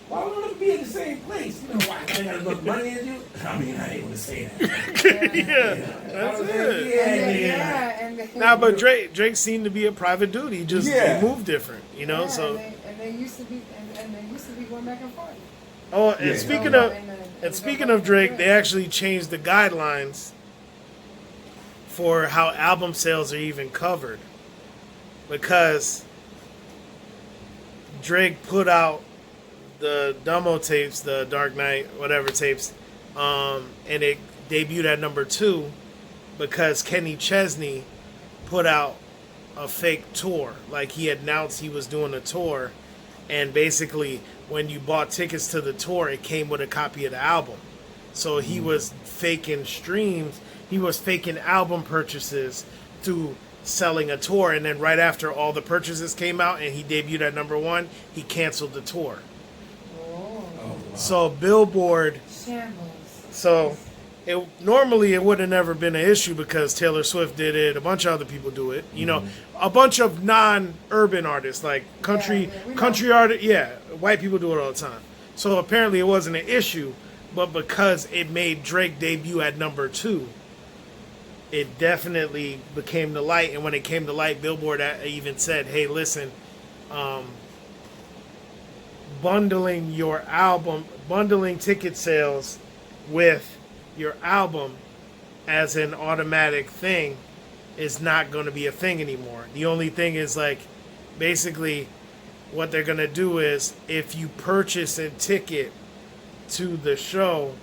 why we want to be in the same place? Why I got as much money as you? I mean, I ain't gonna say that. That's it. Yeah, and Nah, but Drake seemed to be a private dude. He just he moved different, yeah, So. and they used to be going back and forth. Oh, and Yeah. speaking of Drake, they actually changed the guidelines for how album sales are even covered, because Drake put out the demo tapes, the Dark Knight, whatever tapes, and it debuted at number 2 because Kenny Chesney put out a fake tour. Like, he announced he was doing a tour, and basically when you bought tickets to the tour, it came with a copy of the album. So he was faking streams, he was faking album purchases through selling a tour, and then right after all the purchases came out and he debuted at number 1, he canceled the tour. Oh, Wow. So Billboard, shambles. so normally it would have never been an issue because Taylor Swift did it, a bunch of other people do it, a bunch of non-urban artists like country artists, white people do it all the time. So apparently it wasn't an issue, but because it made Drake debut at number 2, it definitely became the light. And when it came to light, Billboard even said, hey, listen, bundling ticket sales with your album as an automatic thing is not going to be a thing anymore. The only thing is, like, basically what they're going to do is if you purchase a ticket to the show,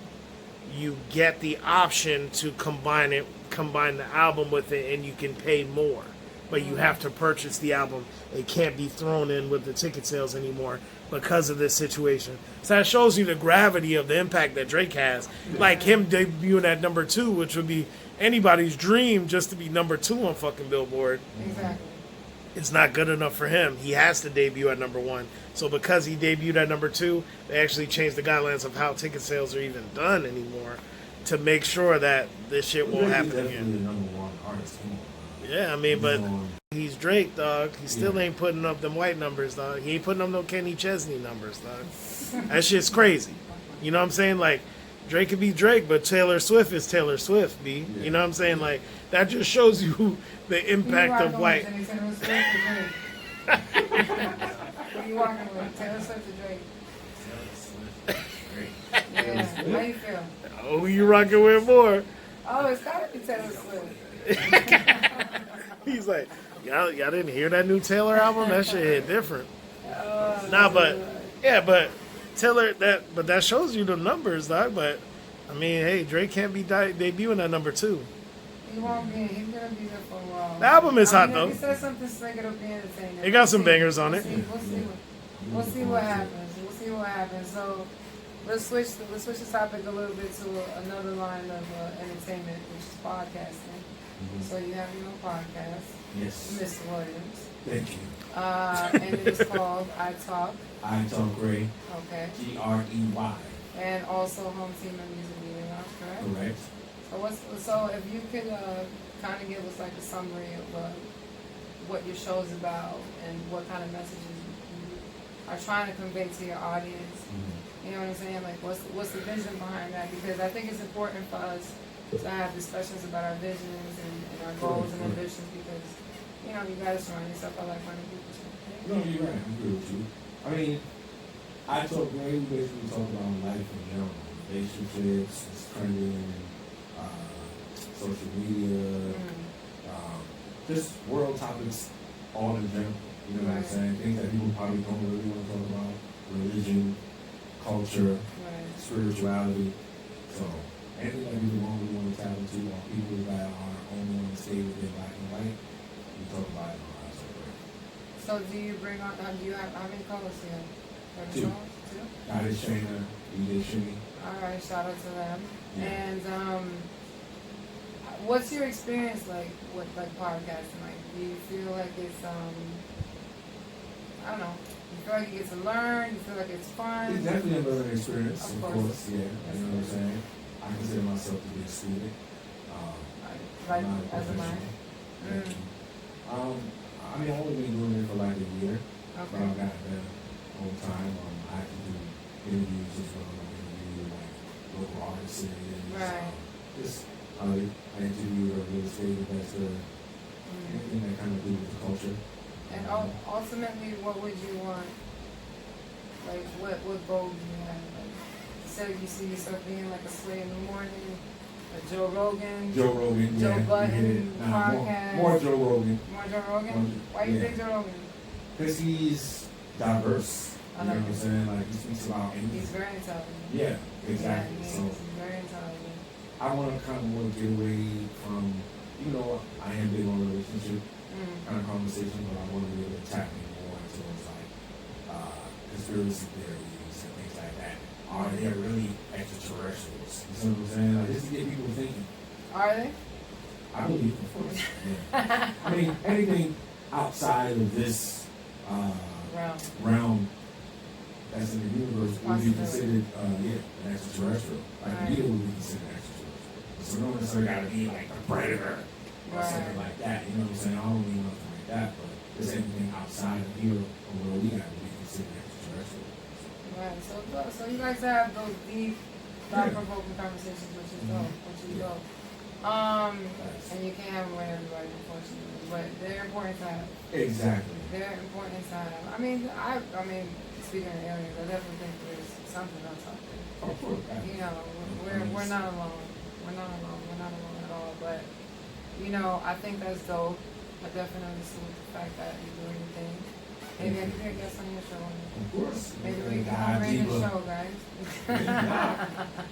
you get the option to combine the album with it, and you can pay more. But you have to purchase the album. It can't be thrown in with the ticket sales anymore because of this situation. So that shows you the gravity of the impact that Drake has. Like him debuting at number 2, which would be anybody's dream, just to be number 2 on fucking Billboard. Exactly. It's not good enough for him. He has to debut at number 1. So because he debuted at number 2, they actually changed the guidelines of how ticket sales are even done anymore to make sure that this shit won't happen again. The number 1 artist. Come on. Yeah, I mean, but he's Drake, dog. He still ain't putting up them white numbers, dog. He ain't putting up no Kenny Chesney numbers, dog. That shit's crazy. You know what I'm saying? Like, Drake could be Drake, but Taylor Swift is Taylor Swift, B. You know what I'm saying? Like, that just shows you the impact of white. Who you walking with? Taylor Swift or Drake? Yeah. How you feel? Oh, who you rocking with more? Oh, it's gotta be Taylor Swift. He's like, y'all didn't hear that new Taylor album? That shit hit different. But Taylor, that shows you the numbers, dog. But I mean, hey, Drake can't be debuting at number 2. He won't be. He's gonna be there for a while. The album is hot, though. If he says something slick, it'll be entertaining. It got some bangers on it. We'll see what happens. So let's switch the topic a little bit to another line of entertainment, which is podcasting. So you have your own podcast, Yes. Mr. Williams. Thank you. And it is called I Talk. I Talk Gray. Okay. Grey. And also Home Team and Music Media Lounge, correct? Correct. So if you could kind of give us like a summary of what your show is about and what kind of messages you are trying to convey to your audience. You know what I'm saying? Like what's the vision behind that? Because I think it's important for us to have discussions about our visions and our goals and ambitions, because you gotta surround yourself by like-minded people. No, you're right. I agree with you. I mean, I Talk Gray, we basically talk about life in general, relationships, trending, social media, just world topics all in general. You know what I'm saying? Things that people probably don't really want to talk about: religion, culture, spirituality. So anything that we want to tap into, or people that are only want to stay within black and white, we talk about it on our show. So do you bring on? Do you have how many callers here? 2. Goddess Trainer, DJ Shimmy. All right, shout out to them. Yeah. And what's your experience like with like podcasting? Like, do you feel like it's I don't know, You feel like you get to learn. You feel like it's fun. It's definitely a learning experience, Of of course. course. Yeah, you know what I'm saying. I consider myself to be a student. Like I'm not a as a mind. professional. I mean, I've only been doing it for like a year, but Okay. I've gotten better over time. I have to do interviews as well. I interview like local artists and Right. just I interview a real estate investor, anything that kind of do with the culture. And ultimately, what would you want? Like, what goal do you have? Like, say you see yourself being like a Sway in the Morning, a Joe Rogan, Joe Rogan, Joe yeah, Budden you hit it. Nah, podcast. more Joe Rogan. More Joe Rogan? Why do you Yeah. think Joe Rogan? Because he's diverse. I You know like what I'm it. saying? Like, he speaks about He's anything. very intelligent. Yeah, exactly. Yeah, So he's very intelligent. I want to kind of more get away from, you know, I am big on relationship kind of conversation, but I want to be able to tap in more into those like conspiracy theories and things like that. Are there really extraterrestrials? You see what I'm saying? Like, just to get people thinking. Are they? I believe, of course. Yeah. I mean, anything outside of this Round. realm that's in the universe would be considered, an extraterrestrial. Like, Right. Vito would be considered extraterrestrial. So it don't necessarily got to be like a predator or something like that. You know what I'm saying? I don't mean nothing like that, but there's anything outside of here or where we got to be considered extraterrestrial. Right. So you guys have those deep, thought-provoking conversations, which is dope. Which is dope. And you can't have them with everybody, unfortunately, but they're important to have. Exactly. They're important to have. I mean, speaking of aliens, I definitely think there's something else out there. Of course. You know, we're not alone. We're not alone. We're not alone at all. But you know, I think that's dope. I definitely salute the fact that you're doing your thing. Maybe I can get a guest on your show. Of course. Maybe we can upgrade the show, guys.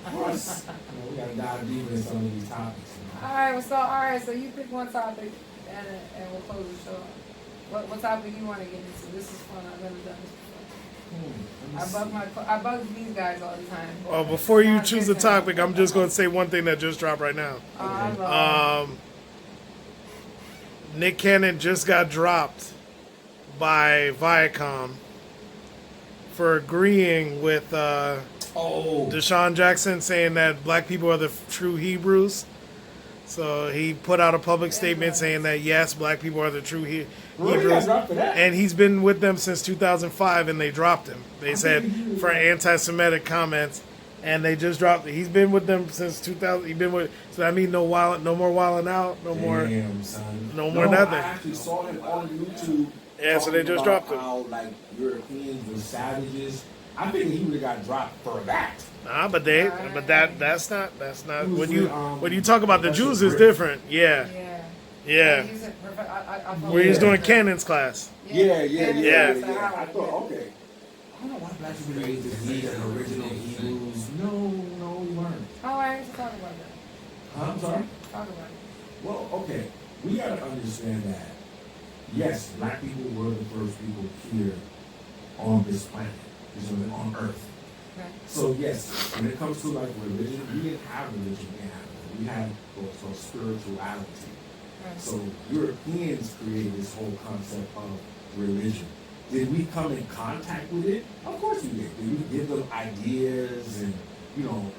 Of course. You know, we got to dive deeper in some of these topics. You know? All right. So you pick one topic, and we'll close the show. What topic you want to get into? This is fun. I've never done this before. I bug these guys all the time. Well, before you choose the topic, I'm just going to say one thing that just dropped right now. I love Nick Cannon just got dropped by Viacom for agreeing with Deshaun Jackson, saying that black people are the true Hebrews. So he put out a public statement saying that yes, black people are the true Hebrews, and he's been with them since 2005, and they dropped him. They said for anti-Semitic comments, and they just dropped it. He's been with them since 2000. He's been with, so that means no more wilding out, no more nothing. I actually saw him on YouTube. Yeah, so they just dropped him. How like Europeans were savages. I think he would have got dropped for that. Nah, but that's not Who's when you talk about the Jews is different. Yeah. Where he's doing Cannon's class. Yeah. I I thought, okay. I don't know why black people need to be an original Hebrews. No, we weren't. All right, so talk about that. I'm sorry? Talk about it. Well, okay. We got to understand that, yes, black people were the first people here on this planet, on Earth. Okay. So, yes, when it comes to like religion, we didn't have religion. We had what's called spirituality. Right. So Europeans created this whole concept of religion. Did we come in contact with it? Of course we did. Did we give them ideas and,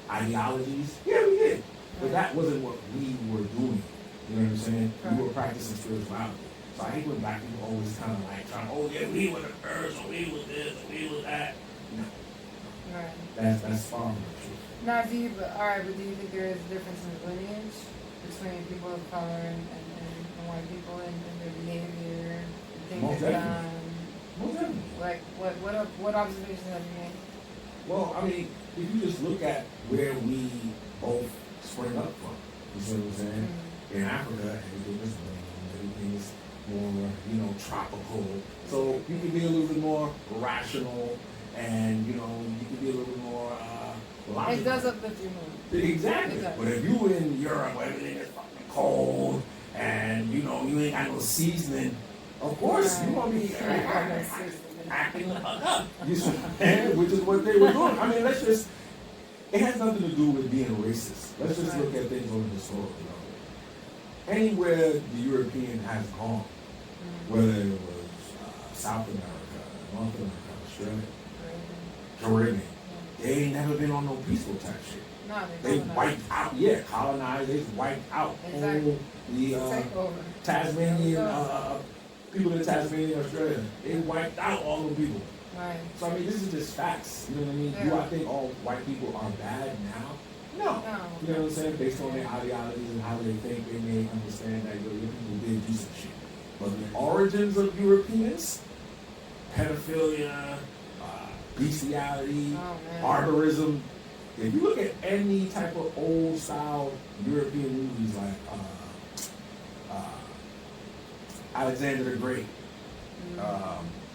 ideologies? Yeah, we did. But that wasn't what we were doing. You know what I'm saying? We were practicing spirituality. So I hate when black people always kind of like trying, we were the first, or we was this, or we was that. No. Right. That's far from the truth. Now, but do you think there is a difference in lineage between people of color and white people and their behavior, and things Most they've definitely. done? Most definitely. Like, what observations have you made? Well, I mean, if you just look at where we both spring up from, you see what I'm saying? In Africa, everything is warm, everything is more, tropical. So you can be a little bit more rational, and you can be a little bit more logical. It does uplift your mood. Exactly. But if you in Europe where everything is fucking cold, and you ain't got no seasoning, of course you gonna be acting the fuck up. You see, which is what they were doing. I mean, it has nothing to do with being racist. Let's just look at things on a historical level. Anywhere the European has gone, whether it was South America, North America, Australia, Caribbean. They ain't never been on no peaceful type shit. No, They colonized. wiped out, yeah, colonized. They wiped out Exactly. all the Take over. Tasmanian people in Tasmania, Australia. They wiped out all the people. Right. So I mean, this is just facts. You know what I mean? Do Yeah. I think all white people are bad now? No. No. You know what I'm saying? Based on their ideologies and how they think, they may understand that your people did do some shit. But the origins of Europeans, pedophilia, bestiality, Oh, man. barbarism. If you look at any type of old style European movies like Alexander the Great,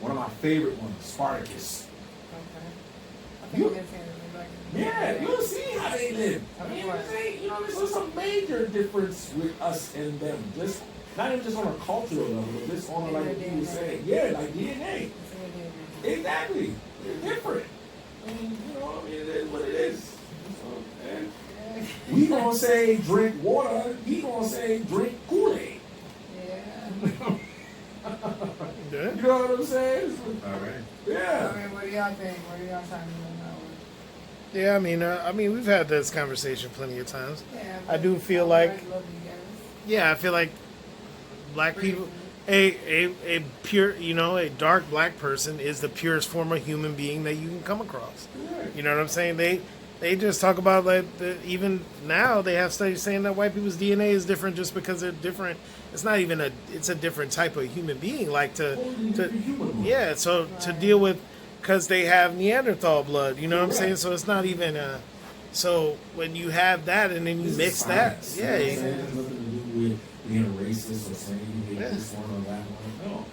one of my favorite ones, Spartacus. Okay. I think You- I'm saying it like. Yeah, you'll see how they live. I mean, Right. you know, there's a major difference with us and them. Just not even just on a cultural level, but just on like what you were saying. Yeah, like DNA. Exactly. They're different. And, you know, I mean, it is what it is. So, and we gonna say drink water. He gonna say drink Kool-Aid. Yeah. Yeah. You know what I'm saying? All right. Yeah. I mean, what do y'all think? What do y'all trying to do on that one? Yeah, I mean, we've had this conversation plenty of times. Yeah, I do feel like, yeah, I feel like black people, a pure, a dark black person is the purest form of human being that you can come across. You know what I'm saying? They just talk about like even now they have studies saying that white people's DNA is different just because they're different. It's not even it's a different type of human being. Like to yeah, so to deal with, because they have Neanderthal blood. You know what I'm saying? So it's not even so when you have that and then you mix that, yeah. It has nothing to do with being a racist or saying you hate this one or that one. No.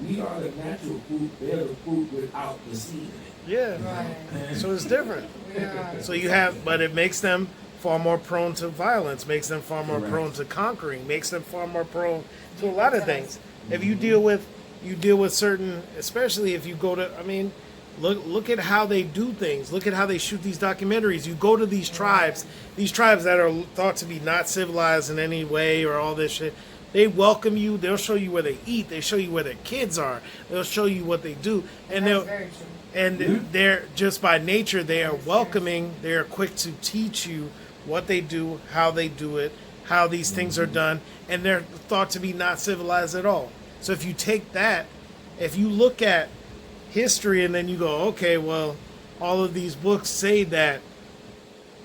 We are the natural fruit. They're the fruit without the seed in it. Yeah. Right. So it's different. Yeah. So you have, but it makes them far more prone to violence, makes them far more prone to conquering, makes them far more prone to a lot of things. If you deal with certain, especially if you go to, I mean, look at how they do things. Look at how they shoot these documentaries. You go to these tribes that are thought to be not civilized in any way or all this shit. They welcome you. They'll show you where they eat. They show you where their kids are. They'll show you what they do, and That's very true. and they're just by nature they are welcoming. They are quick to teach you what they do, how they do it, how these things are done, and they're thought to be not civilized at all. So if you take that, if you look at history and then you go, okay, well, all of these books say that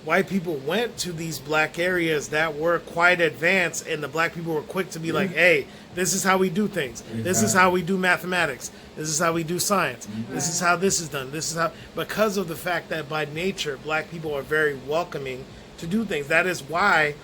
white people went to these black areas that were quite advanced, and the black people were quick to be like, hey, this is how we do things. This is how we do mathematics. This is how we do science. This is how this is done. This is how, because of the fact that by nature, black people are very welcoming to do things. That is why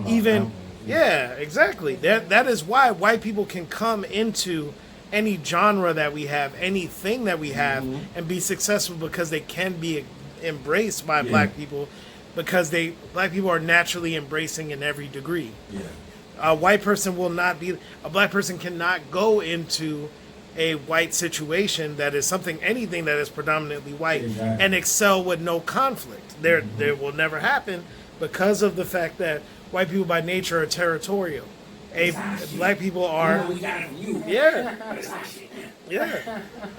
even, yeah, exactly. That is why white people can come into any genre that we have, anything that we have, and be successful because they can be embraced by black people, because black people are naturally embracing in every degree. Yeah. A white person will not be, a black person cannot go into a white situation that is anything that is predominantly white and excel with no conflict. There will never happen, because of the fact that white people by nature are territorial. Black people are, yeah.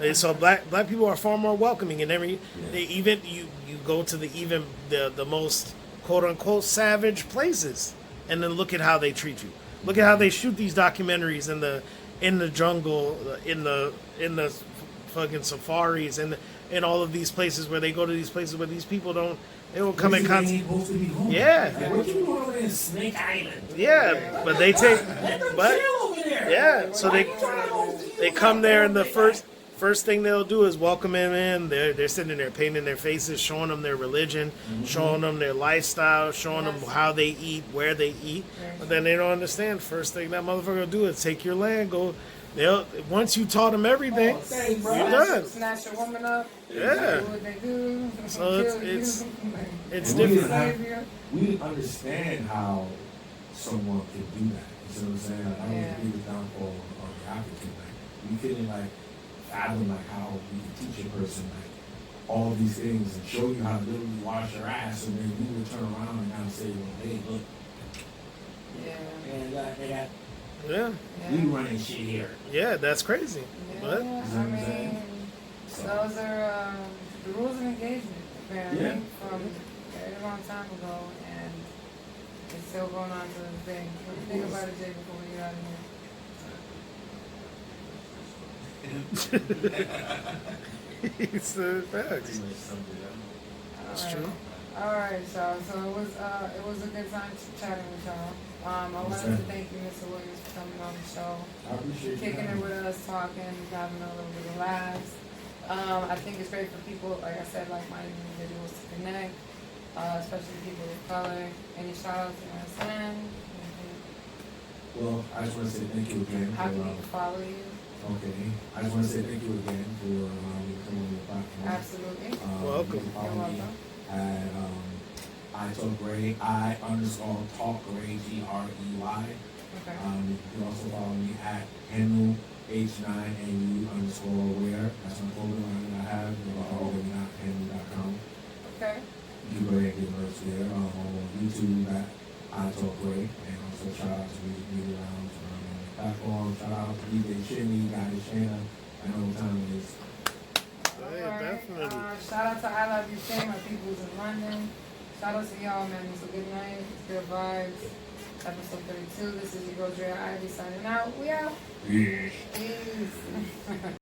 And so black people are far more welcoming, and even you go to the most quote unquote savage places, and then look at how they treat you. Look at how they shoot these documentaries in the jungle, in the fucking safaris, and in all of these places where they go to these places where these people don't. They will come in contact. Yeah. What you doing over there in Snake Island? Yeah, but they take, but yeah, so they come there, and the first thing they'll do is welcome them in. They're sitting there painting their faces, showing them their religion, showing them their lifestyle, showing them how they eat, where they eat. But then they don't understand. First thing that motherfucker will do is take your land, once you taught them everything, you're done. Snatch a woman up. Yeah. Do what they do. So it's different. We understand how someone can do that. You know what I'm saying? Like, I don't agree with downfall on the African. Like, we couldn't fathom how we can teach a person all these things and show you how to literally wash your ass, and then you would turn around and kind of say, well, hey, look, and they got we running shit here. Yeah, that's crazy. But I mean, So Those are the rules of engagement, apparently, Yeah. from a very long time ago, and it's still going on to this day. What do you think about it, Jay, before we get out of here? It's the facts. Pretty much summed it up. That's All right. true. All right, y'all. So it was a good time chatting with y'all. I wanted to thank you, Mr. Williams, for coming on the show, I appreciate kicking you. it with us, talking, having a little bit of laughs. I think it's great for people, like I said, like-minded individuals to connect, especially people of color. Any shout outs you want to send? Well, I just want to say thank you again. How can for, people follow you? Okay. I just want to say thank you again for allowing me to come on your platform. Absolutely. Welcome. You can follow You're me welcome. at I_Talk_Gray, I_Talk_Gray, Grey. Okay. You can also follow me at Henry H9NU_wear. That's my clothing line that I have. Henry.com. Okay. You can go ahead and get merch there. On YouTube at I_Talk_Gray. And also shout out to Music Media Lounge on the platform. Shout out to DJ Shimmy, Guy Shanna. I know what time it is. Hey, Alright, definitely. shout out to I Love UK, my people's in London. Shout out to y'all, man. It's a good night. It's good vibes. Episode 32. This is your girl, Drea Ivy, signing out. We out. Yeah. Peace.